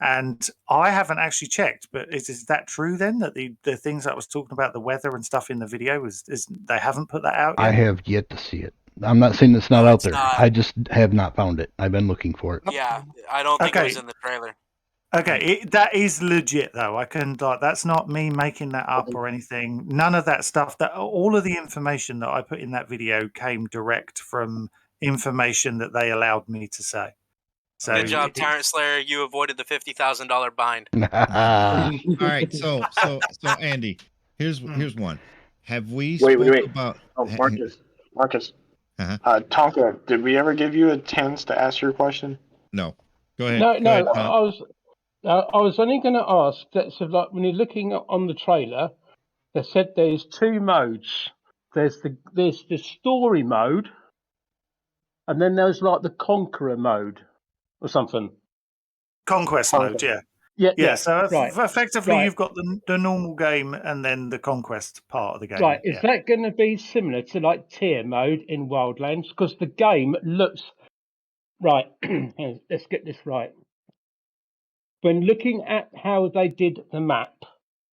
And I haven't actually checked, but is that true then that the things I was talking about, the weather and stuff in the video, is they haven't put that out yet? I have yet to see it. I'm not saying it's not out there. I just have not found it. I've been looking for it. Yeah, I don't think it was in the trailer. Okay, that is legit though. I can that's not me making that up or anything. None of that stuff. That all of the information that I put in that video came direct from information that they allowed me to say. So good job, Tyrant Slayer. You avoided the $50,000 bind. All right, so Andy, here's one. Have we wait. about? Oh, Marcus. Uh-huh. Tonka, did we ever give you a chance to ask your question? No. Go ahead. No, Go ahead, I was only going to ask that. So, like, when you're looking on the trailer, they said there's two modes. There's the story mode, and then there's like the conqueror mode or something. Conquest mode, yeah. Yeah. So right. effectively, you've got the normal game and then the conquest part of the game. Right. Is that going to be similar to like tier mode in Wildlands? Because the game looks right. Let's get this right. When looking at how they did the map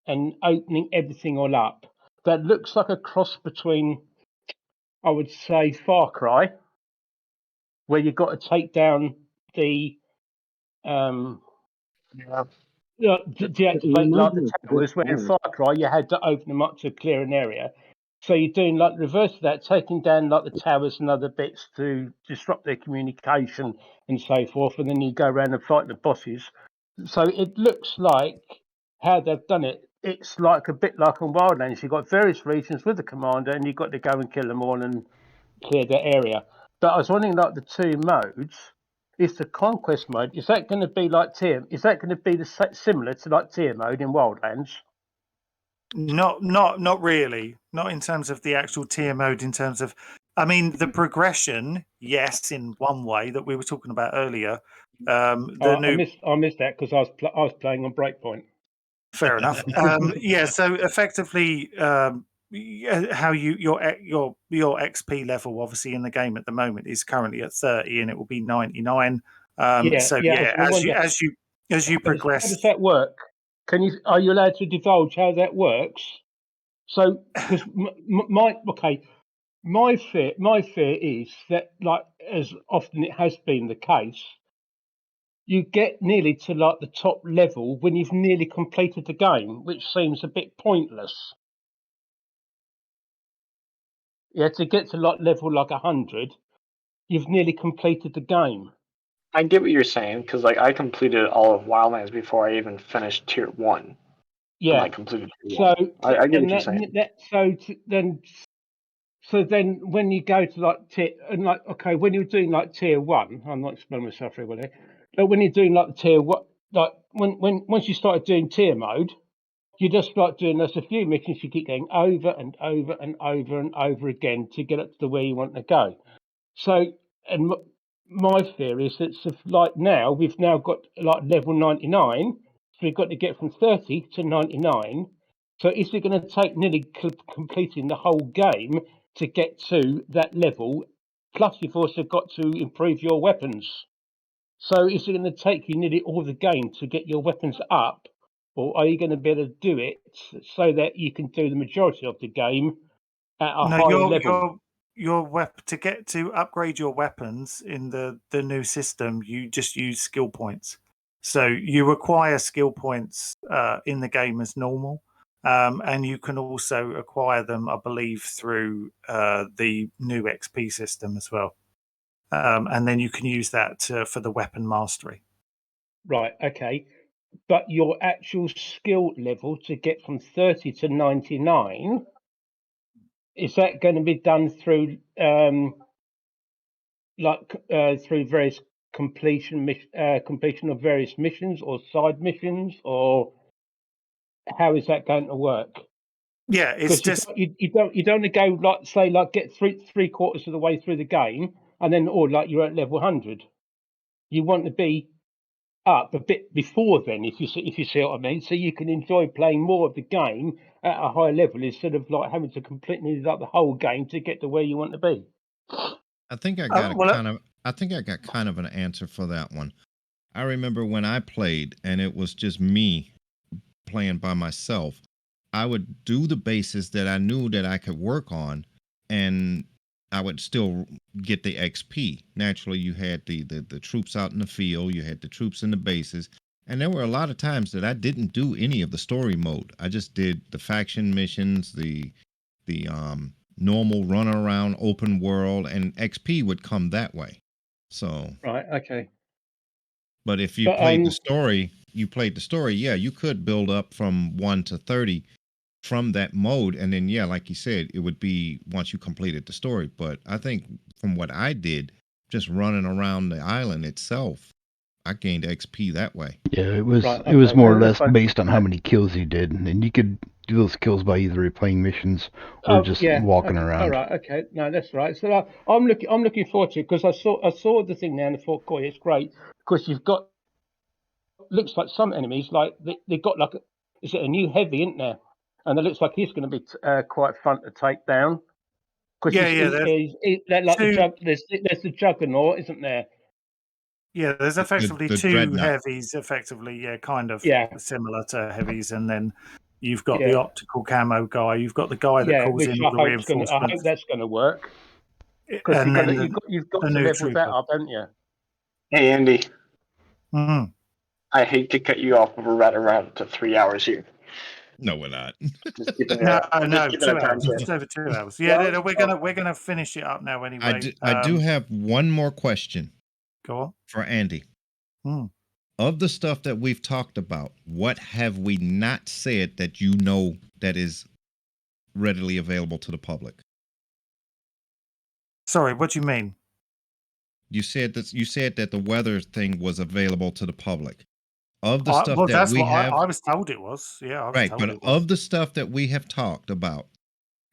and opening everything all up, that looks like a cross between, I would say, Far Cry, where you've got to take down the deactivate like the towers, where in Far Cry you had to open them up to clear an area. So you're doing like the reverse of that, taking down like the towers and other bits to disrupt their communication and so forth, and then you go around and fight the bosses. So it looks like how they've done it. It's like a bit like on Wildlands. You've got various regions with the commander, and you've got to go and kill them all and clear the area. But I was wondering, like the two modes, is the conquest mode? Is that going to be like tier? Is that going to be similar to like tier mode in Wildlands? Not really. Not in terms of the actual tier mode. In terms of, I mean, the progression, yes, in one way that we were talking about earlier. I missed that because I was playing on Breakpoint. Fair enough. Yeah. So effectively, how your XP level, obviously in the game at the moment, is currently at 30, and it will be 99. As you progress, how does that work? Are you allowed to divulge how that works? So, because my fear is that, like as often it has been the case, you get nearly to like the top level when you've nearly completed the game, which seems a bit pointless. Yeah, to get to like level like 100, you've nearly completed the game. I get what you're saying, because like I completed all of Wildlands before I even finished Tier 1. Yeah, I completed Tier 1. I get what you're saying. So then when you go to like tier, and like, okay, when you're doing like tier 1, I'm not explaining myself very well here, but when you're doing like the tier 1, like once you started doing tier mode, you just start doing there's a few missions you keep going over and over and over and over again to get up to where you want to go. So, and my fear is that like now we've now got like level 99, so we've got to get from 30 to 99. So is it going to take nearly completing the whole game to get to that level? Plus, you've also got to improve your weapons. So is it going to take you nearly all the game to get your weapons up? Or are you going to be able to do it so that you can do the majority of the game at a higher level? To upgrade your weapons in the new system, you just use skill points. So you acquire skill points in the game as normal, and you can also acquire them, I believe, through the new XP system as well. And then you can use that for the weapon mastery. Right. Okay. But your actual skill level to get from 30 to 99, is that going to be done through through various completion of various missions or side missions, or how is that going to work? Yeah, it's just you don't go like get three quarters of the way through the game and then like you're at level 100. You want to be up a bit before then, if you see what I mean, so you can enjoy playing more of the game at a high level instead of like having to completely like the whole game to get to where you want to be. I think I got kind of an answer for that one. I remember when I played and it was just me playing by myself, I would do the bases that I knew that I could work on, and I would still get the XP. Naturally, you had the troops out in the field, you had the troops in the bases, And there were a lot of times that I didn't do any of the story mode. I just did the faction missions, the normal run around open world, and XP would come that way. So right, okay. But if you played the story, yeah, you could build up from 1 to 30 from that mode, and then yeah, like you said, it would be once you completed the story. But I think from what I did, just running around the island itself, I gained XP that way. Yeah, it was more or less based on how many kills you did, and you could do those kills by either replaying missions or just walking around. All right, okay, no, that's right. So I'm looking forward to it because I saw the thing there and I thought, "Boy, it's great," because you've got looks like some enemies like they got like is it a new heavy, isn't there? And it looks like he's going to be quite fun to take down. Because there's the Juggernaut, isn't there? Yeah, there's effectively the two Dreadnought. heavies, effectively, kind of similar to heavies, and then you've got the Yeah. optical camo guy. You've got the guy that calls which in I all the hope reinforcements. that's going to work. Because And then you've got the to new level that trooper. up, haven't you? Hey, Andy. Mm-hmm. I hate to cut you off, but we're right around to 3 hours here. No, we're not. Just keeping No, just keeping 2 a time hours. check. Just over 2 hours. Yeah, we're gonna finish it up now anyway. I do have one more question. Go on. For Andy. Hmm. Of the stuff that we've talked about, what have we not said that you know that is readily available to the public? Sorry, what do you mean? You said that the weather thing was available to the public. Of the stuff Well, that that's we what have, I was told it was. Yeah, I was right? told But it was. of the stuff that we have talked about,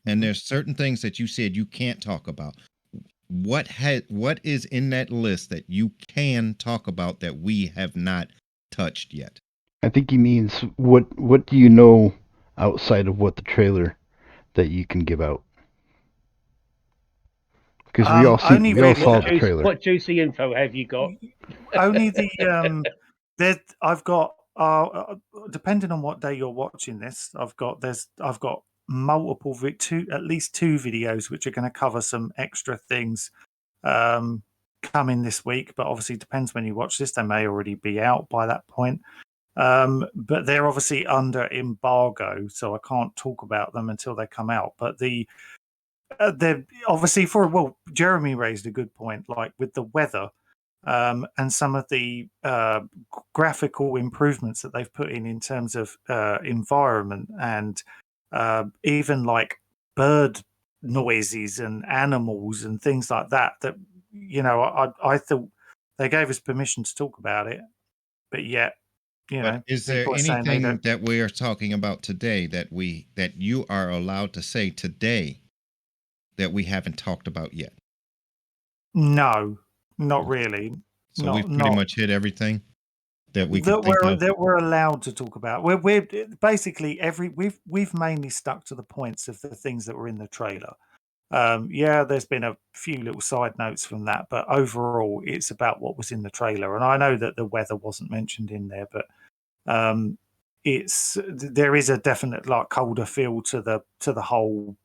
and there's certain things that you said you can't talk about. What is in that list that you can talk about that we have not touched yet? I think he means what do you know outside of what the trailer that you can give out? Because we all saw the trailer. What juicy info have you got? Only the I've got depending on what day you're watching this, I've got multiple at least 2 videos which are going to cover some extra things coming this week, but obviously it depends when you watch this. They may already be out by that point. But they're obviously under embargo, so I can't talk about them until they come out. But they're obviously Jeremy raised a good point, like with the weather and some of the graphical improvements that they've put in terms of environment and even like bird noises and animals and things like that. That I thought they gave us permission to talk about it, but yet. But is there anything that we are talking about today that you are allowed to say today that we haven't talked about yet? No, not really. So we've pretty much hit everything that we we're allowed to talk about. We're basically we've mainly stuck to the points of the things that were in the trailer. There's been a few little side notes from that, but overall it's about what was in the trailer. And I know that the weather wasn't mentioned in there, but there is a definite like colder feel to the whole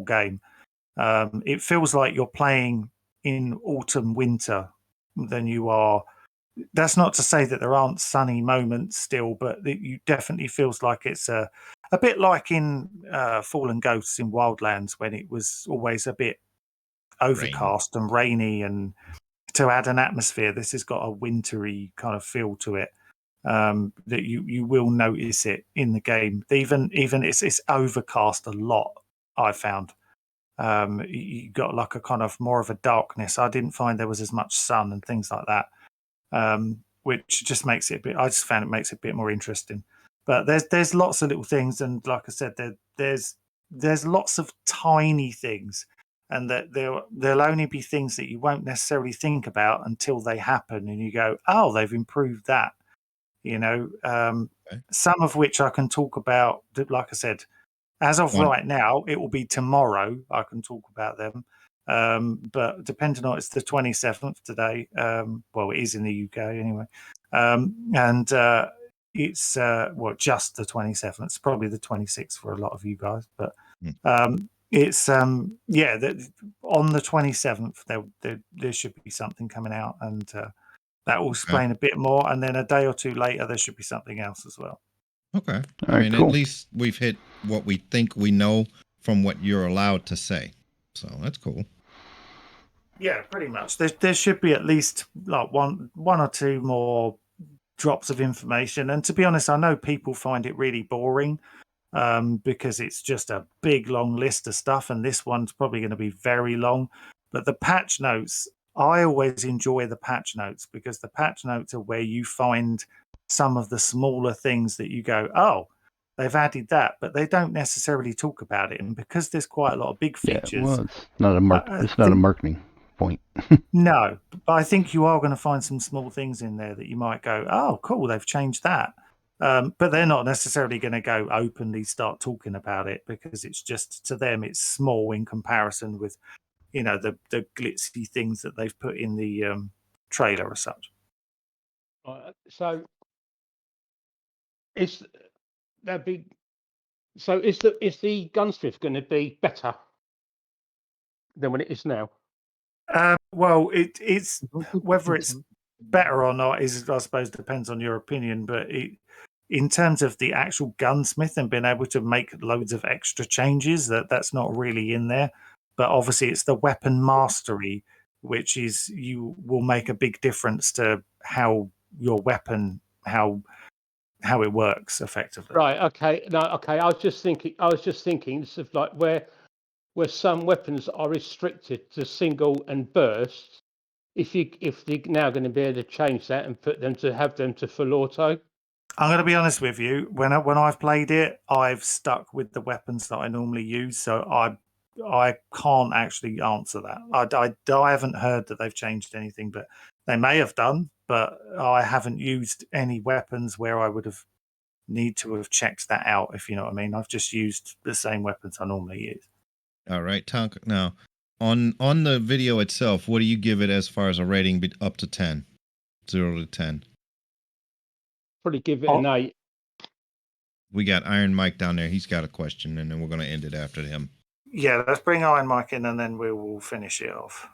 game. It feels like you're playing in autumn winter than you are. That's not to say that there aren't sunny moments still, but you definitely feels like it's a bit like in Fallen Ghosts in Wildlands when it was always a bit overcast and rainy, and to add an atmosphere, this has got a wintry kind of feel to it. That you will notice it in the game. Even it's overcast a lot. I found you got like a kind of more of a darkness. I didn't find there was as much sun and things like that, which just makes it a bit. I just found it makes it a bit more interesting. But there's lots of little things, and like I said, there's lots of tiny things, and that there'll only be things that you won't necessarily think about until they happen, and you go, oh, they've improved that. Some of which I can talk about. Like I said, as of right now, it will be tomorrow. I can talk about them, but depending on it's the 27th today. Well, it is in the UK anyway, and it's just the 27th. It's probably the 26th for a lot of you guys, but it's on the 27th there should be something coming out, and That will explain a bit more, and then a day or two later, there should be something else as well. Okay. All right, at least we've hit what we think we know from what you're allowed to say. So that's cool. Yeah, pretty much. There should be at least like one or two more drops of information. And to be honest, I know people find it really boring because it's just a big long list of stuff, and this one's probably going to be very long. But the patch notes, I always enjoy the patch notes because the patch notes are where you find some of the smaller things that you go, oh, they've added that, but they don't necessarily talk about it. And because there's quite a lot of big features, Yeah, well, it's not a it's not a marketing point. no, but I think you are going to find some small things in there that you might go, oh, cool, they've changed that. But they're not necessarily going to go openly start talking about it because it's just, to them, it's small in comparison with, the glitzy things that they've put in the trailer or such. So is the gunsmith going to be better than when it is now? Well, it's whether it's better or not is, I suppose, depends on your opinion. But in terms of the actual gunsmith and being able to make loads of extra changes, that's not really in there. But obviously, it's the weapon mastery, which is you will make a big difference to how your weapon how it works effectively. Right. Okay. No. Okay. I was just thinking. It's of like where some weapons are restricted to single and burst. If they're now going to be able to change that and have them to full auto. I'm going to be honest with you. When I've played it, I've stuck with the weapons that I normally use, so I can't actually answer that. I haven't heard that they've changed anything, but they may have done. But I haven't used any weapons where I would have need to have checked that out, if you know what I mean. I've just used the same weapons I normally use. All right, Tonk. Now, on the video itself, what do you give it as far as a rating up to 10? 0 to 10. Probably give it an 8. We got Iron Mike down there. He's got a question, and then we're going to end it after him. Yeah, let's bring Iron Mike in, and then we will finish it off.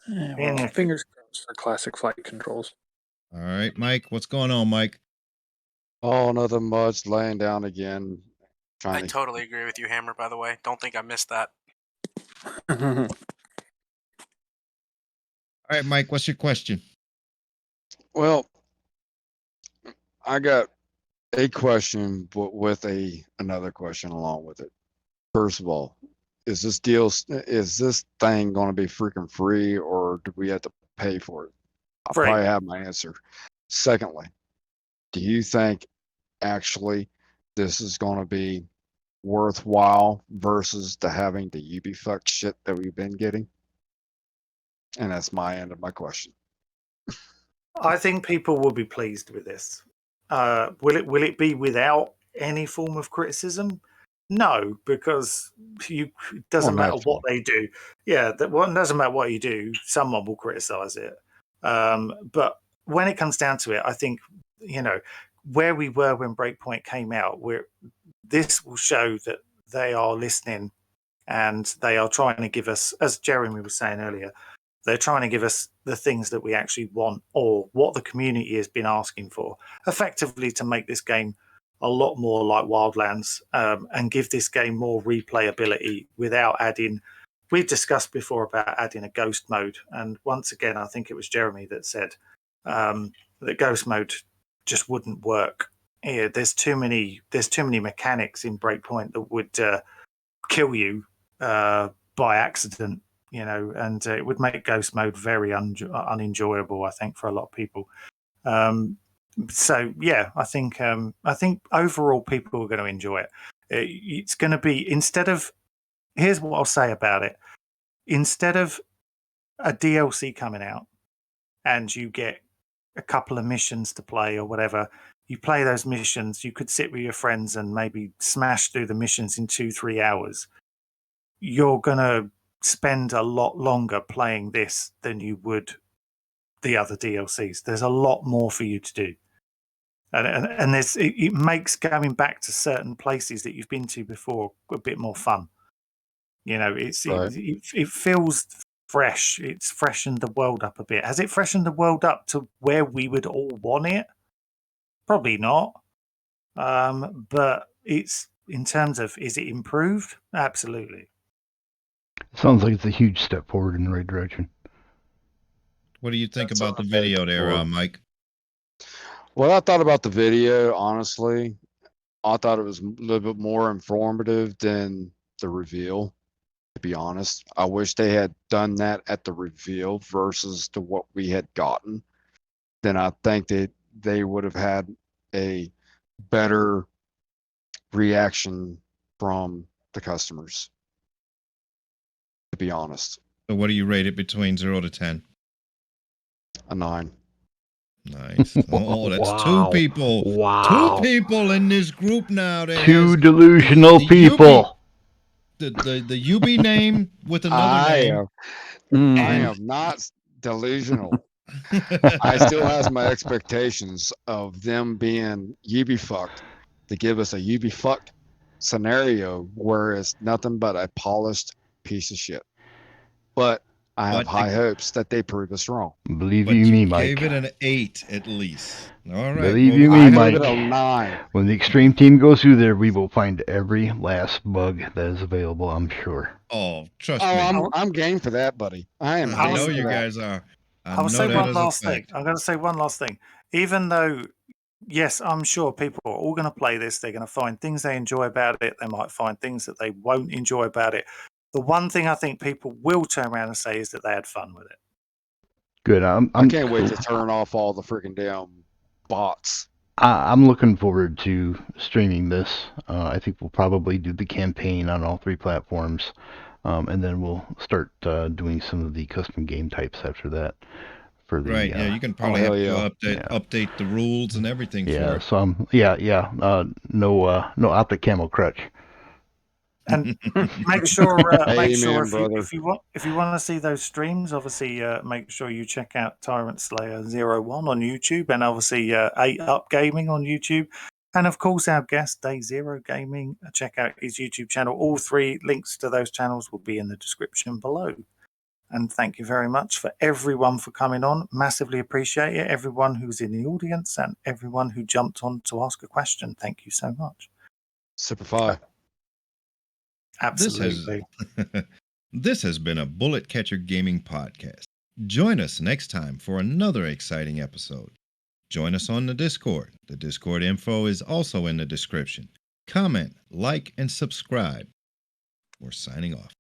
Well, fingers crossed for classic flight controls. All right, Mike. What's going on, Mike? Oh, nothing much. Laying down again. I totally agree with you, Hammer, by the way. Don't think I missed that. All right, Mike, what's your question? Well, I got a question, but with another question along with it. First of all, is this thing going to be freaking free, or do we have to pay for it? I'll probably have my answer. Secondly, do you think actually this is going to be worthwhile versus having the UbiFuck shit that we've been getting? And that's my end of my question. I think people will be pleased with this. Will it be without any form of criticism? No, because it doesn't matter what they do. Yeah, it doesn't matter what you do. Someone will criticize it. But when it comes down to it, I think where we were when Breakpoint came out, this will show that they are listening and they are trying to give us, as Jeremy was saying earlier, they're trying to give us the things that we actually want or what the community has been asking for, effectively to make this game a lot more like Wildlands and give this game more replayability without adding. We've discussed before about adding a ghost mode, and once again, I think it was Jeremy that said that ghost mode just wouldn't work. Yeah, there's too many mechanics in Breakpoint that would kill you by accident, and it would make ghost mode very unenjoyable, I think, for a lot of people. So yeah, I think overall people are going to enjoy it. It's going to be, here's what I'll say about it. Instead of a DLC coming out and you get a couple of missions to play or whatever, you play those missions, you could sit with your friends and maybe smash through the missions in 2-3 hours. You're going to spend a lot longer playing this than you would the other DLCs. There's a lot more for you to do. And it makes going back to certain places that you've been to before a bit more fun. You know, Right. it feels fresh. It's freshened the world up a bit. Has it freshened the world up to where we would all want it? Probably not. But it's in terms of, is it improved? Absolutely. Sounds like it's a huge step forward in the right direction. What do you think about the video there, Mike? What I thought about the video, honestly, I thought it was a little bit more informative than the reveal. To be honest, I wish they had done that at the reveal versus to what we had gotten. Then I think that they would have had a better reaction from the customers. To be honest. So what do you rate it between 0 to 10? A 9. Nice. Oh, that's Wow. 2 people. Wow. 2 people in this group now. 2 delusional people. The UB name with another name. I am not delusional. I still has my expectations of them being UB fucked to give us a UB fucked scenario where it's nothing but a polished piece of shit. But I have high hopes that they prove us wrong. Believe you me, Mike. Gave it an 8 at least. All right. Believe you me, Mike. When the extreme team goes through there, we will find every last bug that is available, I'm sure. Oh, trust me. I'm game for that, buddy. I know you guys are. I'll say one last thing. I'm going to say one last thing. Even though, yes, I'm sure people are all going to play this. They're going to find things they enjoy about it. They might find things that they won't enjoy about it. The one thing I think people will turn around and say is that they had fun with it. Good. I can't wait to turn off all the freaking damn bots. I'm looking forward to streaming this. I think we'll probably do the campaign on all 3 platforms. And then we'll start doing some of the custom game types after that. For the, right, yeah, you can probably have to update the rules and everything for it. So no Optic Camo crutch. And make sure if you want to see those streams, obviously make sure you check out Tyrant Slayer 01 on YouTube, and obviously 8 Up Gaming on YouTube, and of course our guest Day Zero Gaming. Check out his YouTube channel. All 3 links to those channels will be in the description below. And thank you very much for everyone for coming on. Massively appreciate it. Everyone who's in the audience and everyone who jumped on to ask a question. Thank you so much. Superfly. Absolutely. This has been a Bullet Catcher Gaming Podcast. Join us next time for another exciting episode. Join us on the Discord. The Discord info is also in the description. Comment, like, and subscribe. We're signing off.